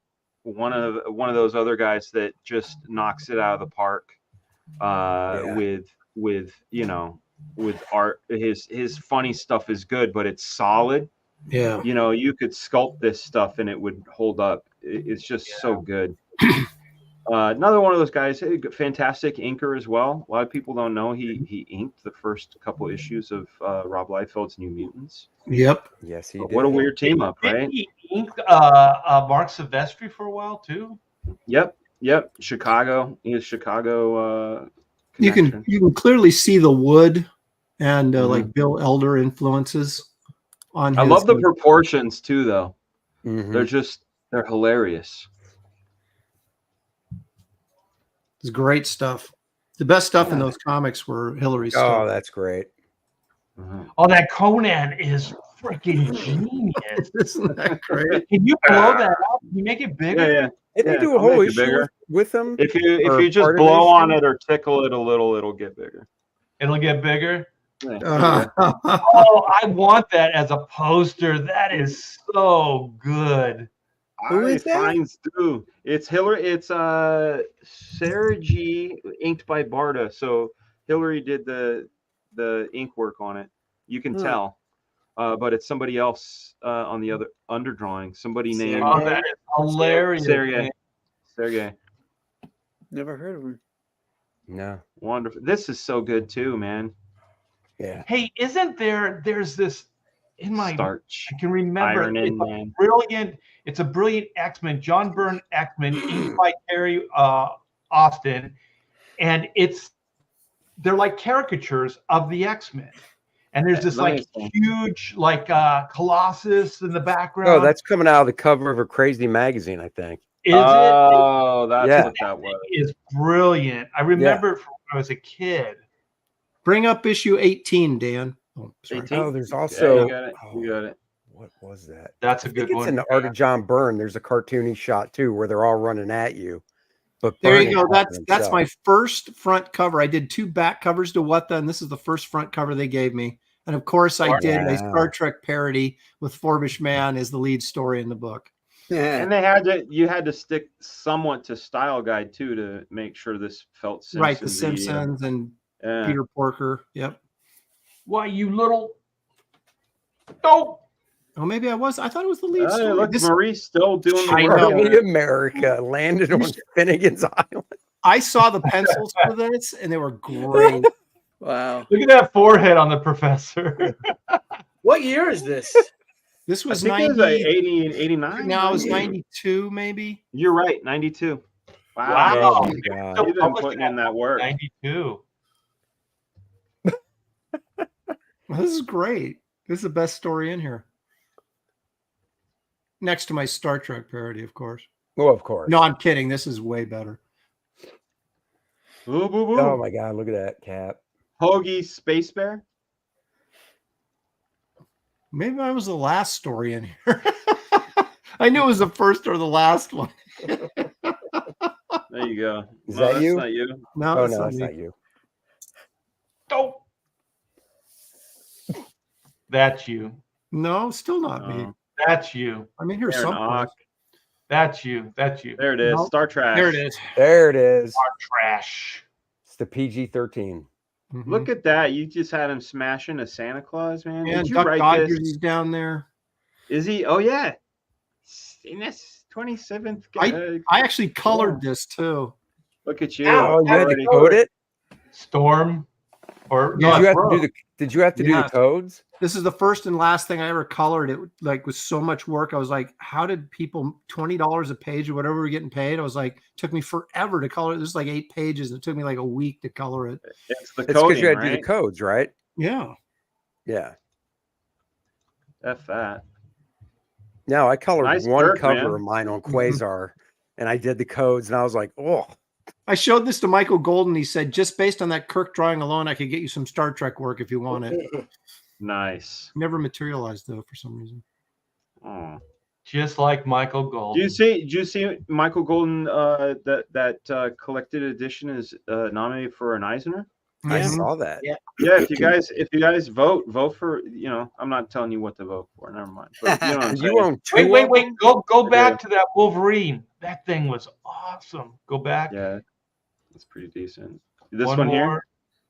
one of those other guys that just knocks it out of the park with art. His funny stuff is good, but it's solid. Yeah. You could sculpt this stuff and it would hold up. It's just so good. Another one of those guys, fantastic inker as well. A lot of people don't know he inked the first couple issues of Rob Liefeld's New Mutants. Yep. Yes, he did. What a weird team up, right? Didn't he ink Mark Silvestri for a while too? Yep. Chicago. He is Chicago. You connection. can clearly see the wood and Mhm. like Bill Elder influences on. I his, love the proportions too, though. Mhm. They're hilarious. It's great stuff. The best stuff in those comics were Hillary's Oh, stuff. that's great. Oh, that Conan is freaking genius. Isn't that great? Can you blow that up? Can you make it bigger? Yeah. Did they do a I'll whole make it issue bigger. with them? If Or you just part of blow the on issue? it or tickle it a little, it'll get bigger. It'll get bigger. Yeah. Oh, I want that as a poster. That is so good. Who is that? Finds through. It's Hillary. It's Sarah G. inked by Barta. So Hillary did the ink work on it. You can tell, but it's somebody else on the other underdrawing. Somebody named Oh, that is hilarious. Sergey. Never heard of him. No. Wonderful. This is so good too, man. Yeah. Hey, there's this in my Starch. I can remember Ironing, it's man. it's a brilliant X-Men, John Byrne X-Men, inked by Terry Austin, and they're like caricatures of the X-Men. And there's this like huge like Colossus in the background. Oh, that's coming out of the cover of a crazy magazine, I think. Is it? Oh, that's Yeah. what that was. Is brilliant. I remember it from when I was a kid. Bring up issue 18, Dan. Oh, sorry. 18? Oh, there's Yeah, also you got it. You got it. what was that? That's a I think good it's one. in the art of John Byrne. There's a cartoony shot too where they're all running at you. But There Byrne you go. has it That's himself. my first front cover. I did 2 back covers to What The, and this is the first front cover they gave me. And of course, I did a Star Trek parody with Forbish Man as the lead story in the book. And you had to stick somewhat to style guide too to make sure this felt Simpsons. Right, the Simpsons and Peter Porker. Yep. Why, you little oh maybe I was. I thought it was the lead Hey, story. look, Marie's still doing the I work. know. Early America landed on Finnegan's Island. I saw the pencils for this, and they were great. Wow. look at that forehead on the professor. What year is this? This I was think 90. it was like 80 and 89. Now it was 92, maybe. You're right, 92. Wow. Oh my God. You've been putting in that work. 92. This is great. This is the best story in here. Next to my Star Trek parody, of course. Oh, of course. No, I'm kidding. This is way better. Boo, boo, boo. Oh my God, look at that Cap. Hoagie Space Bear. Maybe that was the last story in here. I knew it was the first or the last one. There you go. Is No, that that's you? not you. No, Oh it's no, not it's me. not you. Oh, that's you. No, still not me. Oh, That's you. I'm in here Aaron someplace. Ock. That's you. That's you. There it is. Nope. Star Trek. There it is. There it is. Trash. It's the PG-13. Mhm. Look at that. You just had him smashing a Santa Claus, man. Yeah, Did you Duck write Dodgers this? is down there. Is he? Oh, yeah. In this 27th. I actually colored this too. Look at you. Ow, Oh, you had to Already- code it? Storm. Or Yeah, Did you have to Bro. do the Did you have to do the Yes. codes? This is the first and last thing I ever colored. It like was so much work. I was like, how did people $20 a page or whatever we're getting paid? I was like, took me forever to color it. This is like 8 pages. And it took me like a week to color it. It's the It's because coding, you had to do right? the codes, right? Yeah. Yeah. F that. No, I colored Nice one work, cover man. of mine on Quasar, and I did the codes, and I was like, oh, I showed this to Michael Golden. He said, just based on that Kirk drawing alone, I could get you some Star Trek work if you want it. Nice. Never materialized though for some reason. Oh. Just like Michael Gold. Do you see Michael Golden that collected edition is nominated for an Eisner? I Mhm. saw that. Yeah. Yeah, if you guys vote for, I'm not telling you what to vote for. Never mind. But, you know what I'm You saying? own two. Wait. of them? Go back to that Wolverine. That thing was awesome. Go back. Yeah, that's pretty decent. This one here? more.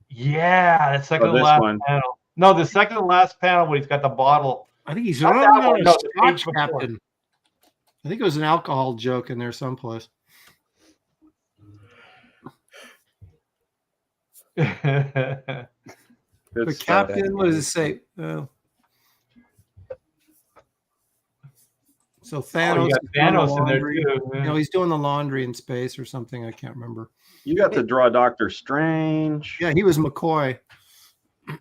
Yeah, the second Oh, to this last one. panel. No, the second to last panel when he's got the bottle. I think he's Not on that one, a no, the page Scotch before. Captain. I think it was an alcohol joke in there someplace. Good The stuff. captain, what does it say? So Oh, Thanos, you got is doing the Thanos in there laundry. too. He's doing the laundry in space or something. I can't remember. You got to draw Doctor Strange. Yeah, he was McCoy.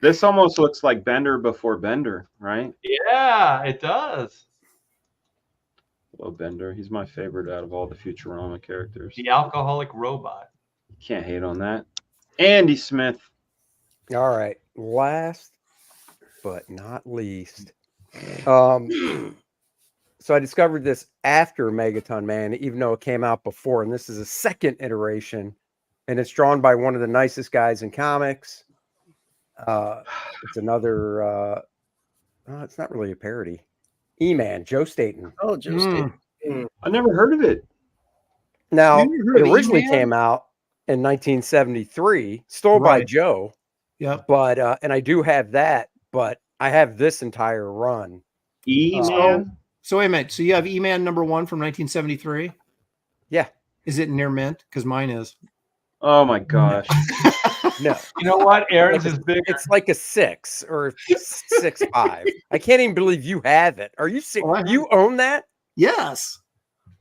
This almost looks like Bender before Bender, right? Yeah, it does. Love Bender. He's my favorite out of all the Futurama characters. The alcoholic robot. You can't hate on that. Andy Smith. All right. Last but not least. So I discovered this after Megaton Man, even though it came out before. And this is a second iteration. And it's drawn by one of the nicest guys in comics. It's another it's not really a parody. E-Man, Joe Staton. Oh, Joe State. I never heard of it. Now, You never heard it of originally E-Man? came out in 1973, stole by Right. Joe. Yep. But and I do have that, but I have this entire run. E-Man? So wait a minute. So you have E-Man #1 from 1973? Yeah. Is it near mint? Because mine is. Oh my gosh. No, You know what? Aaron's is bigger. it's like a 6 or 6.5. I can't even believe you have it. Are you Oh, I have you own that? Yes.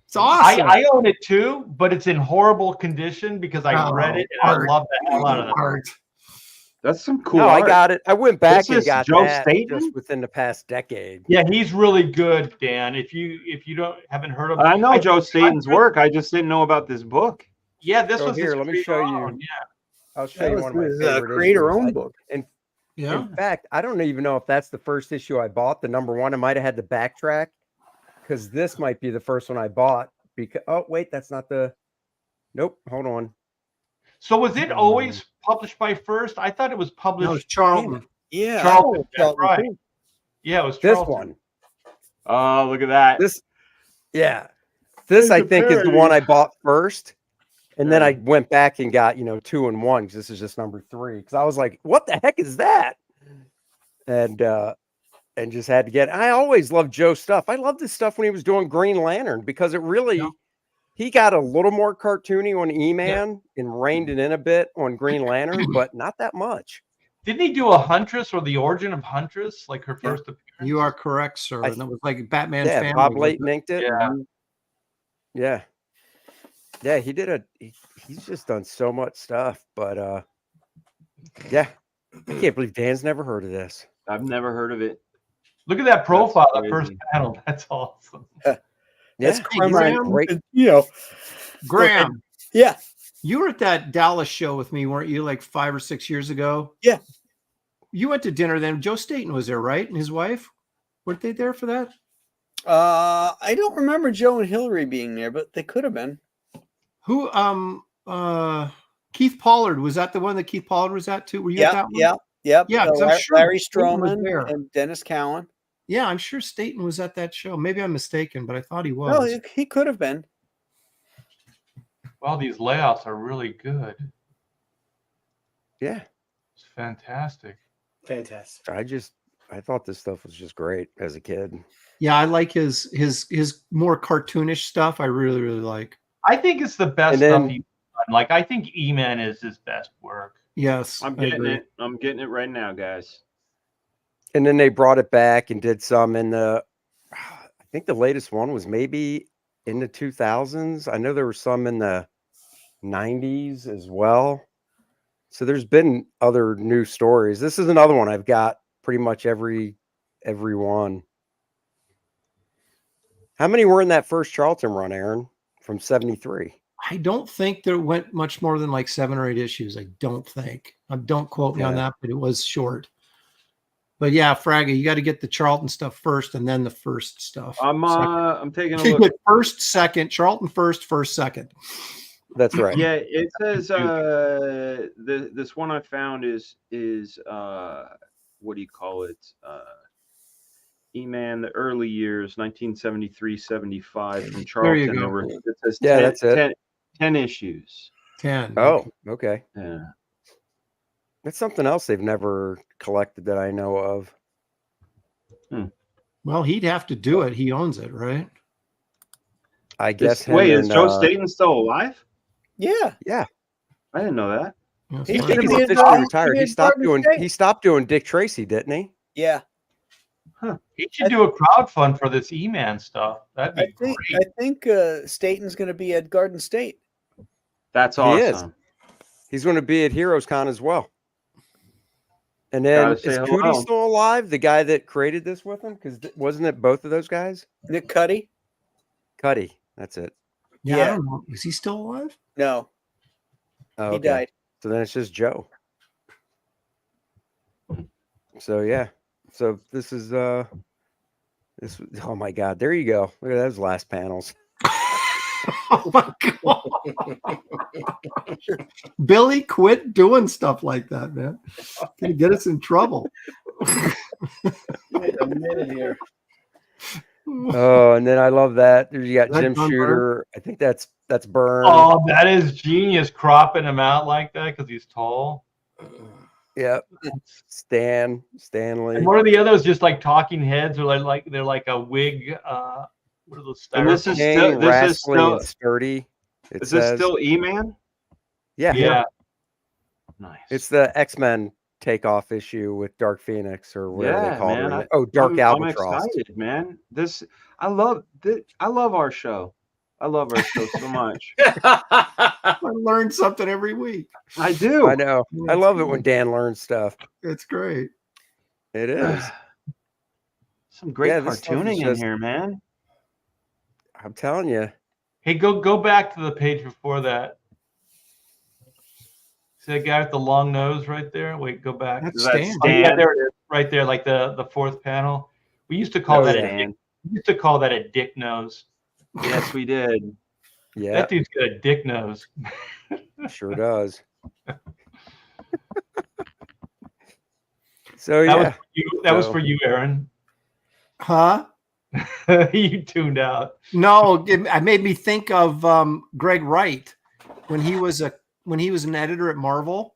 It's awesome. I own it too, but it's in horrible condition because I read it and art. I love the hell out of it. Art. That's some cool No, art. I got it. I went back This and is got Joe that Staten? just within the past decade. Yeah, he's really good, Dan. If you haven't heard of, I know Joe Staten's work. I just didn't know about this book. Yeah, this So was here, his let me creator show you. own, Yeah, I'll show you one of my favorite creator-owned issues. book. Yeah. In fact, I don't even know if that's the first issue I bought. The number one, I might have had to backtrack because this might be the first one I bought. Because oh wait, that's not the. Nope, hold on. So was it always published by First? I thought it was published. No, it's Charlton. Yeah, Charlton, Charlton right. too. Yeah, it was This Charlton. one. Oh, look at that. This, yeah. This I think is the one I bought first. And then I went back and got, 2 and 1 because this is just number 3. Because I was like, what the heck is that? And just had to get it. I always loved Joe's stuff. I loved his stuff when he was doing Green Lantern because it really he got a little more cartoony on E-Man and reined it in a bit on Green Lantern, but not that much. Didn't he do a Huntress or the origin of Huntress, like her first appearance? You are correct, sir. And that was like Batman Yeah, Family. Bob Layton inked it. Yeah. Yeah. Yeah, he did he's just done so much stuff, but yeah. I can't believe Dan's never heard of this. I've never heard of it. Look at that profile, That's the first crazy. panel. That's awesome. That's great. Graham, Yeah. you were at that Dallas show with me, weren't you, like 5 or 6 years ago? Yeah. You went to dinner then. Joe Staten was there, right? And his wife? Weren't they there for that? I don't remember Joe and Hillary being there, but they could have been. Who Keith Pollard, was that the one that Keith Pollard was at too? Were you at that one? Yeah. Yeah, 'cause I'm sure Larry Staten was Stroman there. and Dennis Cowan. Yeah, I'm sure Staten was at that show. Maybe I'm mistaken, but I thought he was. No, he could have been. Wow, these layouts are really good. Yeah. It's fantastic. Fantastic. I thought this stuff was just great as a kid. Yeah, I like his more cartoonish stuff. I really, really like. I think it's the best And then- stuff he's done. Like, I think E-Man is his best work. Yes, I'm I getting agree. it. I'm getting it right now, guys. And then they brought it back and did some in I think the latest one was maybe in the 2000s. I know there were some in the 90s as well. So there's been other new stories. This is another one I've got pretty much every one. How many were in that first Charlton run, Aaron, from 73? I don't think there went much more than like 7 or 8 issues. I don't think. Don't quote me on that, but it was short. But yeah, Fraga, you got to get the Charlton stuff first, and then the first stuff. I'm taking a You look. get first, second, Charlton first, second. That's right. Yeah, it says this one I found is what do you call it? E-Man, the early years, 1973-75 from Charlton. go. It says That's it. 10 issues. 10. Oh, okay. Yeah. That's something else they've never collected that I know of. Well, he'd have to do it. He owns it, right? I guess. Wait, him is and, Joe Staten still alive? Yeah. Yeah. I didn't know that. Yes, He I fine. think did he's it, officially he retired. did He stopped Garden doing. State. He stopped doing Dick Tracy, didn't he? Yeah. He should do a crowdfund for this E-Man stuff. That'd be great. I think Staten's going to be at Garden State. That's He is. awesome. He's going to be at Heroes Con as well. And then Gotta is say Cootie hello. still alive? The guy that created this with him? Because wasn't it both of those guys? Nick Cuddy? Cuddy. That's it. Yeah, Yeah. I don't know. Is he still alive? No, Oh, he okay. died. So then it's just Joe. So yeah. So this is this. Oh my God! There you go. Look at those last panels. Oh my God. Billy, quit doing stuff like that, man. Can you get us in trouble? Wait a minute here. Oh, and then I love that. You got That Jim John Shooter. I think that's Burn. Oh, that is genius, cropping him out like that because he's tall. Yep. Stanley. And one of the others just like talking heads, or they're like a wig. What are those? And this is King, still Rascally, and Sturdy. It is this says. still E-Man? Yeah. Yeah. Nice. It's the X-Men takeoff issue with Dark Phoenix or whatever Yeah, they call man. it. Oh, Dark I'm Albatross. excited, man. I love our show. I love our show so much. I learn something every week. I do. I know. I love it when Dan learns stuff. It's great. It is. Some great Yeah, this stuff is cartooning in just- here, man. I'm telling you. Hey, go back to the page before that. See that guy with the long nose right there? Wait, go back. That's Is that Stan. Oh, yeah, Stan? there it is, right there, like the fourth panel. We used to call Oh, that yeah. a dick. We used to call that a dick nose. Yes, we did. Yeah, That dude's got a dick nose. sure does. So That was yeah, for you. That was So- for you, Aaron. Huh? You tuned out. No, it made me think of Greg Wright when he was an editor at Marvel,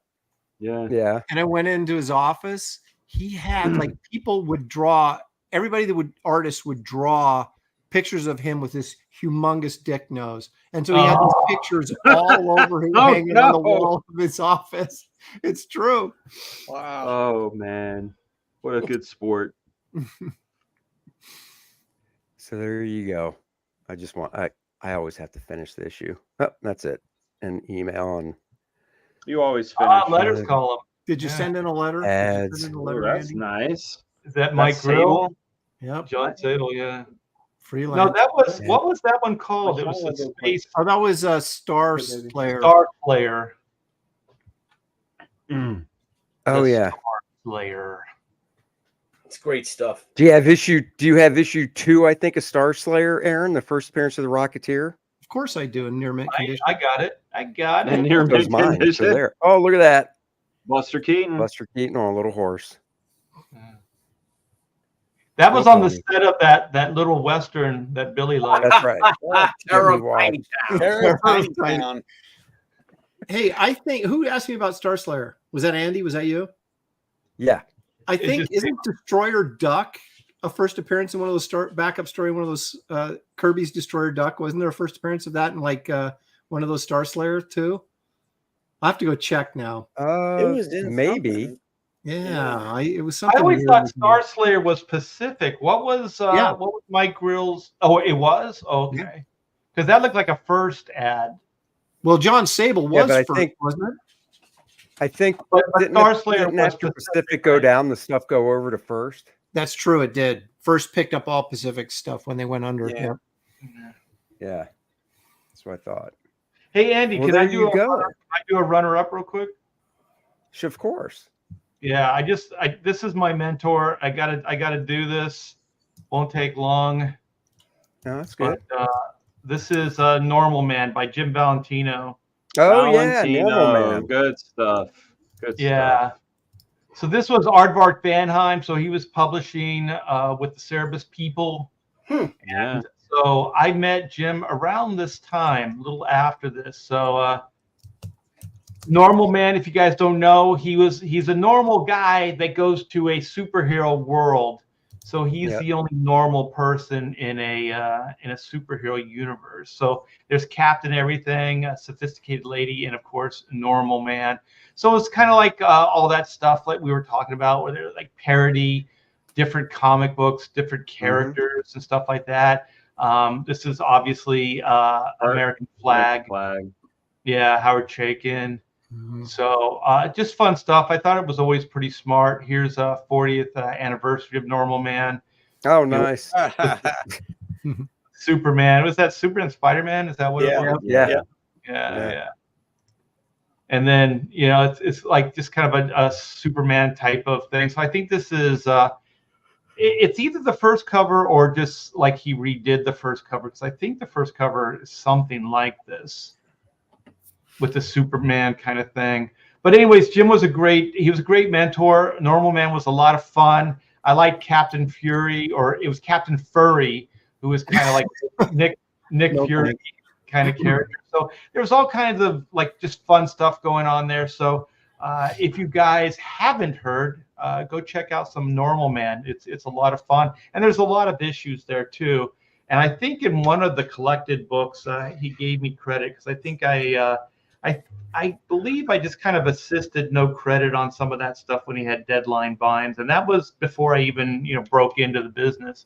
Yeah. yeah. and I went into his office. He had like people would draw. Everybody that would artists would draw pictures of him with this humongous dick nose, and so he had these pictures all over him Oh, hanging on the no. wall of his office. It's true. Wow. Oh man, what a good sport. So there you go. I always have to finish the issue. Oh, that's it. An email and You always finish. Letters column. Did you Yeah. send in a letter? Did you Ads. send in a Oh, letter, that's Andy? nice. Is that Mike That's Grell? Sable. Yep. John Sadel, yeah. Freelance. No, that was Yeah. what was that one called? It was a space Oh, that was a Star Slayer. star player. Mm. oh The yeah. Slayer. It's great stuff. Do you have issue 2, I think, of Star Slayer, Aaron, the first appearance of the Rocketeer? Of course I do in near mint condition. I got it. I got And it. you're Those mine. So condition. there. Oh, look at that. Buster Keaton. Buster Keaton on a little horse. That was on the funny. set of that little western that Billy liked. That's right. Terror Jimmy Watts. Terror Terror Tiny Town. Hey, I think who asked me about Star Slayer? Was that Andy? Was that you? Yeah. I think just- isn't Destroyer Duck a first appearance in one of those backup story? One of those Kirby's Destroyer Duck, wasn't there a first appearance of that in like one of those Star Slayer too? I will have to go check now. It was in maybe. something. Yeah, it was I something. always weird thought with me. Star Slayer was Pacific. What was Mike Grill's? Oh, it was? Okay. Because that looked like a first ad. Well, John Sable Yeah, was but I first, think- wasn't it? I think But didn't Star it- Slayer didn't was after Pacific, Pacific go right? down, the stuff go over to first. That's true. It did. First picked up all Pacific stuff when they went under. Yeah. Yeah. That's what I thought. Hey, Andy, Well, can I there do you go. a runner-up real quick? Sure, of course. Yeah, this is my mentor. I gotta do this. Won't take long. No, that's good. But this is Normal Man by Jim Valentino. Oh Valentino, yeah, Normal Man. Good stuff. Good Yeah. stuff. So this was Aardvark Vanheim. So he was publishing with the Cerebus People. Yeah. So I met Jim around this time, a little after this. So Normal Man, if you guys don't know, he's a normal guy that goes to a superhero world. So he's Yep. the only normal person in a superhero universe. So there's Captain Everything, a sophisticated lady, and of course Normal Man. So it's kind of like all that stuff like we were talking about, where they're like parody different comic books, different characters and stuff like that. This is obviously American Flag. Yeah, Howard Chaykin. So just fun stuff. I thought it was always pretty smart. Here's a 40th anniversary of Normal Man. Oh, nice. Superman. Was that Superman and Spider-Man? Is that what it was? Yeah. Yeah. And then, it's like just kind of a Superman type of thing. So I think this is it's either the first cover or just like he redid the first cover, because I think the first cover is something like this with the Superman kind of thing. But anyways, Jim was a great mentor. Normal Man was a lot of fun. I liked Captain Fury, or it was Captain Furry, who was kind of like Nick Fury kind of character. So there was all kinds of like just fun stuff going on there. So if you guys haven't heard, go check out some Normal Man. It's a lot of fun, and there's a lot of issues there too. And I think in one of the collected books, he gave me credit, because I think I believe I just kind of assisted no credit on some of that stuff when he had deadline binds, and that was before I even broke into the business.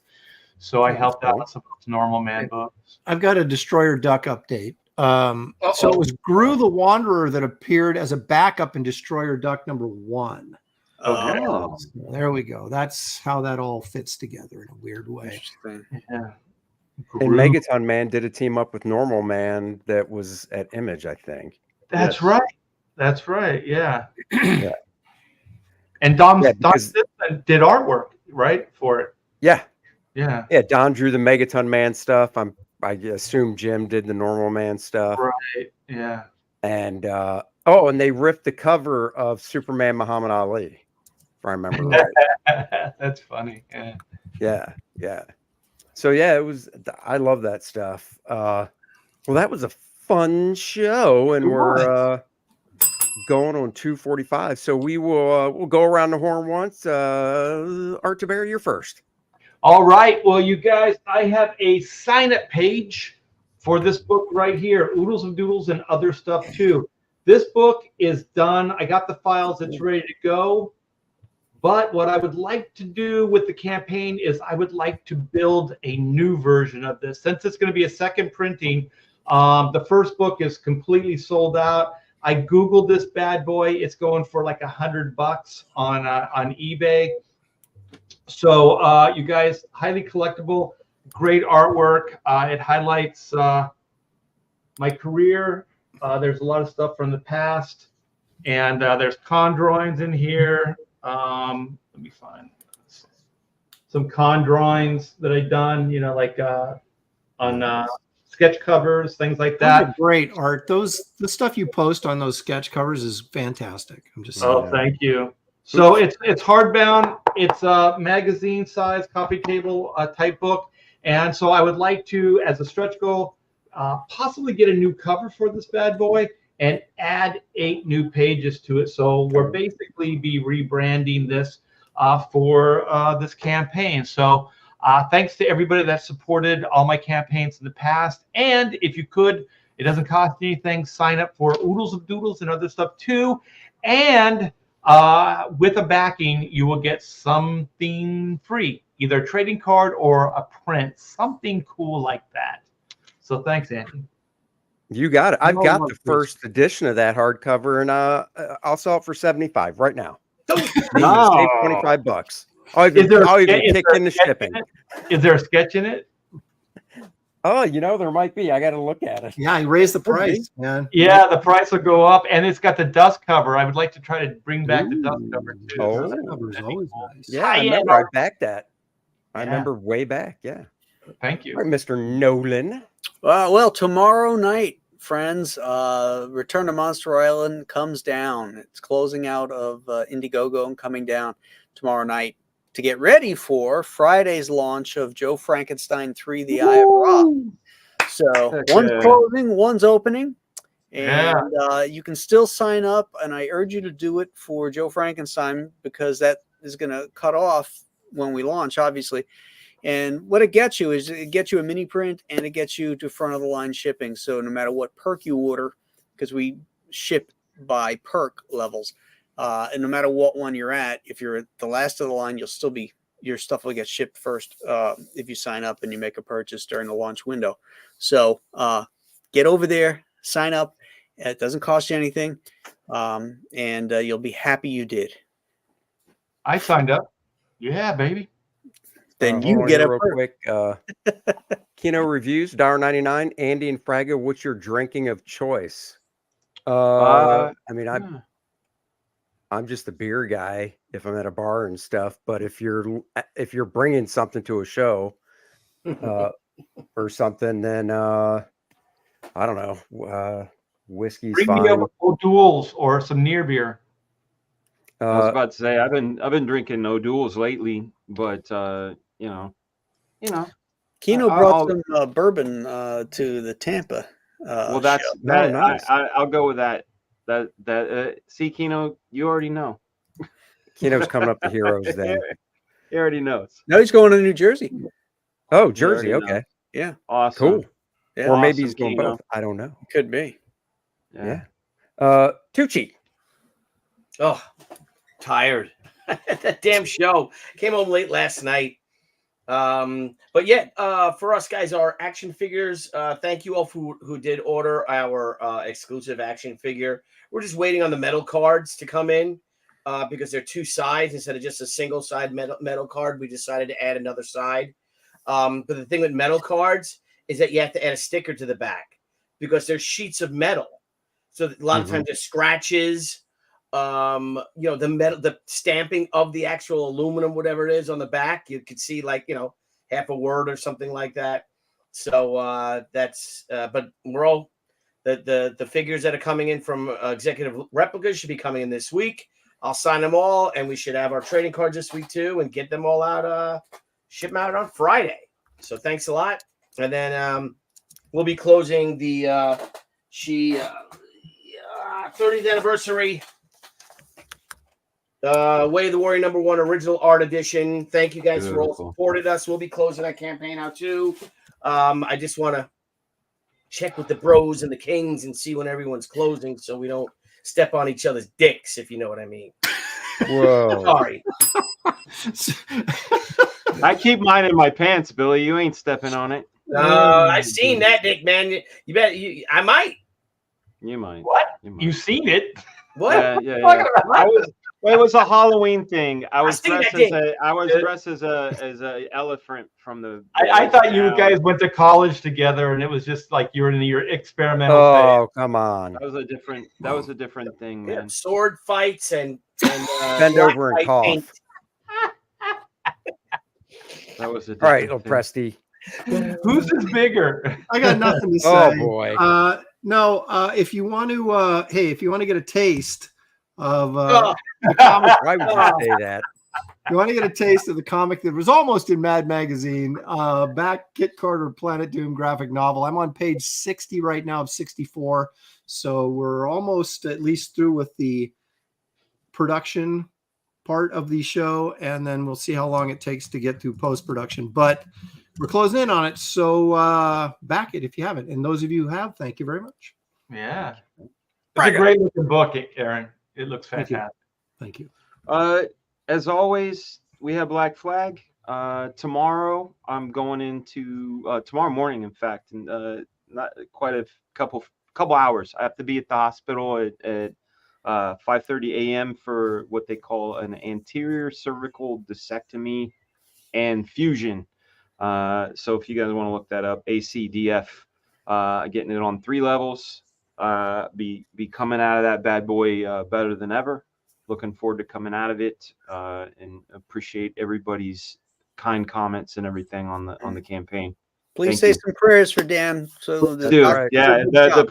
So I helped out with some of those Normal Man books. I've got a Destroyer Duck update. So it was Gru the Wanderer that appeared as a backup in Destroyer Duck #1. Okay. Oh, So there we go. That's how that all fits together in a weird way. Yeah. And Megaton Man did a team up with Normal Man that was at Image, I think. That's right. That's right. Yeah. Yeah. And Dom because- Simpson did artwork, right, for it. Yeah. Yeah. Yeah. Don drew the Megaton Man stuff. I assume Jim did the Normal Man stuff. Right. Yeah. And and they ripped the cover of Superman Muhammad Ali, if I remember right. That's funny. Yeah. Yeah. Yeah. So yeah, it was. I love that stuff. Well, that was a fun show, and we're going on 2:45. So we will we'll go around the horn once. Art Thibert, you're first. All right. Well, you guys, I have a sign-up page for this book right here, Oodles of Doodles and other stuff too. This book is done. I got the files. It's ready to go. But what I would like to do with the campaign is I would like to build a new version of this. Since it's going to be a second printing, the first book is completely sold out. I Googled this bad boy. It's going for like $100 on eBay. So you guys, highly collectible, great artwork. It highlights my career. There's a lot of stuff from the past. And there's con drawings in here. Let me find some con drawings that I've done, you know, like on sketch covers, things like that. Those are great art. The stuff you post on those sketch covers is fantastic. I'm just saying. Oh, thank you. So it's hardbound. It's a magazine size coffee table type book. And so I would like to, as a stretch goal, possibly get a new cover for this bad boy and add 8 new pages to it. So we're basically be rebranding this for this campaign. So thanks to everybody that supported all my campaigns in the past. And if you could, it doesn't cost anything, sign up for Oodles of Doodles and other stuff too. And with a backing, you will get something free, either a trading card or a print, something cool like that. So thanks, Andy. You got it. I've got the first edition of that hardcover, and I'll sell it for $75 right now. Save $25. I'll even kick in the shipping. Is there a sketch in it? Oh, you know, there might be. I got to look at it. Yeah, he raised the price, man. Yeah, the price will go up, and it's got the dust cover. I would like to try to bring back the dust cover too. Oh, That cover is always nice. yeah, I remember I backed that. I remember way back. Yeah. Thank you. All right, Mr. Nolan. Well, tomorrow night, friends, Return to Monster Island comes down. It's closing out of Indiegogo and coming down tomorrow night to get ready for Friday's launch of Joe Frankenstein 3, The Eye of Ra. So one's closing, one's opening. And you can still sign up, and I urge you to do it for Joe Frankenstein because that is going to cut off when we launch, obviously. And what it gets you is it gets you a mini print, and it gets you to front of the line shipping. So no matter what perk you order, because we ship by perk levels, and no matter what one you're at, if you're at the last of the line, you'll still be, your stuff will get shipped first if you sign up and you make a purchase during the launch window. So get over there, sign up. It doesn't cost you anything, and you'll be happy you did. I signed up. Yeah, baby. Then you get a real quick. Kino reviews, $1.99. Andy and Fraga, what's your drinking of choice? I mean, I'm just a beer guy if I'm at a bar and stuff. But if you're bringing something to a show or something, then I don't know. Whiskey's Bring fine. me over O'Doul's or some near beer. I was about to say I've been drinking Oodles lately, but you know. Kino brought some bourbon to the Tampa. Well, that's show. that. Nice. I'll go with that. See, Kino, you already know. Kino's coming up to Heroes then. He already knows. No, he's going to New Jersey. Oh, Jersey. already Okay. Yeah, Awesome. Cool. Yeah, Or maybe awesome, he's going Kino. both. I don't know. could be. Yeah. Tucci. Oh, tired. That damn show. Came home late last night. But yeah, for us guys, our action figures. Thank you all who did order our exclusive action figure. We're just waiting on the metal cards to come in because they're 2 sides instead of just a single side metal card. We decided to add another side. But the thing with metal cards is that you have to add a sticker to the back because there's sheets of metal. So a lot of times there's scratches. The metal, the stamping of the actual aluminum, whatever it is on the back, you could see like, half a word or something like that. So that's, but we're all, the figures that are coming in from Executive Replicas should be coming in this week. I'll sign them all, and we should have our trading cards this week too, and get them all out, ship them out on Friday. So thanks a lot. And then we'll be closing the 30th anniversary Way of the Warrior #1 original art edition. Thank you guys for all supported us. We'll be closing that campaign out too. I just want to check with the bros and the kings and see when everyone's closing so we don't step on each other's dicks, if you know what I mean. Whoa. Sorry. I keep mine in my pants, Billy. You ain't stepping on it. I seen that, Dick, man. You bet. I might. You might. What? You might. You seen it? What? Yeah. It was a Halloween thing. I was dressed as a elephant from the. I thought you guys went to college together, and it was just like you were in your experimental phase. Oh, come on. That was a different thing, man. Yeah, sword fights and Bend over and cough. paint. That was a All right, different little thing. Presty. Who's is bigger? I got nothing to say. Oh boy. No, if you want to, if you want to get a taste of Oh. the comic, Why would you say that? you want to get a taste of the comic that was almost in Mad Magazine, back Kit Carter Planet Doom graphic novel. I'm on page 60 right now of 64. So we're almost at least through with the production part of the show, and then we'll see how long it takes to get through post-production. But we're closing in on it. So back it if you haven't. And those of you who have, thank you very much. Yeah. It's a great looking book, Aaron. It looks fantastic. Thank you. As always, we have Black Flag. Tomorrow, I'm going into tomorrow morning, in fact, and not quite a couple hours. I have to be at the hospital at 5:30 a.m. for what they call an anterior cervical discectomy and fusion. So if you guys want to look that up, ACDF, getting it on 3 levels. Be coming out of that bad boy better than ever. Looking forward to coming out of it, and appreciate everybody's kind comments and everything on the campaign. Please say some prayers for Dan. So the Dude, yeah, the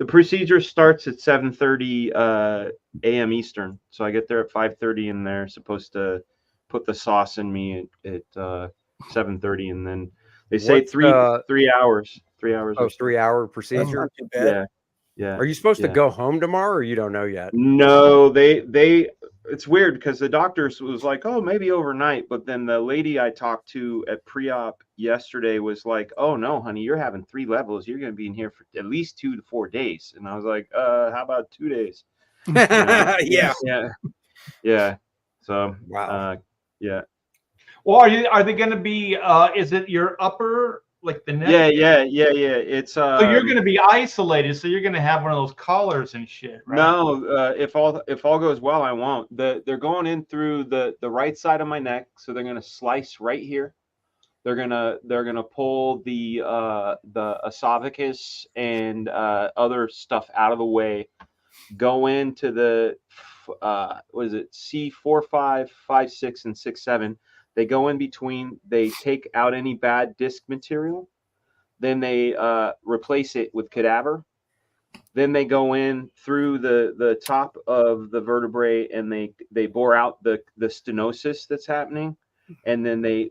procedure starts at 7:30 a.m. Eastern. So I get there at 5:30, and they're supposed to put the sauce in me at 7:30, and then they say 3 hours. 3 hours. Oh, 3-hour procedure. Yeah. Are you supposed to go home tomorrow, or you don't know yet? No, they. It's weird because the doctor was like, "Oh, maybe overnight," but then the lady I talked to at pre-op yesterday was like, "Oh no, honey, you're having 3 levels. You're going to be in here for at least 2 to 4 days." And I was like, "How about 2 days?" Yeah. So, wow. Yeah. Well, are they going to be? Is it your upper? Like the neck? Yeah. It's so you're going to be isolated. So you're going to have one of those collars and shit, right? No, if all goes well, I won't. They're going in through the right side of my neck, so they're going to slice right here. They're gonna pull the esophagus and other stuff out of the way. Go into the what is it? C4, 5, 5, 6, and 6, 7. They go in between. They take out any bad disc material. Then they replace it with cadaver. Then they go in through the top of the vertebrae, and they bore out the stenosis that's happening. And then they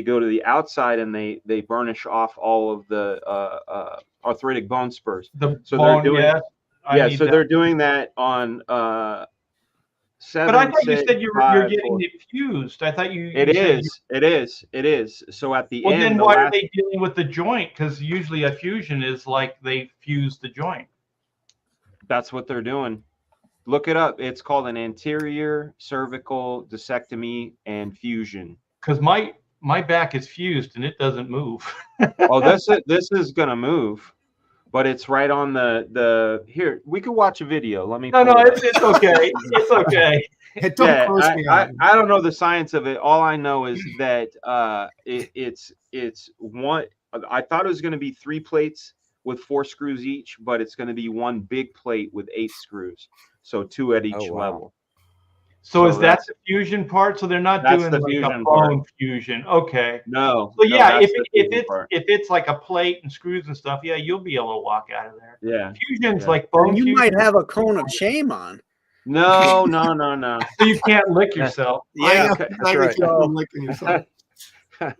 go to the outside, and they burnish off all of the arthritic bone spurs. They're doing that on 7. But I thought 6, you said you're 5, getting 4. it fused. I thought you. It is. So at the end. Well, then why are they dealing with the joint? Because usually a fusion is like they fuse the joint. That's what they're doing. Look it up. It's called an anterior cervical discectomy and fusion. Because my my back is fused and it doesn't move. Oh, this is gonna move, but it's right on the here. We could watch a video. Let me. No, pull it up. it's okay. It's okay. Hey, don't close me I on. don't know the science of it. All I know is that it's one. I thought it was going to be 3 plates with 4 screws each, but it's going to be one big plate with 8 screws, so 2 at each Oh, wow. level. So is that that's- the fusion part? So they're not That's doing the like a fusion bone part. fusion. Okay. No. So no, yeah, that's if the fusion it's part. if it's like a plate and screws and stuff, yeah, you'll be able to walk out of there. Yeah. Fusion's Yeah. like bone You fusion, might have a cone of shame on. No. so you can't lick yourself. Yeah. I right. keep on licking yourself. You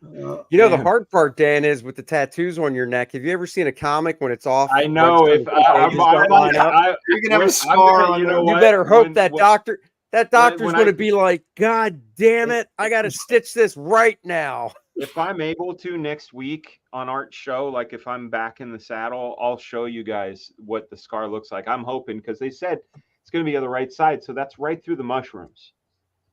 know, the Man. hard part, Dan, is with the tattoos on your neck. Have you ever seen a comic when it's off? I know. right If so the pages don't line up? You're gonna have a I'm scar gonna- on you there. know You what? better hope When- that when- doctor's when going to I- be like, God damn it, I got to stitch this right now. If I'm able to next week on Art Show, like if I'm back in the saddle, I'll show you guys what the scar looks like. I'm hoping, because they said it's going to be on the right side, so that's right through the mushrooms.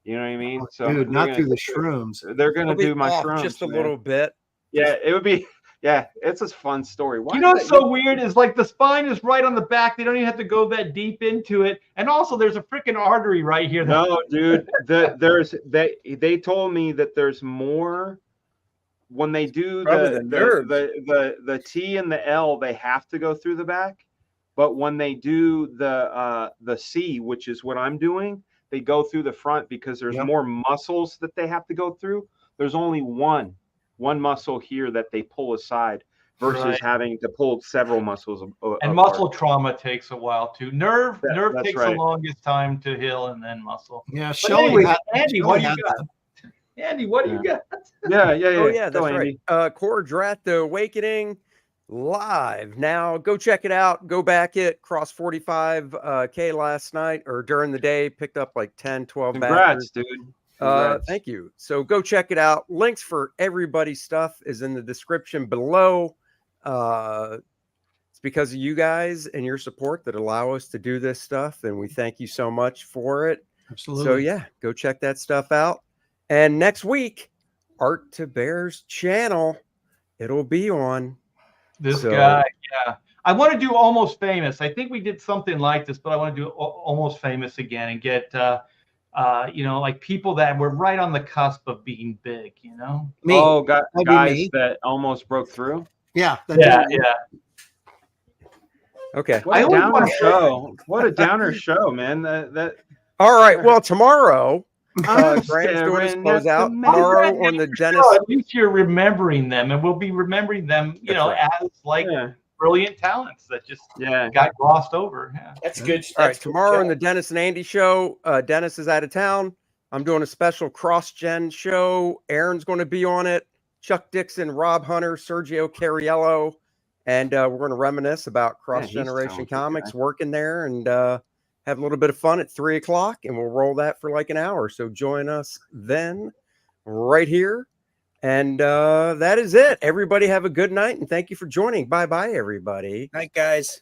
You know what I mean? Oh, So dude, they're not gonna- through the shrooms. They're going to It'll be do my off shrooms just a man. little bit. Yeah, it would be. Yeah, it's a fun story. Why You know did what's so weird is like the spine is right on the back. They don't even have to go that deep into it. And also there's a freaking artery right here. No, dude. They told me that there's more when they do Probably the nerves. the T and the L. They have to go through the back, but when they do the C, which is what I'm doing, they go through the front because there's Yep. more muscles that they have to go through. There's only one muscle here that they pull aside versus Right. having to pull several muscles. And apart. muscle trauma takes a while too. Nerve That's takes right. the longest time to heal, and then muscle. Yeah, But Shelly anyway, had- Andy, Shelly what do you had got? Andy, what do you got? Yeah. Oh, yeah, Go, that's Andy. right. KOR-DRATH, The Awakening, live. Now, go check it out. Go back it. Cross 45K last night or during the day. Picked up like 10, 12 backers. Congrats, dude. Congrats. Thank you. So go check it out. Links for everybody's stuff is in the description below. It's because of you guys and your support that allow us to do this stuff, and we thank you so much for it. Absolutely. So yeah, go check that stuff out. And next week, Art to Bear's channel, it'll be on. This So- guy, yeah. I want to do Almost Famous. I think we did something like this, but I want to do Almost Famous again and get, like people that were right on the cusp of being big, you know? Me. Oh, That'd be guys me. that almost broke through. Yeah. that'd be me. Okay. What a always downer wanna- show. What a downer show, man. That All right. Well, tomorrow, I'm Grant's doing his staring at closeout. the Tomorrow on the Dennis. So at least you're remembering them, and we'll be remembering them, That's right. as like yeah. brilliant talents that just Yeah. got glossed over. Yeah. That's good. All right. That's good Tomorrow on show. the Dennis and Andy show, Dennis is out of town. I'm doing a special cross-gen show. Aaron's going to be on it. Chuck Dixon, Rob Hunter, Sergio Cariello. And we're going to reminisce about cross-generation talented comics, guy. working there, and have a little bit of fun at 3 o'clock. And we'll roll that for like an hour. So join us then right here. And that is it. Everybody have a good night. And thank you for joining. Bye-bye, everybody. Night, guys.